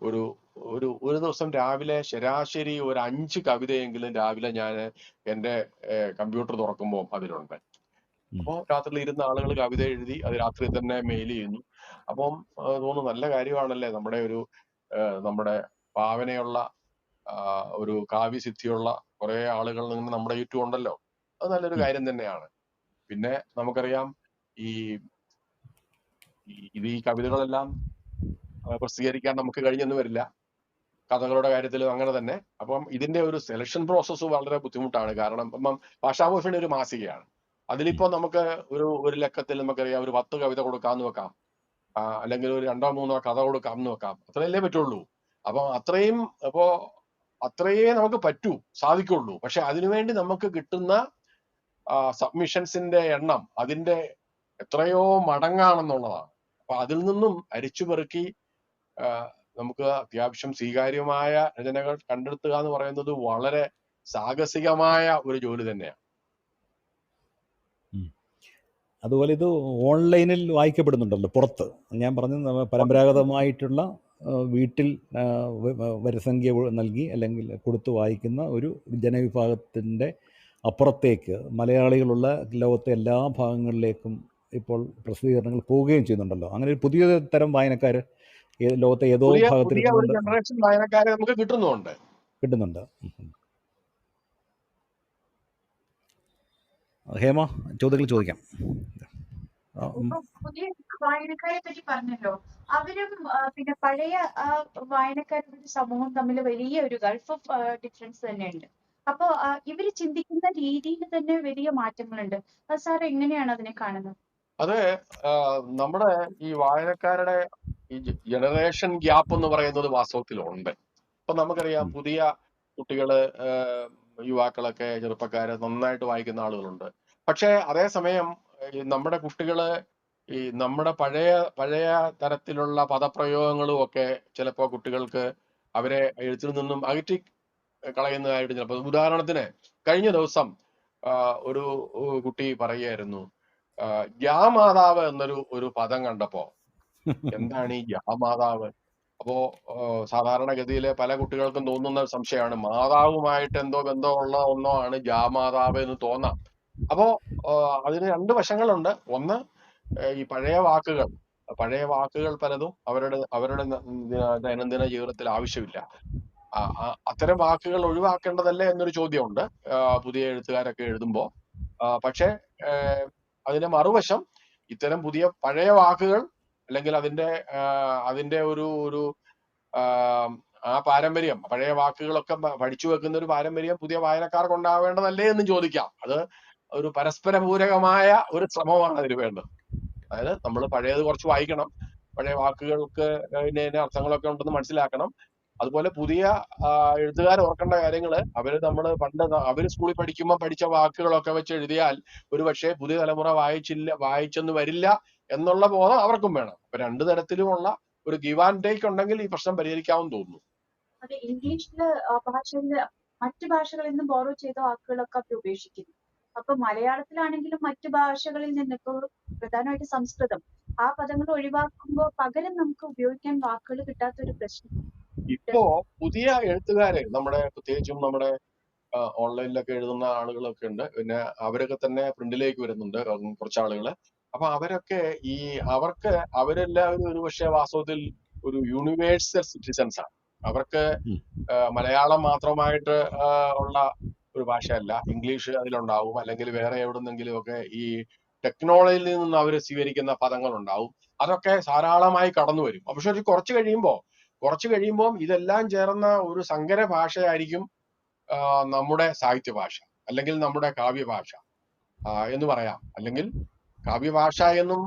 ഒരു ദിവസം രാവിലെ ശരാശരി ഒരു 5 കവിതയെങ്കിലും രാവിലെ ഞാൻ എൻ്റെ കമ്പ്യൂട്ടർ തുറക്കുമ്പോൾ അതിലുണ്ട്. അപ്പോൾ രാത്രിയിൽ ഇരുന്ന ആളുകൾ കവിത എഴുതി അത് രാത്രി തന്നെ മെയിൽ ചെയ്യുന്നു. അപ്പം തോന്നുന്നു നല്ല കാര്യമാണല്ലേ, നമ്മുടെ ഭാവനയുള്ള ഒരു കാവ്യസിദ്ധിയുള്ള കുറെ ആളുകൾ നിന്ന് നമ്മുടെ ചുറ്റും ഉണ്ടല്ലോ. അത് നല്ലൊരു കാര്യം തന്നെയാണ്. പിന്നെ നമുക്കറിയാം ഈ കവിതകളെല്ലാം പ്രസിദ്ധീകരിക്കാൻ നമുക്ക് കഴിഞ്ഞെന്ന് വരില്ല. കഥകളുടെ കാര്യത്തിലും അങ്ങനെ തന്നെ. അപ്പം ഇതിന്റെ ഒരു സെലക്ഷൻ പ്രോസസ്സ് വളരെ ബുദ്ധിമുട്ടാണ്. കാരണം ഇപ്പം ഭാഷാഭൂഷണി ഒരു മാസികയാണ്. അതിലിപ്പോ നമുക്ക് ഒരു ലക്കത്തിൽ നമുക്കറിയാം ഒരു 10 കവിത കൊടുക്കാമെന്ന് വെക്കാം, അല്ലെങ്കിൽ ഒരു 2-3 കഥ കൊടുക്കാമെന്ന് വെക്കാം. അത്രയല്ലേ പറ്റുള്ളൂ. അപ്പൊ അത്രയേ നമുക്ക് സാധിക്കുള്ളൂ. പക്ഷെ അതിനുവേണ്ടി നമുക്ക് കിട്ടുന്ന സബ്മിഷൻസിന്റെ എണ്ണം അതിന്റെ എത്രയോ മടങ്ങാണെന്നുള്ളതാണ്. അപ്പൊ അതിൽ നിന്നും അരിച്ചു പെറുക്കി നമുക്ക് അത്യാവശ്യം സ്വീകാര്യമായ രചനകൾ കണ്ടെത്തുക എന്ന് പറയുന്നത് വളരെ സാഹസികമായ ഒരു ജോലി തന്നെയാണ്. അതുപോലെ ഇത് ഓൺലൈനിൽ വായിക്കപ്പെടുന്നുണ്ടല്ലോ പുറത്ത്. ഞാൻ പറഞ്ഞത് പരമ്പരാഗതമായിട്ടുള്ള വീട്ടിൽ വരിസംഖ്യ നൽകി അല്ലെങ്കിൽ കൊടുത്ത് വായിക്കുന്ന ഒരു ജനവിഭാഗത്തിൻ്റെ അപ്പുറത്തേക്ക് മലയാളികളുള്ള ലോകത്തെ എല്ലാ ഭാഗങ്ങളിലേക്കും ഇപ്പോൾ പ്രസിദ്ധീകരണങ്ങൾ പോവുകയും ചെയ്യുന്നുണ്ടല്ലോ. അങ്ങനെ ഒരു പുതിയ തരം വായനക്കാർ ലോകത്തെ ഏതോ ഭാഗത്തിൽ ഒരു ജനറേഷൻ വായനക്കാരെ നമുക്ക് കിട്ടുന്നുണ്ട്. ഹേമ, ചോദ്യങ്ങൾ ചോദിക്കാം. പുതിയ വായനക്കാരെ പറ്റി പറഞ്ഞല്ലോ, അവരും പിന്നെ പഴയ വായനക്കാരുടെ സമൂഹം തമ്മിൽ വലിയ ഒരു ഗൾഫ് ഓഫ് ഡിഫറൻസ് തന്നെയുണ്ട്. അപ്പോ ഇവര് ചിന്തിക്കുന്ന രീതിയിൽ തന്നെ വലിയ മാറ്റങ്ങളുണ്ട്. അത് സാർ എങ്ങനെയാണ് അതിനെ കാണുന്നത്? അത് നമ്മുടെ ഈ വായനക്കാരുടെ ഈ ജനറേഷൻ ഗ്യാപ്പ് എന്ന് പറയുന്നത് വാസ്തവത്തിലുണ്ട്. ഇപ്പൊ നമുക്കറിയാം, പുതിയ കുട്ടികള്, യുവാക്കളൊക്കെ, ചെറുപ്പക്കാര് നന്നായിട്ട് വായിക്കുന്ന ആളുകളുണ്ട്. പക്ഷെ അതേസമയം നമ്മുടെ കുട്ടികള് ഈ നമ്മുടെ പഴയ തരത്തിലുള്ള പദപ്രയോഗങ്ങളും ഒക്കെ ചിലപ്പോ കുട്ടികൾക്ക് അവരെ എഴുത്തിൽ നിന്നും അകറ്റി കളയുന്നതായിട്ട് ചിലപ്പോൾ. ഉദാഹരണത്തിന്, കഴിഞ്ഞ ദിവസം ഒരു കുട്ടി പറയുകയായിരുന്നു, യാമാതാവ് എന്നൊരു പദം കണ്ടപ്പോ, എന്താണ് ഈ യാമാതാവ്? അപ്പോ സാധാരണഗതിയിൽ പല കുട്ടികൾക്കും തോന്നുന്ന സംശയമാണ്, മാതാവുമായിട്ട് എന്തോ ബന്ധമുള്ള ഒന്നോ ആണ് ജാമാതാവ് എന്ന് തോന്നാം. അപ്പോ അതിന് രണ്ട് വശങ്ങളുണ്ട്. ഒന്ന്, ഈ പഴയ വാക്കുകൾ പലതും അവരുടെ ദൈനംദിന ജീവിതത്തിൽ ആവശ്യമില്ല. അത്തരം വാക്കുകൾ ഒഴിവാക്കേണ്ടതല്ലേ എന്നൊരു ചോദ്യമുണ്ട് പുതിയ എഴുത്തുകാരൊക്കെ എഴുതുമ്പോ. പക്ഷെ അതിന്റെ മറുവശം, ഇത്തരം പഴയ വാക്കുകൾ അല്ലെങ്കിൽ അതിന്റെ ഒരു ആ പാരമ്പര്യം, പഴയ വാക്കുകളൊക്കെ പഠിച്ചു വെക്കുന്ന ഒരു പാരമ്പര്യം പുതിയ വായനക്കാർക്ക് ഉണ്ടാവേണ്ടതല്ലേ എന്നും ചോദിക്കാം. അത് ഒരു പരസ്പര പൂരകമായ ഒരു ശ്രമമാണ് അതിന് വേണ്ടത്. അതായത് നമ്മൾ പഴയത് കുറച്ച് വായിക്കണം, പഴയ വാക്കുകൾക്ക് അർത്ഥങ്ങളൊക്കെ ഉണ്ടെന്ന് മനസ്സിലാക്കണം. അതുപോലെ പുതിയ എഴുത്തുകാർ ഓർക്കേണ്ട കാര്യങ്ങള്, അവര് സ്കൂളിൽ പഠിക്കുമ്പോൾ പഠിച്ച വാക്കുകളൊക്കെ വെച്ച് എഴുതിയാൽ ഒരു പക്ഷേ പുതിയ തലമുറ വായിച്ചെന്ന് വരില്ല എന്നുള്ള ബോധം അവർക്കും വേണം. അപ്പൊ രണ്ടു തരത്തിലുമുള്ള ഒരു ഗിവ് ആൻഡ് ടേക്ക് ഉണ്ടെങ്കിൽ ഈ പ്രശ്നം പരിഹരിക്കാമെന്ന് തോന്നുന്നു. അതെ, ഇംഗ്ലീഷില് ഭാഷയില് മറ്റു ഭാഷകളിൽ നിന്ന് ബോറോ ചെയ്ത വാക്കുകളൊക്കെ അവർ ഉപേക്ഷിക്കുന്നു. അപ്പൊ മലയാളത്തിലാണെങ്കിലും മറ്റു ഭാഷകളിൽ നിന്ന്, ഇപ്പോൾ പ്രധാനമായിട്ട് സംസ്കൃതം, ആ പദങ്ങൾ ഒഴിവാക്കുമ്പോൾ പകരം നമുക്ക് ഉപയോഗിക്കാൻ വാക്കുകൾ കിട്ടാത്തൊരു പ്രശ്നം. ഇപ്പോ പുതിയ എഴുത്തുകാര്, പ്രത്യേകിച്ചും നമ്മുടെ ഓൺലൈനിലൊക്കെ എഴുതുന്ന ആളുകളൊക്കെ ഉണ്ട്. പിന്നെ അവരൊക്കെ തന്നെ പ്രിന്റിലേക്ക് വരുന്നുണ്ട് കുറച്ചാളുകള്. അപ്പൊ അവരെല്ലാവരും ഒരു പക്ഷേ വാസ്തവത്തിൽ ഒരു യൂണിവേഴ്സൽ സിറ്റിസൺസ് ആണ്. അവർക്ക് മലയാളം മാത്രമായിട്ട് ഉള്ള ഒരു ഭാഷയല്ല, ഇംഗ്ലീഷ് അതിലുണ്ടാവും, അല്ലെങ്കിൽ വേറെ എവിടുന്നെങ്കിലും ഒക്കെ ഈ ടെക്നോളജിയിൽ നിന്ന് അവർ സ്വീകരിക്കുന്ന പദങ്ങൾ ഉണ്ടാവും. അതൊക്കെ ധാരാളമായി കടന്നു വരും. പക്ഷെ കുറച്ച് കഴിയുമ്പോൾ ഇതെല്ലാം ചേർന്ന ഒരു സങ്കര ഭാഷയായിരിക്കും നമ്മുടെ സാഹിത്യഭാഷ, അല്ലെങ്കിൽ നമ്മുടെ കാവ്യഭാഷ എന്ന് പറയാം. അല്ലെങ്കിൽ കാവ്യഭാഷ എന്നും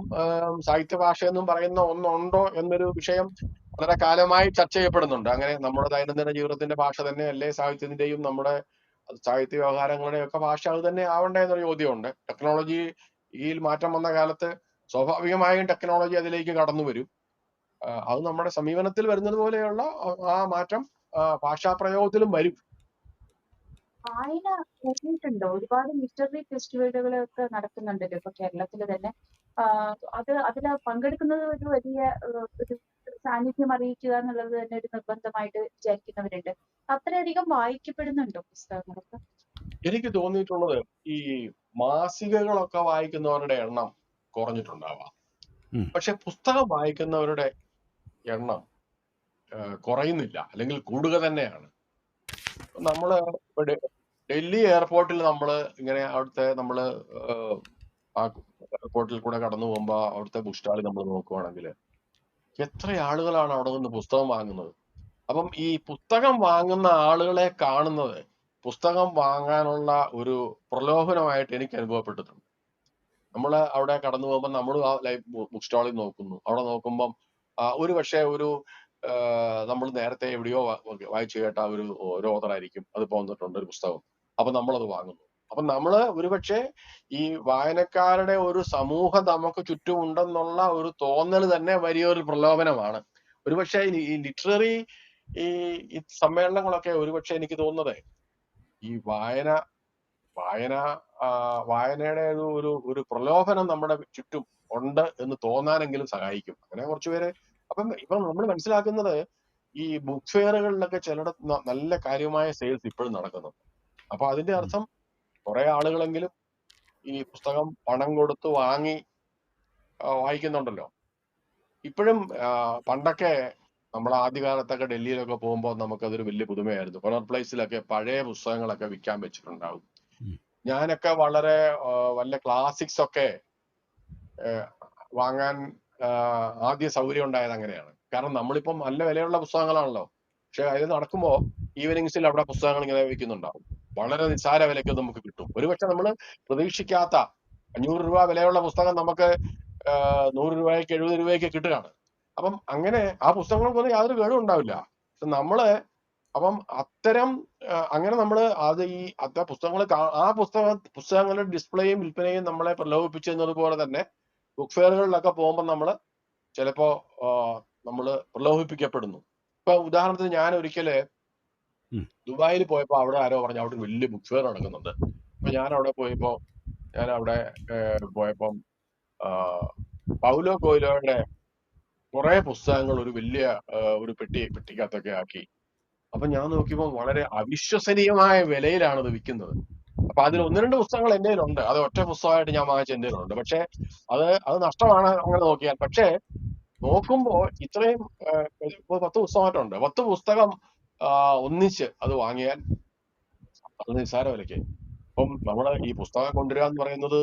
സാഹിത്യഭാഷ എന്നും പറയുന്ന ഒന്നുണ്ടോ എന്നൊരു വിഷയം വളരെ കാലമായി ചർച്ച ചെയ്യപ്പെടുന്നുണ്ട്. അങ്ങനെ നമ്മുടെ ദൈനംദിന ജീവിതത്തിന്റെ ഭാഷ തന്നെയല്ലേ സാഹിത്യത്തിന്റെയും നമ്മുടെ സാഹിത്യ വ്യവഹാരങ്ങളുടെയും ഒക്കെ ഭാഷ അത് തന്നെ ആവണ്ടേ എന്നൊരു ചോദ്യമുണ്ട്. ടെക്നോളജിയിൽ മാറ്റം വന്ന കാലത്ത് സ്വാഭാവികമായും ടെക്നോളജി അതിലേക്ക് കടന്നു വരും. അത് നമ്മുടെ സമീപനത്തിൽ വരുന്നത് പോലെയുള്ള ആ മാറ്റം ഭാഷാപ്രയോഗത്തിലും വരും. വായന കൂട്ടിയിട്ടുണ്ടോ? ഒരുപാട് ലിറ്റററി ഫെസ്റ്റിവലുകളൊക്കെ നടക്കുന്നുണ്ടല്ലോ ഇപ്പൊ കേരളത്തിൽ തന്നെ. അതിൽ പങ്കെടുക്കുന്നത് ഒരു വലിയ ഒരു സാന്നിധ്യം അറിയിക്കുക എന്നുള്ളത് തന്നെ ഒരു നിർബന്ധമായിട്ട് വിചാരിക്കുന്നവരുണ്ട്. അത്രയധികം വായിക്കപ്പെടുന്നുണ്ടോ പുസ്തകങ്ങളൊക്കെ? എനിക്ക് തോന്നിയിട്ടുള്ളത് ഈ മാസികകളൊക്കെ വായിക്കുന്നവരുടെ എണ്ണം കുറഞ്ഞിട്ടുണ്ടാവാം. പക്ഷെ പുസ്തകം വായിക്കുന്നവരുടെ എണ്ണം കുറയുന്നില്ല, അല്ലെങ്കിൽ കൂടുക തന്നെയാണ്. നമ്മള് ഡൽഹി എയർപോർട്ടിൽ ഇങ്ങനെ നമ്മള് ആ എയർപോർട്ടിൽ കൂടെ കടന്നു പോകുമ്പോ അവിടുത്തെ ബുക്ക് സ്റ്റാളിൽ നമ്മൾ നോക്കുവാണെങ്കിൽ എത്ര ആളുകളാണ് അവിടെ നിന്ന് പുസ്തകം വാങ്ങുന്നത്. അപ്പം ഈ പുസ്തകം വാങ്ങുന്ന ആളുകളെ കാണുന്നത് പുസ്തകം വാങ്ങാനുള്ള ഒരു പ്രലോഭനമായിട്ട് എനിക്ക് അനുഭവപ്പെട്ടിട്ടുണ്ട്. നമ്മൾ അവിടെ കടന്നു പോകുമ്പോൾ നമ്മൾ ആ ബുക്ക് സ്റ്റാളിൽ നോക്കുന്നു. അവിടെ നോക്കുമ്പം ഒരു പക്ഷേ നമ്മൾ നേരത്തെ എവിടെയോ വായിച്ചു കേട്ട ഒരു ഓതറായിരിക്കും അത് പോന്നിട്ടുണ്ട് ഒരു പുസ്തകം. അപ്പൊ നമ്മളത് വാങ്ങുന്നു. അപ്പൊ നമ്മള് ഒരുപക്ഷെ ഈ വായനക്കാരുടെ ഒരു സമൂഹം നമുക്ക് ചുറ്റും ഉണ്ടെന്നുള്ള ഒരു തോന്നൽ തന്നെ വലിയൊരു പ്രലോഭനമാണ്. ഒരുപക്ഷെ ഈ ലിറ്റററി ഈ സമ്മേളനങ്ങളൊക്കെ ഒരുപക്ഷെ എനിക്ക് തോന്നുന്നത് ഈ വായനയുടെ ഒരു പ്രലോഭനം നമ്മുടെ ചുറ്റും ഉണ്ട് എന്ന് തോന്നാനെങ്കിലും സഹായിക്കും. അങ്ങനെ കുറച്ചുപേര് ഇപ്പം നമ്മൾ മനസ്സിലാക്കുന്നത് ഈ ബുക്ക് ഫെയറുകളിലൊക്കെ ചിലയിടത്ത് നല്ല കാര്യമായ സെയിൽസ് ഇപ്പോഴും നടക്കുന്നുണ്ട്. അപ്പൊ അതിന്റെ അർത്ഥം കുറെ ആളുകളെങ്കിലും ഈ പുസ്തകം പണം കൊടുത്ത് വാങ്ങി വായിക്കുന്നുണ്ടല്ലോ. ഇപ്പോഴും പണ്ടൊക്കെ നമ്മൾ ആദ്യകാലത്തൊക്കെ ഡൽഹിയിലൊക്കെ പോകുമ്പോൾ നമുക്കതൊരു വലിയ പുതുമയായിരുന്നു. കൊണർ പ്ലേസിലൊക്കെ പഴയ പുസ്തകങ്ങളൊക്കെ വിൽക്കാൻ വെച്ചിട്ടുണ്ടാവും. ഞാനൊക്കെ വളരെ വല്ല ക്ലാസിക്സ് ഒക്കെ വാങ്ങാൻ ആദ്യ സൗകര്യം ഉണ്ടായത് അങ്ങനെയാണ്. കാരണം നമ്മളിപ്പം നല്ല വിലയുള്ള പുസ്തകങ്ങളാണല്ലോ, പക്ഷെ അതിൽ നടക്കുമ്പോ ഈവനിങ്സിൽ അവിടെ പുസ്തകങ്ങൾ ഇങ്ങനെ വിൽക്കുന്നുണ്ടാവും. വളരെ നിസ്സാര വിലയ്ക്ക് നമുക്ക് കിട്ടും. ഒരുപക്ഷെ നമ്മൾ പ്രതീക്ഷിക്കാത്ത 500 രൂപ വിലയുള്ള പുസ്തകം നമുക്ക് 100 രൂപയ്ക്ക് 70 രൂപയ്ക്ക് കിട്ടുകയാണ്. അപ്പം അങ്ങനെ ആ പുസ്തകങ്ങൾക്കൊന്നും യാതൊരു കേടും ഉണ്ടാവില്ല. പക്ഷെ നമ്മള് അപ്പം അത്തരം അങ്ങനെ നമ്മള് അത് ഈ അത്തരം പുസ്തകങ്ങൾ ആ പുസ്തകങ്ങളുടെ ഡിസ്പ്ലേയും വിൽപ്പനയും നമ്മളെ പ്രലോഭിപ്പിച്ചതുപോലെ തന്നെ ബുക്ക് ഫെയറുകളിലൊക്കെ പോകുമ്പോൾ നമ്മള് ചിലപ്പോ നമ്മള് പ്രലോഭിപ്പിക്കപ്പെടുന്നു. ഇപ്പൊ ഉദാഹരണത്തിന് ഞാൻ ഒരിക്കല് ദുബായിൽ പോയപ്പോ അവിടെ ആരോ പറഞ്ഞു അവിടെ വലിയ ബുക്ക് ഫെയർ നടക്കുന്നുണ്ട്. അപ്പൊ ഞാൻ അവിടെ പോയപ്പം പൗലോ കൊയ്ലോയുടെ കുറെ പുസ്തകങ്ങൾ ഒരു വലിയ ഒരു പെട്ടിക്കകത്തൊക്കെ ആക്കി. അപ്പൊ ഞാൻ നോക്കിയപ്പോൾ വളരെ അവിശ്വസനീയമായ വിലയിലാണ് അത് വിൽക്കുന്നത്. അപ്പൊ അതിൽ 1-2 പുസ്തകങ്ങൾ എന്റെ കയ്യിലുണ്ട്. അത് ഒറ്റ പുസ്തകമായിട്ട് ഞാൻ വാങ്ങിച്ച എന്റെ കയ്യിലുണ്ട്. പക്ഷെ അത് നഷ്ടമാണ് അങ്ങനെ നോക്കിയാൽ. പക്ഷെ നോക്കുമ്പോ ഇത്രയും 10 പുസ്തകമായിട്ടുണ്ട്. 10 പുസ്തകം ഒന്നിച്ച് അത് വാങ്ങിയാൽ അത് നിസ്സാര വിലയ്ക്ക്. അപ്പം നമ്മള് ഈ പുസ്തകം കൊണ്ടുവരിക എന്ന് പറയുന്നത്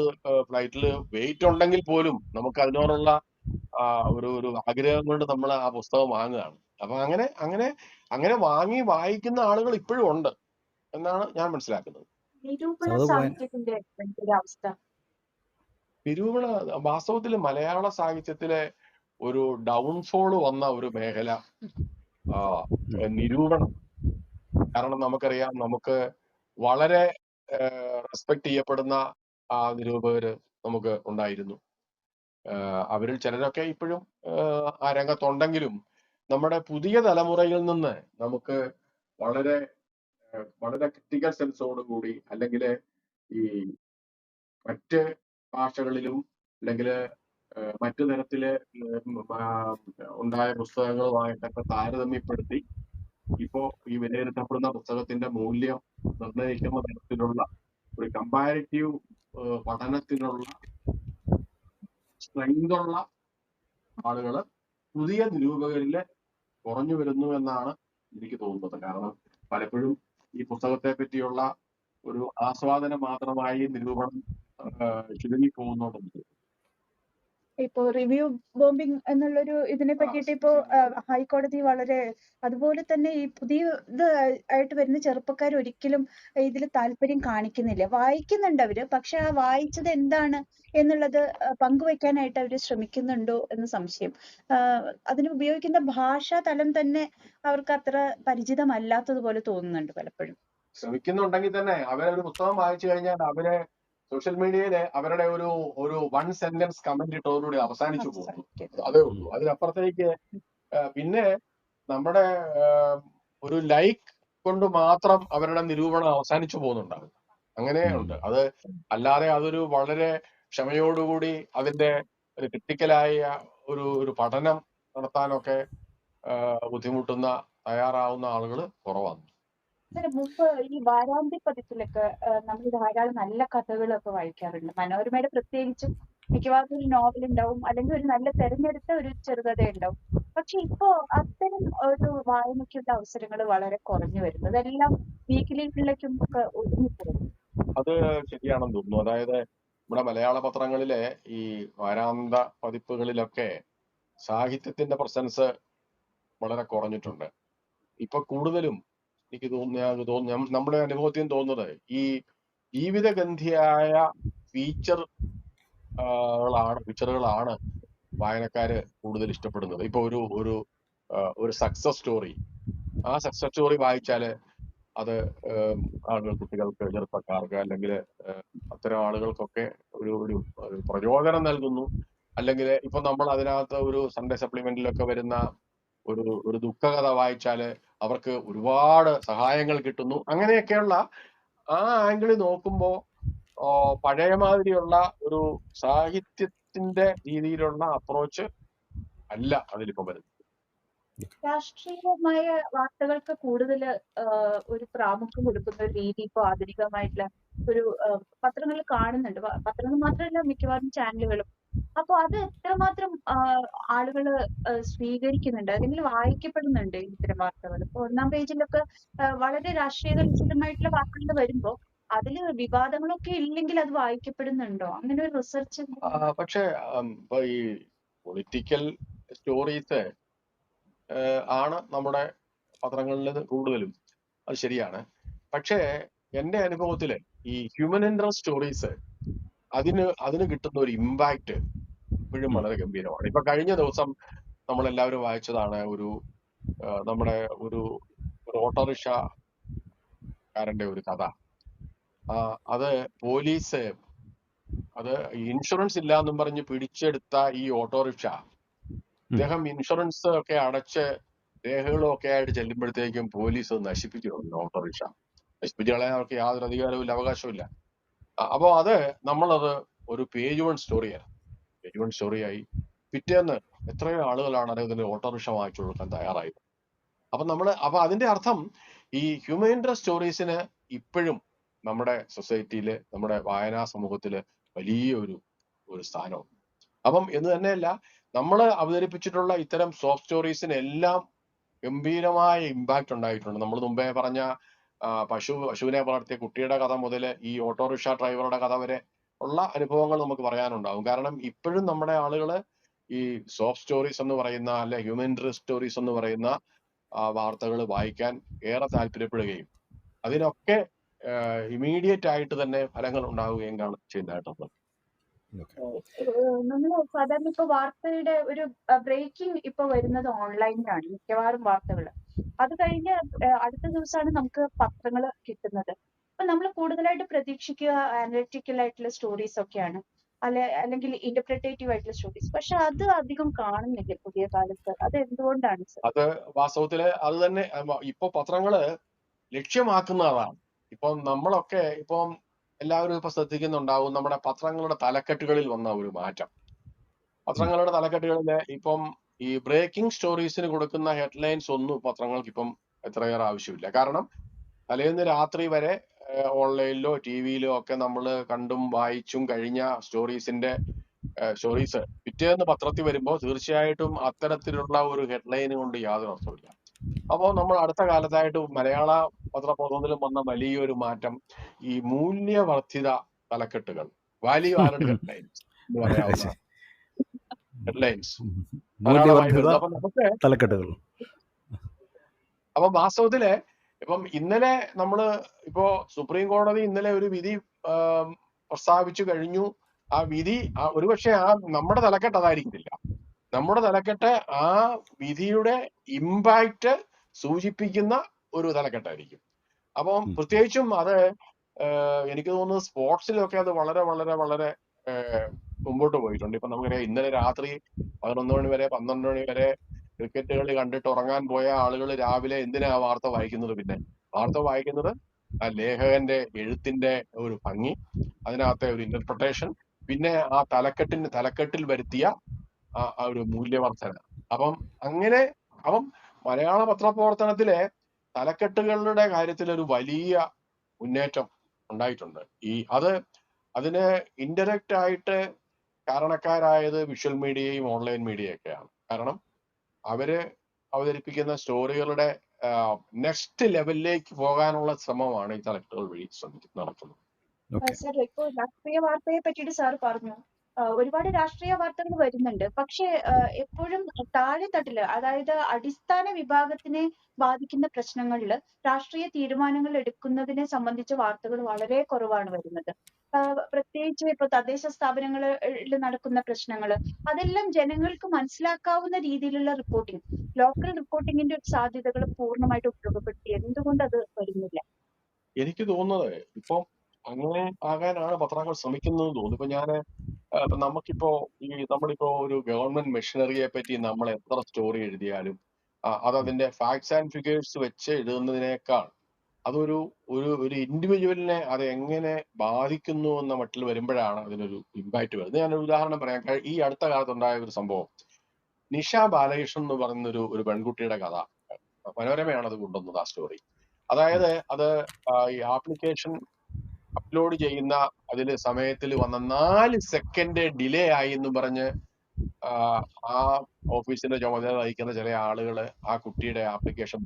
ഫ്ലൈറ്റിൽ വെയിറ്റ് ഉണ്ടെങ്കിൽ പോലും നമുക്ക് അതിനോടുള്ള ഒരു ആഗ്രഹം കൊണ്ട് നമ്മൾ ആ പുസ്തകം വാങ്ങുകയാണ്. അപ്പൊ അങ്ങനെ വാങ്ങി വായിക്കുന്ന ആളുകൾ ഇപ്പോഴും ഉണ്ട് എന്നാണ് ഞാൻ മനസ്സിലാക്കുന്നത്. നിരൂപണ സാഹിത്യത്തിന്റെ അവസ്ഥ, നിരൂപണ വാസ്തവത്തിൽ മലയാള സാഹിത്യത്തിലെ ഒരു ഡൗൺഫോൾ വന്ന ഒരു മേഖല നിരൂപണം. കാരണം നമുക്കറിയാം, നമുക്ക് വളരെ റെസ്പെക്ട് ചെയ്യപ്പെടുന്ന നിരൂപകര് നമുക്ക് ഉണ്ടായിരുന്നു. അവരിൽ ചിലരൊക്കെ ഇപ്പോഴും ആ രംഗത്തുണ്ടെങ്കിലും നമ്മുടെ പുതിയ തലമുറയിൽ നിന്ന് നമുക്ക് വളരെ വളരെ ക്രിട്ടിക്കൽ സെൻസോടുകൂടി അല്ലെങ്കിൽ ഈ മറ്റ് ഭാഷകളിലും അല്ലെങ്കിൽ മറ്റു തരത്തില് ഉണ്ടായ പുസ്തകങ്ങളുമായിട്ടൊക്കെ താരതമ്യപ്പെടുത്തി ഇപ്പോ ഈ വിലയിരുത്തപ്പെടുന്ന പുസ്തകത്തിന്റെ മൂല്യം നിർണ്ണയിക്കുന്ന തരത്തിലുള്ള ഒരു കമ്പാരിറ്റീവ് പഠനത്തിനുള്ള സ്ട്രെങ്തുള്ള ആളുകള് പുതിയ നിരൂപകരില് കുറഞ്ഞു വരുന്നു എന്നാണ് എനിക്ക് തോന്നുന്നത്. കാരണം പലപ്പോഴും ഈ പുസ്തകത്തെ പറ്റിയുള്ള ഒരു ആസ്വാദനം മാത്രമായി നിരൂപണം ചുരുങ്ങി പോകുന്നുണ്ട്. ഇപ്പോ റിവ്യൂ ബോംബിംഗ് എന്നുള്ളൊരു ഇതിനെ പറ്റിയിട്ട് ഇപ്പോ ഹൈക്കോടതി വളരെ, അതുപോലെ തന്നെ ഈ പുതിയ ഇത് ആയിട്ട് വരുന്ന ചെറുപ്പക്കാർ ഒരിക്കലും ഇതിൽ താല്പര്യം കാണിക്കുന്നില്ല. വായിക്കുന്നുണ്ട് അവര്, പക്ഷെ ആ വായിച്ചത് എന്താണ് എന്നുള്ളത് പങ്കുവെക്കാനായിട്ട് അവര് ശ്രമിക്കുന്നുണ്ടോ എന്ന് സംശയം. അതിന് ഉപയോഗിക്കുന്ന ഭാഷാ തലം തന്നെ അവർക്ക് അത്ര പരിചിതമല്ലാത്തതുപോലെ തോന്നുന്നുണ്ട് പലപ്പോഴും. ശ്രമിക്കുന്നുണ്ടെങ്കിൽ തന്നെ അവരൊരു പുസ്തകം വായിച്ചു കഴിഞ്ഞാൽ അവരെ സോഷ്യൽ മീഡിയയില് അവരുടെ ഒരു 1 സെന്റൻസ് കമന്റ് ഇട്ടതോടുകൂടി അവസാനിച്ചു പോകുന്നു. അതേ ഉള്ളൂ. അതിനപ്പുറത്തേക്ക് പിന്നെ നമ്മുടെ ഒരു ലൈക്ക് കൊണ്ട് മാത്രം അവരുടെ നിരൂപണം അവസാനിച്ചു പോകുന്നുണ്ടാകും. അങ്ങനെയുണ്ട്. അത് അല്ലാതെ അതൊരു വളരെ ക്ഷമയോടുകൂടി അതിന്റെ ഒരു ക്രിട്ടിക്കലായ ഒരു പഠനം നടത്താനൊക്കെ ബുദ്ധിമുട്ടുന്ന തയ്യാറാവുന്ന ആളുകൾ കുറവാണ്. മുമ്പ് ഈ വാരാന്ത്യ പതിപ്പിലൊക്കെ നമ്മൾ ധാരാളം നല്ല കഥകളൊക്കെ വായിക്കാറുണ്ട്. മനോരമയുടെ പ്രത്യേകിച്ചും മിക്കവാറും ഒരു നോവൽ ഉണ്ടാവും, അല്ലെങ്കിൽ ഒരു നല്ല തെരഞ്ഞെടുത്ത ഒരു ചെറുകഥ ഉണ്ടാവും. പക്ഷെ ഇപ്പോ അത്തരം ഒരു വായനയ്ക്കുള്ള അവസരങ്ങൾ വളരെ കുറഞ്ഞു വരുന്നു. അതെല്ലാം വീക്കിലികളിലേക്കും ഒക്കെ ഒതുങ്ങിപ്പോകുന്നു. അത് ശരിയാണെന്ന് തോന്നുന്നു. അതായത് നമ്മുടെ മലയാള പത്രങ്ങളിലെ ഈ വാരാന്ത പതിപ്പുകളിലൊക്കെ സാഹിത്യത്തിന്റെ പ്രസൻസ് വളരെ കുറഞ്ഞിട്ടുണ്ട്. ഇപ്പൊ കൂടുതലും എനിക്ക് തോന്നുന്നു നമ്മുടെ അനുഭവത്തിൽ തോന്നുന്നത് ഈ ജീവിതഗന്ധിയായ ഫീച്ചറുകളാണ് വായനക്കാര് കൂടുതൽ ഇഷ്ടപ്പെടുന്നത്. ഇപ്പൊ ഒരു സക്സസ് സ്റ്റോറി, ആ സക്സസ് സ്റ്റോറി വായിച്ചാല് അത് ആളുകൾ, കുട്ടികൾക്ക്, ചെറുപ്പക്കാർക്ക് അല്ലെങ്കിൽ അത്തരം ആളുകൾക്കൊക്കെ ഒരു ഒരു ഒരു പ്രചോദനം നൽകുന്നു. അല്ലെങ്കിൽ ഇപ്പൊ നമ്മൾ അതിനകത്ത് ഒരു സൺഡേ സപ്ലിമെന്റിലൊക്കെ വരുന്ന ഒരു ഒരു ദുഃഖകഥ വായിച്ചാൽ അവർക്ക് ഒരുപാട് സഹായങ്ങൾ കിട്ടുന്നു. അങ്ങനെയൊക്കെയുള്ള ആ ആംഗിളിൽ നോക്കുമ്പോൾ പഴയ മാതിരിയുള്ള ഒരു സാഹിത്യത്തിന്റെ രീതിയിലുള്ള അപ്രോച്ച് അല്ല അതിലിപ്പോ വരുന്നത്. രാഷ്ട്രീയമായ വാർത്തകൾക്ക് കൂടുതൽ ഒരു പ്രാമുഖ്യം കൊടുക്കുന്ന ഒരു രീതി ഇപ്പൊ ആധുനികമായിട്ടുള്ള ഒരു പത്രങ്ങളിൽ കാണുന്നുണ്ട്. പത്രങ്ങൾ മാത്രമല്ല, മിക്കവാറും ചാനലുകളും. അപ്പൊ അത് എത്രമാത്രം ആളുകള് സ്വീകരിക്കുന്നുണ്ട്, അല്ലെങ്കിൽ വായിക്കപ്പെടുന്നുണ്ട് ഇത്തരം വാർത്തകൾ? ഇപ്പൊ ഒന്നാം പേജിലൊക്കെ വളരെ രാഷ്ട്രീയ കലുഷിതമായിട്ടുള്ള വാർത്തകൾ വരുമ്പോ അതില് വിവാദങ്ങളൊക്കെ ഇല്ലെങ്കിൽ അത് വായിക്കപ്പെടുന്നുണ്ടോ? അങ്ങനെ ഒരു റിസർച്ച്? പക്ഷെ ഇപ്പൊ ഈ പൊളിറ്റിക്കൽ സ്റ്റോറീസ് ആണ് നമ്മുടെ പത്രങ്ങളിൽ കൂടുതലും, അത് ശരിയാണ്. പക്ഷേ എന്റെ അനുഭവത്തില് ഈ ഹ്യൂമൻ ഇൻട്രസ്റ്റ് സ്റ്റോറീസ് അതിന് കിട്ടുന്ന ഒരു ഇമ്പാക്റ്റ് ഇപ്പോഴും വളരെ ഗംഭീരമാണ്. ഇപ്പൊ കഴിഞ്ഞ ദിവസം നമ്മളെല്ലാവരും വായിച്ചതാണ് നമ്മുടെ ഒരു ഓട്ടോറിക്ഷക്കാരന്റെ ഒരു കഥ. അത് പോലീസ് അത് ഇൻഷുറൻസ് ഇല്ല എന്നും പറഞ്ഞ് പിടിച്ചെടുത്ത ഈ ഓട്ടോറിക്ഷ അദ്ദേഹം ഇൻഷുറൻസ് ഒക്കെ അടച്ച് രേഖകളും ഒക്കെ ആയിട്ട് ചെല്ലുമ്പോഴത്തേക്കും പോലീസ് നശിപ്പിക്കുന്നു. ഓട്ടോറിക്ഷ നശിപ്പിച്ചു കളയാൻ അവർക്ക് യാതൊരു അധികാരവും ഇല്ല, അവകാശവും ഇല്ല. അപ്പോ അത് നമ്മളത് ഒരു പേജ് വൺ സ്റ്റോറിയായി പിറ്റേന്ന് എത്രയോ ആളുകളാണ് അദ്ദേഹത്തിന് ഓട്ടോറിക്ഷ വാങ്ങിച്ചു കൊടുക്കാൻ തയ്യാറായത്. അപ്പൊ അതിന്റെ അർത്ഥം ഈ ഹ്യൂമൻ ഇൻട്രസ്റ്റ് സ്റ്റോറീസിന് ഇപ്പോഴും നമ്മുടെ സൊസൈറ്റിയില്, നമ്മുടെ വായനാ സമൂഹത്തില് വലിയ ഒരു സ്ഥാനമുണ്ട്. അപ്പം എന്ന് തന്നെയല്ല, നമ്മൾ അവതരിപ്പിച്ചിട്ടുള്ള ഇത്തരം സോഫ്റ്റ് സ്റ്റോറീസിന് എല്ലാം ഗംഭീരമായ ഇമ്പാക്റ്റ് ഉണ്ടായിട്ടുണ്ട്. നമ്മൾ മുമ്പേ പറഞ്ഞ പശുവിനെ വളർത്തിയ കുട്ടിയുടെ കഥ മുതൽ ഈ ഓട്ടോറിക്ഷ ഡ്രൈവറുടെ കഥ വരെ ഉള്ള അനുഭവങ്ങൾ നമുക്ക് പറയാനുണ്ടാവും. കാരണം ഇപ്പോഴും നമ്മുടെ ആളുകള് ഈ സോഫ്റ്റ് സ്റ്റോറീസ് എന്ന് പറയുന്ന, അല്ലെ ഹ്യൂമൻ ഇൻട്രസ്റ്റ് സ്റ്റോറീസ് എന്ന് പറയുന്ന വാർത്തകൾ വായിക്കാൻ ഏറെ താല്പര്യപ്പെടുകയും അതിനൊക്കെ ഇമീഡിയറ്റ് ആയിട്ട് തന്നെ ഫലങ്ങൾ ഉണ്ടാവുകയും ചെയ്യുന്നതായിട്ടുള്ളത്. നമ്മൾ സാധാരണ ഇപ്പൊ വാർത്തയുടെ ഒരു ബ്രേക്കിംഗ് ഇപ്പൊ വരുന്നത് ഓൺലൈനിലാണ് മിക്കവാറും വാർത്തകൾ. അത് കഴിഞ്ഞ് അടുത്ത ദിവസമാണ് നമുക്ക് പത്രങ്ങൾ കിട്ടുന്നത്. അപ്പൊ നമ്മൾ കൂടുതലായിട്ട് പ്രതീക്ഷിക്കുക അനലിറ്റിക്കൽ ആയിട്ടുള്ള സ്റ്റോറീസ് ഒക്കെയാണ്, അല്ലെങ്കിൽ ഇന്റർപ്രിറ്റേറ്റീവ് ആയിട്ടുള്ള സ്റ്റോറീസ്. പക്ഷെ അത് അധികം കാണുന്നില്ല പുതിയ കാലത്ത്. അത് എന്തുകൊണ്ടാണ് സർ? അത് വാസ്തവത്തില് അത് തന്നെ ഇപ്പൊ പത്രങ്ങള് ലക്ഷ്യമാക്കുന്ന അതാണ്. ഇപ്പം നമ്മളൊക്കെ ഇപ്പം എല്ലാവരും ഇപ്പൊ ശ്രദ്ധിക്കുന്നുണ്ടാവും നമ്മുടെ പത്രങ്ങളുടെ തലക്കെട്ടുകളിൽ വന്ന ഒരു മാറ്റം. പത്രങ്ങളുടെ തലക്കെട്ടുകളില് ഇപ്പം ഈ ബ്രേക്കിംഗ് സ്റ്റോറീസിന് കൊടുക്കുന്ന ഹെഡ്ലൈൻസ് ഒന്നും പത്രങ്ങൾക്ക് ഇപ്പം എത്രയേറെ ആവശ്യമില്ല. കാരണം തലേന്ന് രാത്രി വരെ ഓൺലൈനിലോ ടിവിയിലോ ഒക്കെ നമ്മൾ കണ്ടും വായിച്ചും കഴിഞ്ഞ സ്റ്റോറീസ് പിറ്റേന്ന് പത്രത്തിൽ വരുമ്പോൾ തീർച്ചയായിട്ടും അത്തരത്തിലുള്ള ഒരു ഹെഡ്ലൈൻ കൊണ്ട് യാതൊരു അർത്ഥമില്ല. അപ്പോൾ നമ്മൾ അടുത്ത കാലത്തായിട്ട് മലയാള പത്രപ്രവർത്തനത്തിലും വന്ന വലിയൊരു മാറ്റം ഈ മൂല്യവർദ്ധിത തലക്കെട്ടുകൾ, വാല്യൂ ആഡഡ് ഹെഡ്ലൈൻസ് എന്ന് പറയാവുന്ന ഹെഡ്ലൈൻസ് ധാരാളമായി വരുന്നു. അപ്പൊ നമുക്ക് തലക്കെട്ടുകൾ അപ്പൊ വാസ്തവത്തില് ഇപ്പം ഇന്നലെ ഇപ്പോ സുപ്രീം കോടതി ഇന്നലെ ഒരു വിധി പ്രസ്താവിച്ചു കഴിഞ്ഞു. ആ വിധി ഒരുപക്ഷെ നമ്മുടെ തലക്കെട്ട് അതായിരിക്കില്ല. നമ്മുടെ തലക്കെട്ട് ആ വിധിയുടെ ഇമ്പാക്റ്റ് സൂചിപ്പിക്കുന്ന ഒരു തലക്കെട്ടായിരിക്കും. അപ്പം പ്രത്യേകിച്ചും അത് എനിക്ക് തോന്നുന്നു സ്പോർട്സിലൊക്കെ അത് വളരെ വളരെ വളരെ മുമ്പോട്ട് പോയിട്ടുണ്ട്. ഇപ്പൊ നമുക്കറിയാം, ഇന്നലെ രാത്രി 11 മണി വരെ 12 മണി വരെ ക്രിക്കറ്റ് കളി കണ്ടിട്ട് ഉറങ്ങാൻ പോയ ആളുകൾ രാവിലെ എന്തിനാ വാർത്ത വായിക്കുന്നത്? പിന്നെ വാർത്ത വായിക്കുന്നത് ആ ലേഖകന്റെ എഴുത്തിന്റെ ഒരു ഭംഗി, അതിനകത്തെ ഒരു ഇന്റർപ്രിട്ടേഷൻ, പിന്നെ ആ തലക്കെട്ടിൽ വരുത്തിയ ആ ഒരു മൂല്യവർദ്ധന. അപ്പം മലയാള പത്രപ്രവർത്തനത്തിലെ തലക്കെട്ടുകളുടെ കാര്യത്തിൽ ഒരു വലിയ മുന്നേറ്റം ഉണ്ടായിട്ടുണ്ട്. അതിന് ഇൻഡയറക്റ്റ് ആയിട്ട് കാരണക്കാരായത് വിഷ്വൽ മീഡിയയും ഓൺലൈൻ മീഡിയയൊക്കെയാണ്. കാരണം അവര് അവതരിപ്പിക്കുന്ന സ്റ്റോറികളുടെ നെക്സ്റ്റ് ലെവലിലേക്ക് പോകാനുള്ള ശ്രമമാണ് ഈ തലക്കെട്ടുകൾ വഴി നടത്തുന്നത്. സാർ, ഇപ്പോൾ രാഷ്ട്രീയ വാർത്തയെ പറ്റിയിട്ട് സാർ പറഞ്ഞു. ഒരുപാട് രാഷ്ട്രീയ വാർത്തകൾ വരുന്നുണ്ട്. പക്ഷേ എപ്പോഴും താഴെത്തട്ടില്, അതായത് അടിസ്ഥാന വിഭാഗത്തിനെ ബാധിക്കുന്ന പ്രശ്നങ്ങളില് രാഷ്ട്രീയ തീരുമാനങ്ങൾ എടുക്കുന്നതിനെ സംബന്ധിച്ച വാർത്തകൾ വളരെ കുറവാണ് വരുന്നത്. പ്രത്യേകിച്ച് ഇപ്പൊ തദ്ദേശ സ്ഥാപനങ്ങളിൽ നടക്കുന്ന പ്രശ്നങ്ങൾ, അതെല്ലാം ജനങ്ങൾക്ക് മനസ്സിലാക്കാവുന്ന രീതിയിലുള്ള റിപ്പോർട്ടിംഗ്, ലോക്കൽ റിപ്പോർട്ടിങ്ങിന്റെ സാധ്യതകൾ പൂർണ്ണമായിട്ട് ഉപയോഗപ്പെടുത്തി എന്തുകൊണ്ട് അത് വരുന്നില്ല? എനിക്ക് തോന്നുന്നത് ഇപ്പം അങ്ങനെ ആകാനാണ് പത്രങ്ങൾ ശ്രമിക്കുന്നത് തോന്നുന്നു. ഇപ്പൊ ഞാന് നമുക്കിപ്പോ നമ്മളിപ്പോ ഒരു ഗവൺമെന്റ് മെഷീനറിയെ പറ്റി നമ്മൾ എത്ര സ്റ്റോറി എഴുതിയാലും അത് അതിന്റെ ഫാക്ട്സ് ആൻഡ് ഫിഗേഴ്സ് വെച്ച് എഴുതുന്നതിനേക്കാൾ അതൊരു ഒരു ഇൻഡിവിജ്വലിനെ അത് എങ്ങനെ ബാധിക്കുന്നു എന്ന മട്ടിൽ വരുമ്പോഴാണ് അതിനൊരു ഇമ്പാക്റ്റ് വരുന്നത്. ഞാനൊരു ഉദാഹരണം പറയാം. ഈ അടുത്ത കാലത്തുണ്ടായ ഒരു സംഭവം, നിഷ ബാലകൃഷ്ണൻ എന്ന് പറയുന്ന ഒരു പെൺകുട്ടിയുടെ കഥ, മനോരമയാണ് അത് കൊണ്ടുവന്നത് ആ സ്റ്റോറി. അതായത് അത് ഈ ആപ്ലിക്കേഷൻ അപ്ലോഡ് ചെയ്യുന്ന അതില് സമയത്തിൽ വന്ന 4 സെക്കൻഡ് ഡിലേ ആയി എന്ന് പറഞ്ഞ് ആ ഓഫീസിന്റെ ചുമതല വഹിക്കുന്ന ചില ആളുകള് ആ കുട്ടിയുടെ ആപ്ലിക്കേഷൻ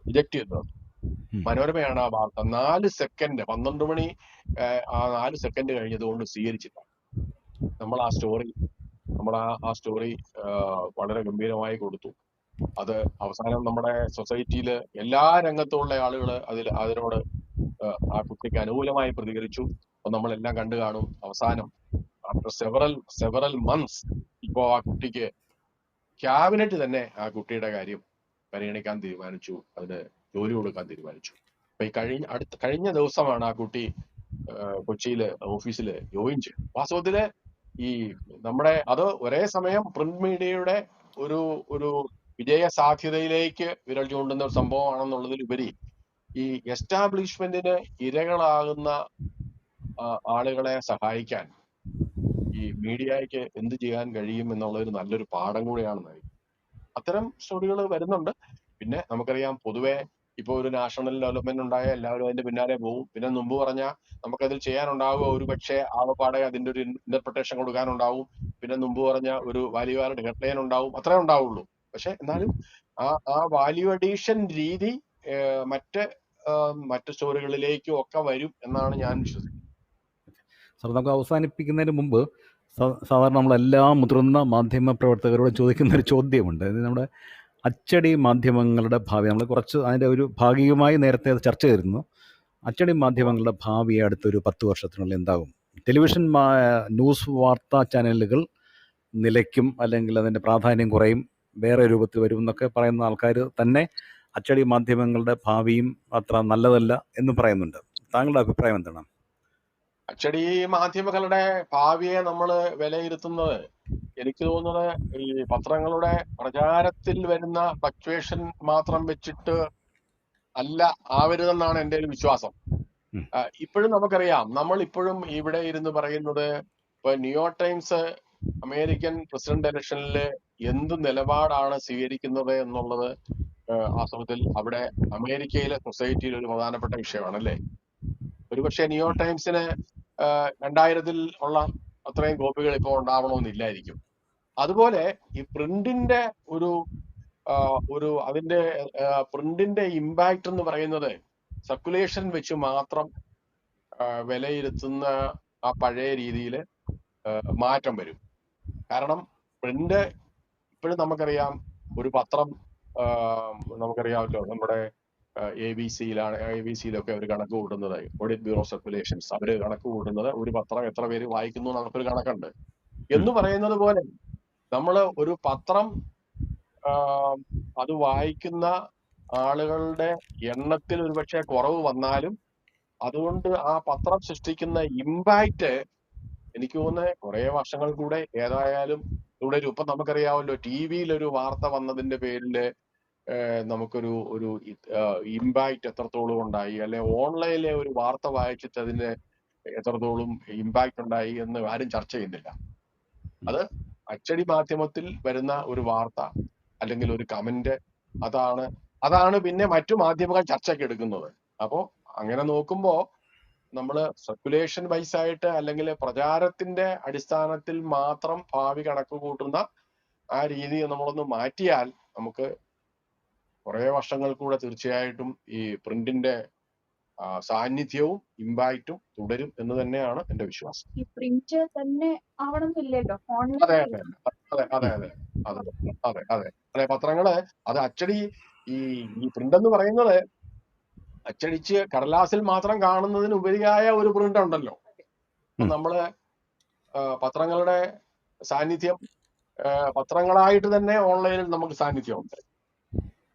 റിജക്ട് ചെയ്തത്. മനോരമയാണ് ആ വാർത്ത. 4 സെക്കൻഡ്, 12 മണി ആ 4 സെക്കൻഡ് കഴിഞ്ഞതുകൊണ്ട് സ്വീകരിച്ചില്ല. നമ്മൾ ആ സ്റ്റോറി വളരെ ഗംഭീരമായി കൊടുത്തു. അത് അവസാനം നമ്മുടെ സൊസൈറ്റിയില് എല്ലാ രംഗത്തുള്ള ആളുകൾ അതിനോട് ആ കുട്ടിക്ക് അനുകൂലമായി പ്രതികരിച്ചു. അപ്പൊ നമ്മളെല്ലാം കണ്ടു കാണും. അവസാനം ആഫ്റ്റർ സെവറൽ മന്ത്സ് ഇപ്പോ ആ കുട്ടിക്ക് ക്യാബിനറ്റ് തന്നെ ആ കുട്ടിയുടെ കാര്യം പരിഗണിക്കാൻ തീരുമാനിച്ചു, അതിന് ജോലി കൊടുക്കാൻ തീരുമാനിച്ചു. അപ്പൊ കഴിഞ്ഞ ദിവസമാണ് ആ കുട്ടി കൊച്ചിയിലെ ഓഫീസില് ജോയിൻ ചെയ്തു. വാസ്തവത്തില് അത് ഒരേ സമയം പ്രിന്റ് മീഡിയയുടെ ഒരു വിജയ സാധ്യതയിലേക്ക് വിരൽ ചൂണ്ടുന്ന ഒരു സംഭവമാണെന്നുള്ളതിലുപരി ഈ എസ്റ്റാബ്ലിഷ്മെന്റിന് ഇരകളാകുന്ന ആളുകളെ സഹായിക്കാൻ ഈ മീഡിയയ്ക്ക് എന്ത് ചെയ്യാൻ കഴിയും എന്നുള്ളൊരു നല്ലൊരു പാഠം കൂടിയാണ്. അത്തരം സ്റ്റോറികൾ വരുന്നുണ്ട്. പിന്നെ നമുക്കറിയാം, പൊതുവെ ഇപ്പൊ ഒരു നാഷണൽ ഡെവലപ്മെന്റ് ഉണ്ടായ എല്ലാവരും അതിന്റെ പിന്നാലെ പോകും. പിന്നെ മുമ്പ് പറഞ്ഞ നമുക്കതിൽ ചെയ്യാനുണ്ടാവുക ഒരു പക്ഷേ ആവപ്പാടെ അതിന്റെ ഒരു ഇന്റർപ്രിട്ടേഷൻ കൊടുക്കാനുണ്ടാവും. പിന്നെ മുമ്പ് പറഞ്ഞ ഒരു വാല്യൂ ആഡ് ഹെഡ്ലൈൻ ഉണ്ടാവും, അത്രേ ഉണ്ടാവുള്ളൂ. പക്ഷെ എന്നാലും ആ വാല്യൂ അഡീഷൻ രീതി മറ്റ് സ്റ്റോറികളിലേക്കും ഒക്കെ വരും എന്നാണ് ഞാൻ വിശ്വസിക്കുന്നത്. സാർ, നമുക്ക് അവസാനിപ്പിക്കുന്നതിന് മുമ്പ് സാധാരണ നമ്മളെല്ലാ മുതിർന്ന മാധ്യമ പ്രവർത്തകരോട് ചോദിക്കുന്ന ഒരു ചോദ്യമുണ്ട്. നമ്മുടെ അച്ചടി മാധ്യമങ്ങളുടെ ഭാവി, നമ്മൾ കുറച്ച് അതിൻ്റെ ഒരു ഭാഗികമായി നേരത്തെ അത് ചർച്ച ചെയ്തിരുന്നു. അച്ചടി മാധ്യമങ്ങളുടെ ഭാവി അടുത്തൊരു 10 വർഷത്തിനുള്ളിൽ എന്താകും? ടെലിവിഷൻ ന്യൂസ് വാർത്താ ചാനലുകൾ നിലയ്ക്കും, അല്ലെങ്കിൽ അതിൻ്റെ പ്രാധാന്യം കുറയും, വേറെ രൂപത്തിൽ വരും എന്നൊക്കെ പറയുന്ന ആൾക്കാർ തന്നെ അച്ചടി മാധ്യമങ്ങളുടെ ഭാവിയും അത്ര നല്ലതല്ല എന്ന് പറയുന്നുണ്ട്. താങ്കളുടെ അഭിപ്രായം എന്താണ്? അച്ചടി മാധ്യമങ്ങളുടെ ഭാവിയെ നമ്മൾ വിലയിരുത്തുന്നത്, എനിക്ക് തോന്നുന്നത് ഈ പത്രങ്ങളുടെ പ്രചാരത്തിൽ വരുന്ന ഫ്ലക്ച്വേഷൻ മാത്രം വെച്ചിട്ട് ആവരുതെന്നാണ് എൻ്റെ ഒരു വിശ്വാസം. ഇപ്പോഴും നമുക്കറിയാം, നമ്മൾ ഇപ്പോഴും ഇവിടെ ഇരുന്ന് പറയുന്നത്, ഇപ്പൊ ന്യൂയോർക്ക് ടൈംസ് അമേരിക്കൻ പ്രസിഡന്റ് ഇലക്ഷനിൽ എന്ത് നിലപാടാണ് സ്വീകരിക്കുന്നത് എന്നുള്ളത് വാസ്തവത്തിൽ അവിടെ അമേരിക്കയിലെ സൊസൈറ്റിയിൽ ഒരു പ്രധാനപ്പെട്ട വിഷയമാണ്, അല്ലേ? ഒരുപക്ഷെ ന്യൂയോർക്ക് ടൈംസിന് 2000-ൽ ഉള്ള അത്രയും കോപ്പികൾ ഇപ്പോൾ ഉണ്ടാവണമെന്നില്ലായിരിക്കും. അതുപോലെ ഈ പ്രിന്റിന്റെ അതിന്റെ പ്രിന്റിന്റെ ഇമ്പാക്ട് എന്ന് പറയുന്നത് സർക്കുലേഷൻ വെച്ച് മാത്രം വിലയിരുത്തുന്ന ആ പഴയ രീതിയിൽ മാറ്റം വരും. കാരണം പ്രിന്റ് ഇപ്പോഴും നമുക്കറിയാം, ഒരു പത്രം നമുക്കറിയാമല്ലോ, നമ്മുടെ ABC-യിലൊക്കെ അവർ കണക്ക് കൂട്ടുന്നത്, ഓഡിറ്റ് ബ്യൂറോ സർക്കുലേഷൻസ്, അവര് കണക്ക് കൂട്ടുന്നത് ഒരു പത്രം എത്ര പേര് വായിക്കുന്നു നമുക്കൊരു കണക്കുണ്ട് എന്ന് പറയുന്നത് പോലെ നമ്മൾ ഒരു പത്രം അത് വായിക്കുന്ന ആളുകളുടെ എണ്ണത്തിൽ ഒരുപക്ഷെ കുറവ് വന്നാലും അതുകൊണ്ട് ആ പത്രം സൃഷ്ടിക്കുന്ന ഇമ്പാക്റ്റ് എനിക്ക് തോന്നുന്നത് കുറെ വർഷങ്ങൾ കൂടെ ഏതായാലും തുടരും. ഇപ്പൊ നമുക്കറിയാമല്ലോ, TV-യിൽ ഒരു വാർത്ത വന്നതിന്റെ പേരില് നമുക്കൊരു ഇമ്പാക്റ്റ് എത്രത്തോളം ഉണ്ടായി, അല്ലെ ഓൺലൈനിലെ ഒരു വാർത്ത വായിച്ചിട്ട് അതിന് എത്രത്തോളം ഇമ്പാക്റ്റ് ഉണ്ടായി എന്ന് ആരും ചർച്ച ചെയ്യുന്നില്ല. അത് അച്ചടി മാധ്യമത്തിൽ വരുന്ന ഒരു വാർത്ത അല്ലെങ്കിൽ ഒരു കമന്റ്, അതാണ് പിന്നെ മറ്റു മാധ്യമങ്ങൾ ചർച്ചയ്ക്ക് എടുക്കുന്നത്. അപ്പോ അങ്ങനെ നോക്കുമ്പോ നമ്മള് സർക്കുലേഷൻ വൈസ് ആയിട്ട് അല്ലെങ്കിൽ പ്രചാരത്തിന്റെ അടിസ്ഥാനത്തിൽ മാത്രം ഭാവി കണക്ക് കൂട്ടുന്ന ആ രീതി നമ്മളൊന്ന് മാറ്റിയാൽ നമുക്ക് കുറെ വർഷങ്ങൾ കൂടെ തീർച്ചയായിട്ടും ഈ പ്രിന്റിന്റെ സാന്നിധ്യവും ഇമ്പാക്റ്റും തുടരും എന്ന് തന്നെയാണ് എന്റെ വിശ്വാസം. ഈ പ്രിന്റ് തന്നെ ആവണമെന്നില്ലല്ലോ, അതെ ഓൺലൈൻ അതെ അതെ അതെ അതെ അതെ അതെ അതെ പത്രങ്ങള് അത് അച്ചടി ഈ പ്രിന്റ് എന്ന് പറയുന്നത് അച്ചടിച്ച് കടലാസിൽ മാത്രം കാണുന്നതിന് ഉപരിയായ ഒരു പ്രിന്റ് ഉണ്ടല്ലോ. അപ്പൊ നമ്മള് പത്രങ്ങളുടെ സാന്നിധ്യം പത്രങ്ങളായിട്ട് തന്നെ ഓൺലൈനിൽ നമുക്ക് സാന്നിധ്യമുണ്ട്.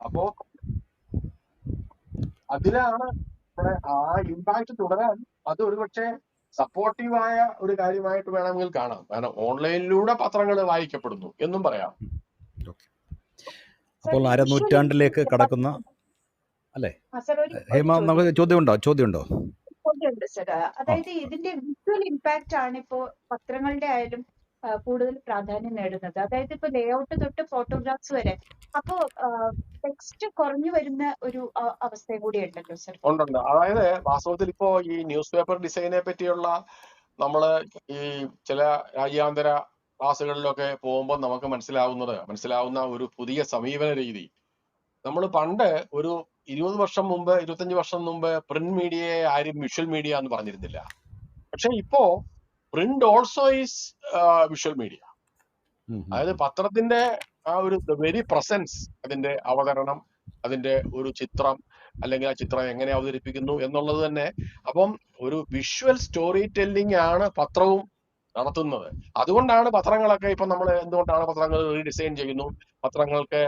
അപ്പോ അതിലാണ് നമ്മുടെ ആ ഇമ്പാക്ട് തുടരാൻ അത് ഒരുപക്ഷെ സപ്പോർട്ടീവായ ഒരു കാര്യമായിട്ട് വേണമെങ്കിൽ കാണാം. കാരണം ഓൺലൈനിലൂടെ പത്രങ്ങൾ വായിക്കപ്പെടുന്നു എന്നും പറയാം. അപ്പോൾ അരനൂറ്റാണ്ടിലേക്ക് കടക്കുന്ന അല്ലേ ഹേമ, നമുക്ക് ചോദ്യമുണ്ടോ? ചോദ്യമുണ്ട് സർ. അതായത് ഇതിന്റെ വിഷ്വൽ ഇമ്പാക്റ്റ് ആണ് ഇപ്പോ പത്രങ്ങളുടെ ആയാലും കൂടുതൽ പ്രാധാന്യം നേടുന്നത്. അതായത് ഇപ്പൊ ലേഔട്ട് തൊട്ട് ഫോട്ടോഗ്രാഫ്സ് വരെ. അപ്പോ ടെക്സ്റ്റ് കുറഞ്ഞു വരുന്ന ഒരു അവസ്ഥ കൂടി ഉണ്ടല്ലോ സർ. ഉണ്ട്. അതായത് വാസ്തവത്തിൽ ഇപ്പോ ഈ ന്യൂസ് പേപ്പർ ഡിസൈനെ പറ്റിയുള്ള നമ്മള് ഈ ചില രാജ്യാന്തര ക്ലാസ്സുകളിലൊക്കെ പോകുമ്പോൾ നമുക്ക് മനസ്സിലാവുന്ന ഒരു പുതിയ സമീപന രീതി. നമ്മൾ പണ്ട് ഒരു 20 വർഷം മുമ്പ് 25 വർഷം മുമ്പ് പ്രിന്റ് മീഡിയയെ ആരും വിഷ്വൽ മീഡിയ എന്ന് പറഞ്ഞിരുന്നില്ല. പക്ഷെ ഇപ്പോ print also is visual media. അതായത് പത്രത്തിന്റെ ആ ഒരു വെരി പ്രസൻസ്, അതിന്റെ അവതരണം, അതിന്റെ ഒരു ചിത്രം, അല്ലെങ്കിൽ ആ ചിത്രം എങ്ങനെ അവതരിപ്പിക്കുന്നു എന്നുള്ളത് തന്നെ. അപ്പം ഒരു വിഷ്വൽ സ്റ്റോറി ടെല്ലിംഗ് ആണ് പത്രവും നടത്തുന്നത്. അതുകൊണ്ടാണ് പത്രങ്ങളൊക്കെ ഇപ്പൊ നമ്മൾ എന്തുകൊണ്ടാണ് പത്രങ്ങൾ റീഡിസൈൻ ചെയ്യുന്നു. പത്രങ്ങൾക്ക്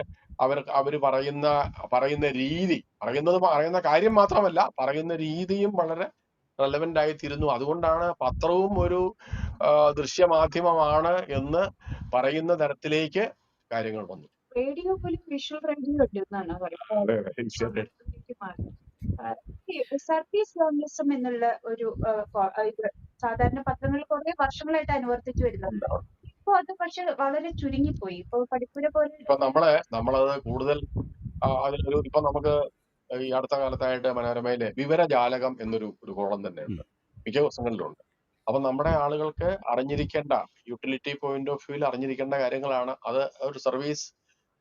അവര് പറയുന്ന രീതി, പറയുന്ന കാര്യം മാത്രമല്ല, പറയുന്ന രീതിയും വളരെ റെലവെന്റ് ആയിത്തീരുന്നു. അതുകൊണ്ടാണ് പത്രവും ഒരു ദൃശ്യമാധ്യമമാണ് എന്ന് പറയുന്ന തരത്തിലേക്ക് കാര്യങ്ങൾ വന്നു. റേഡിയോ പോലും വിഷ്വൽ റേഡിയോ ഉണ്ടെന്നാണ് പറയുന്നത്. സർവീസ് ജേർണലിസം എന്നുള്ള ഒരു സാധാരണ പത്രങ്ങൾ കുറെ വർഷങ്ങളായിട്ട് അനുവർത്തിച്ചു വരുന്നുണ്ട്. ഇപ്പൊ അത് പക്ഷെ വളരെ ചുരുങ്ങിപ്പോയി. ഇപ്പൊ പഠിപ്പുര പോലെ ഇപ്പൊ നമ്മളത് കൂടുതൽ അതിലൊരു ഇപ്പൊ നമുക്ക് ഈ അടുത്ത കാലത്തായിട്ട് മനോരമയിലെ വിവരജാലകം എന്നൊരു കോളം തന്നെ ഉണ്ട്, മിക്ക ദിവസങ്ങളിലുണ്ട്. അപ്പൊ നമ്മുടെ ആളുകൾക്ക് അറിഞ്ഞിരിക്കേണ്ട യൂട്ടിലിറ്റി പോയിന്റ് ഓഫ് വ്യൂവിൽ അറിഞ്ഞിരിക്കേണ്ട കാര്യങ്ങളാണ്. അത് ഒരു സർവീസ്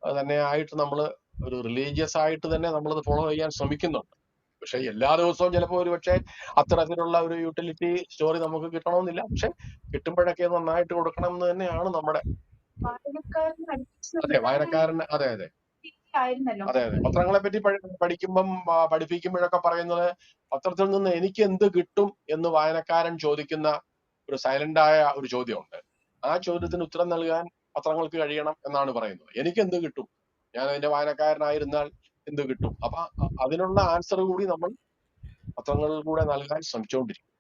തന്നെ ആയിട്ട് നമ്മൾ ഒരു റിലീജിയസ് ആയിട്ട് തന്നെ നമ്മളത് ഫോളോ ചെയ്യാൻ ശ്രമിക്കുന്നുണ്ട്. പക്ഷെ എല്ലാ ദിവസവും ചിലപ്പോൾ ഒരുപക്ഷെ അത്തരത്തിലുള്ള ഒരു യൂട്ടിലിറ്റി സ്റ്റോറി നമുക്ക് കിട്ടണമെന്നില്ല. പക്ഷെ കിട്ടുമ്പോഴൊക്കെ നന്നായിട്ട് കൊടുക്കണം എന്ന് തന്നെയാണ് നമ്മുടെ വായനക്കാരന്. അതെ അതെ അതെ അതെ പത്രങ്ങളെ പറ്റി പഠിപ്പിക്കുമ്പോഴൊക്കെ പറയുന്നത്, പത്രത്തിൽ നിന്ന് എനിക്ക് എന്ത് കിട്ടും എന്ന് വായനക്കാരൻ ചോദിക്കുന്ന ഒരു സൈലന്റായ ഒരു ചോദ്യമുണ്ട്. ആ ചോദ്യത്തിന് ഉത്തരം നൽകാൻ പത്രങ്ങൾക്ക് കഴിയണം എന്നാണ് പറയുന്നത്. എനിക്ക് എന്ത് കിട്ടും, ഞാൻ അതിന്റെ വായനക്കാരനായിരുന്നാൽ എന്ത് കിട്ടും. അപ്പൊ അതിനുള്ള ആൻസർ കൂടി നമ്മൾ പത്രങ്ങളിൽ കൂടെ നൽകാൻ ശ്രമിച്ചുകൊണ്ടിരിക്കും.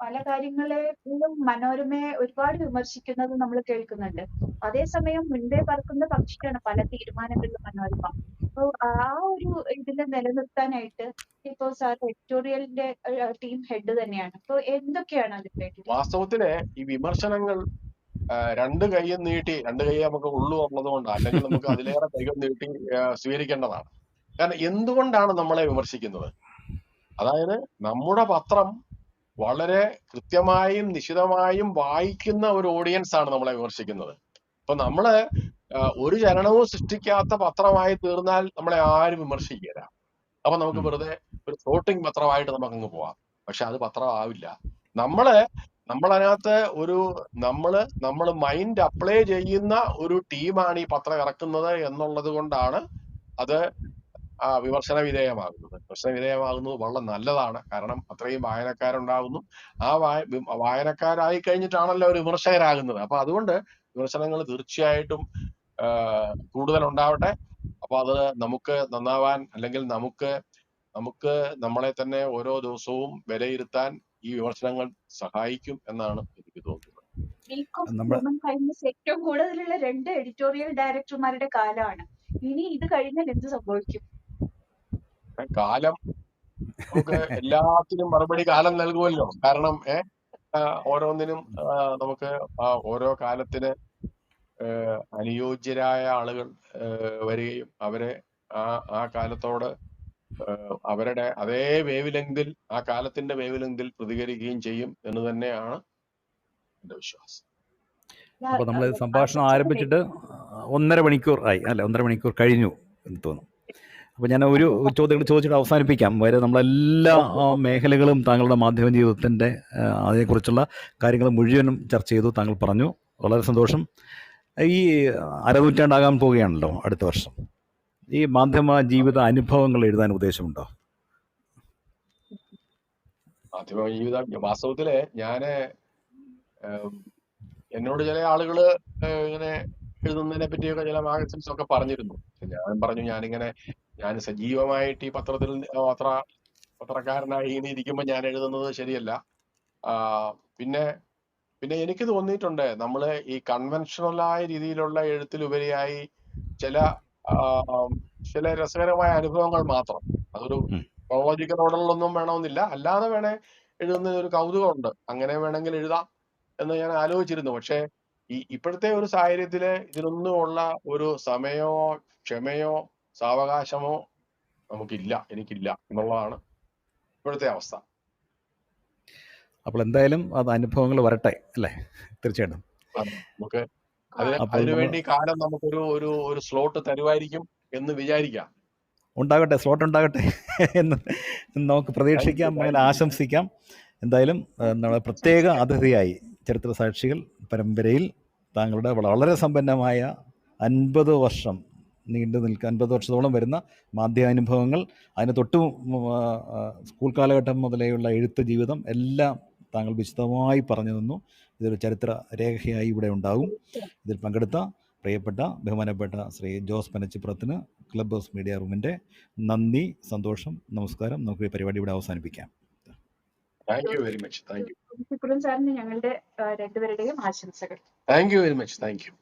പല കാര്യങ്ങളിലും മനോരമയെ ഒരുപാട് വിമർശിക്കുന്നത് നമ്മൾ കേൾക്കുന്നുണ്ട്. അതേസമയം മുൻപേ പറക്കുന്ന പക്ഷിയാണ് പല തീരുമാനങ്ങളിലും മനോരമ. അപ്പൊ ആ ഒരു ഇതിനെ നിലനിർത്താനായിട്ട് ഇപ്പോ സാർ എഡിറ്റോറിയലിന്റെ ടീം ഹെഡ് തന്നെയാണ്. അപ്പൊ എന്തൊക്കെയാണ് അതിന്റെ? വാസ്തവത്തില് ഈ വിമർശനങ്ങൾ രണ്ട് കൈയും നീട്ടി, രണ്ട് കൈ നമുക്ക് ഉള്ളു ഉള്ളത് കൊണ്ട്, അല്ലെങ്കിൽ നമുക്ക് അതിലേറെ കൈകൾ നീട്ടി സ്വീകരിക്കേണ്ടതാണ്. കാരണം എന്തുകൊണ്ടാണ് നമ്മളെ വിമർശിക്കുന്നത്? അതായത് നമ്മുടെ പത്രം വളരെ കൃത്യമായും നിശിതമായും വായിക്കുന്ന ഒരു ഓഡിയൻസ് ആണ് നമ്മളെ വിമർശിക്കുന്നത്. ഇപ്പൊ നമ്മള് ഒരു ചലനവും സൃഷ്ടിക്കാത്ത പത്രമായി തീർന്നാൽ നമ്മളെ ആരും വിമർശിക്കില്ല. അപ്പൊ നമുക്ക് വെറുതെ ഒരു ഫ്ലോട്ടിംഗ് പത്രമായിട്ട് നമുക്കങ്ങ് പോവാം. പക്ഷെ അത് പത്രമാവില്ല. നമ്മളതിനകത്ത് നമ്മള് മൈൻഡ് അപ്ലൈ ചെയ്യുന്ന ഒരു ടീമാണ് ഈ പത്രം ഇറക്കുന്നത് എന്നുള്ളത് കൊണ്ടാണ് അത് വിമർശന വിധേയമാകുന്നത് വളരെ നല്ലതാണ്. കാരണം അത്രയും വായനക്കാരുണ്ടാകുന്നു. ആ വായനക്കാരായി കഴിഞ്ഞിട്ടാണല്ലോ അവർ വിമർശകരാകുന്നത്. അപ്പൊ അതുകൊണ്ട് വിമർശനങ്ങൾ തീർച്ചയായിട്ടും കൂടുതൽ ഉണ്ടാവട്ടെ. അപ്പൊ അത് നമുക്ക് നന്നാവാൻ, അല്ലെങ്കിൽ നമുക്ക് നമ്മളെ തന്നെ ഓരോ ദിവസവും വിലയിരുത്താൻ ഈ വിമർശനങ്ങൾ സഹായിക്കും എന്നാണ് എനിക്ക് തോന്നുന്നത്. ഏറ്റവും കൂടുതലുള്ള 2 എഡിറ്റോറിയൽ ഡയറക്ടർമാരുടെ കാലമാണ്. ഇനി ഇത് കഴിഞ്ഞാൽ എന്ത് സംഭവിക്കും? കാലം നമുക്ക് എല്ലാത്തിനും മറുപടി കാലം നൽകുമല്ലോ. കാരണം ഓരോന്നിനും നമുക്ക് ഓരോ കാലത്തിന് അനുയോജ്യരായ ആളുകൾ വരികയും അവരെ ആ കാലത്തോട് അവരുടെ അതേ വേവ് ലെങ്തിൽ, ആ കാലത്തിന്റെ വേവ് ലെങ്തിൽ പ്രതികരിക്കുകയും ചെയ്യും എന്ന് തന്നെയാണ് എന്റെ വിശ്വാസം. അപ്പോൾ നമ്മൾ സംഭാഷണം ആരംഭിച്ചിട്ട് 1.5 മണിക്കൂർ ആയി, അല്ല 1.5 മണിക്കൂർ കഴിഞ്ഞു എന്ന് തോന്നുന്നു. അപ്പോൾ ഞാൻ ഒരു ചോദ്യം ചോദിച്ചിട്ട് അവസാനിപ്പിക്കാം. വരെ നമ്മളെല്ലാ മേഖലകളും താങ്കളുടെ മാധ്യമ ജീവിതത്തിൻ്റെ അതിനെക്കുറിച്ചുള്ള കാര്യങ്ങൾ മുഴുവനും ചർച്ച ചെയ്തു. താങ്കൾ പറഞ്ഞു, വളരെ സന്തോഷം. ഈ അരനൂറ്റാണ്ടാകാൻ പോവുകയാണല്ലോ അടുത്ത വർഷം. ഈ മാധ്യമ ജീവിത അനുഭവങ്ങൾ എഴുതാൻ ഉദ്ദേശമുണ്ടോ? മാധ്യമ ജീവിതം വാസ്തവത്തില് ഞാന് എന്നോട് ചില ആളുകള് ഇങ്ങനെ എഴുതുന്നതിനെ പറ്റിയൊക്കെ ചില മാഗസിൻസ് ഒക്കെ പറഞ്ഞിരുന്നു. ഞാൻ പറഞ്ഞു ഞാൻ സജീവമായിട്ട് ഈ പത്രക്കാരനായി ഇങ്ങനെ ഇരിക്കുമ്പോൾ ഞാൻ എഴുതുന്നത് ശരിയല്ല. പിന്നെ എനിക്ക് തോന്നിയിട്ടുണ്ട് നമ്മള് ഈ കൺവെൻഷണലായ രീതിയിലുള്ള എഴുത്തിലുപരിയായി ചില രസകരമായ അനുഭവങ്ങൾ മാത്രം, അതൊരു ക്രോളജിക്കൽ ഓർഡറിലൊന്നും വേണമെന്നില്ല, അല്ലാതെ വേണേ എഴുതുന്നതിന് ഒരു കൗതുകമുണ്ട്, അങ്ങനെ വേണമെങ്കിൽ എഴുതാം എന്ന് ഞാൻ ആലോചിച്ചിരുന്നു. പക്ഷെ ഇപ്പോഴത്തെ ഒരു സാഹചര്യത്തില് ഇതിനൊന്നുമുള്ള ഒരു സമയമോ ക്ഷമയോ സാവകാശമോ എനിക്കില്ല എന്നുള്ളതാണ് ഇപ്പോഴത്തെ അവസ്ഥ. അപ്പോൾ എന്തായാലും അത് അനുഭവങ്ങൾ വരട്ടെ അല്ലേ? തീർച്ചയായിട്ടും നമുക്ക് അതിനുവേണ്ടി കാലം നമുക്കൊരു ഒരു സ്ലോട്ട് തരുമായിരിക്കും എന്ന് വിചാരിക്കാം. ഉണ്ടാകട്ടെ, സ്ലോട്ട് ഉണ്ടാകട്ടെ എന്ന് നമുക്ക് പ്രതീക്ഷിക്കാം, അങ്ങനെ ആശംസിക്കാം. എന്തായാലും നമ്മുടെ പ്രത്യേക അതിഥിയായി ചരിത്ര സാക്ഷികൾ പരമ്പരയിൽ താങ്കളുടെ വളരെ സമ്പന്നമായ 50 വർഷം നീണ്ടു നിൽക്കുക, 50 വർഷത്തോളം വരുന്ന മാധ്യാനുഭവങ്ങൾ, അതിന് തൊട്ട് സ്കൂൾ കാലഘട്ടം മുതലേയുള്ള എഴുത്ത് ജീവിതം എല്ലാം താങ്കൾ വിശദമായി പറഞ്ഞു തന്നു. ഇതൊരു ചരിത്ര രേഖയായി ഇവിടെ ഉണ്ടാകും. ഇതിൽ പങ്കെടുത്ത പ്രിയപ്പെട്ട ബഹുമാനപ്പെട്ട ശ്രീ ജോസ് പനച്ചിപ്പുറത്തിന് ക്ലബ് ഹൗസ് മീഡിയ റൂമിൻ്റെ നന്ദി, സന്തോഷം, നമസ്കാരം. നമുക്ക് ഈ പരിപാടി ഇവിടെ അവസാനിപ്പിക്കാം. Thank you very much. Thank you സാറിന് ഞങ്ങളുടെ രണ്ടുപേരുടെയും ആശംസകൾ. Thank you very much. Thank U.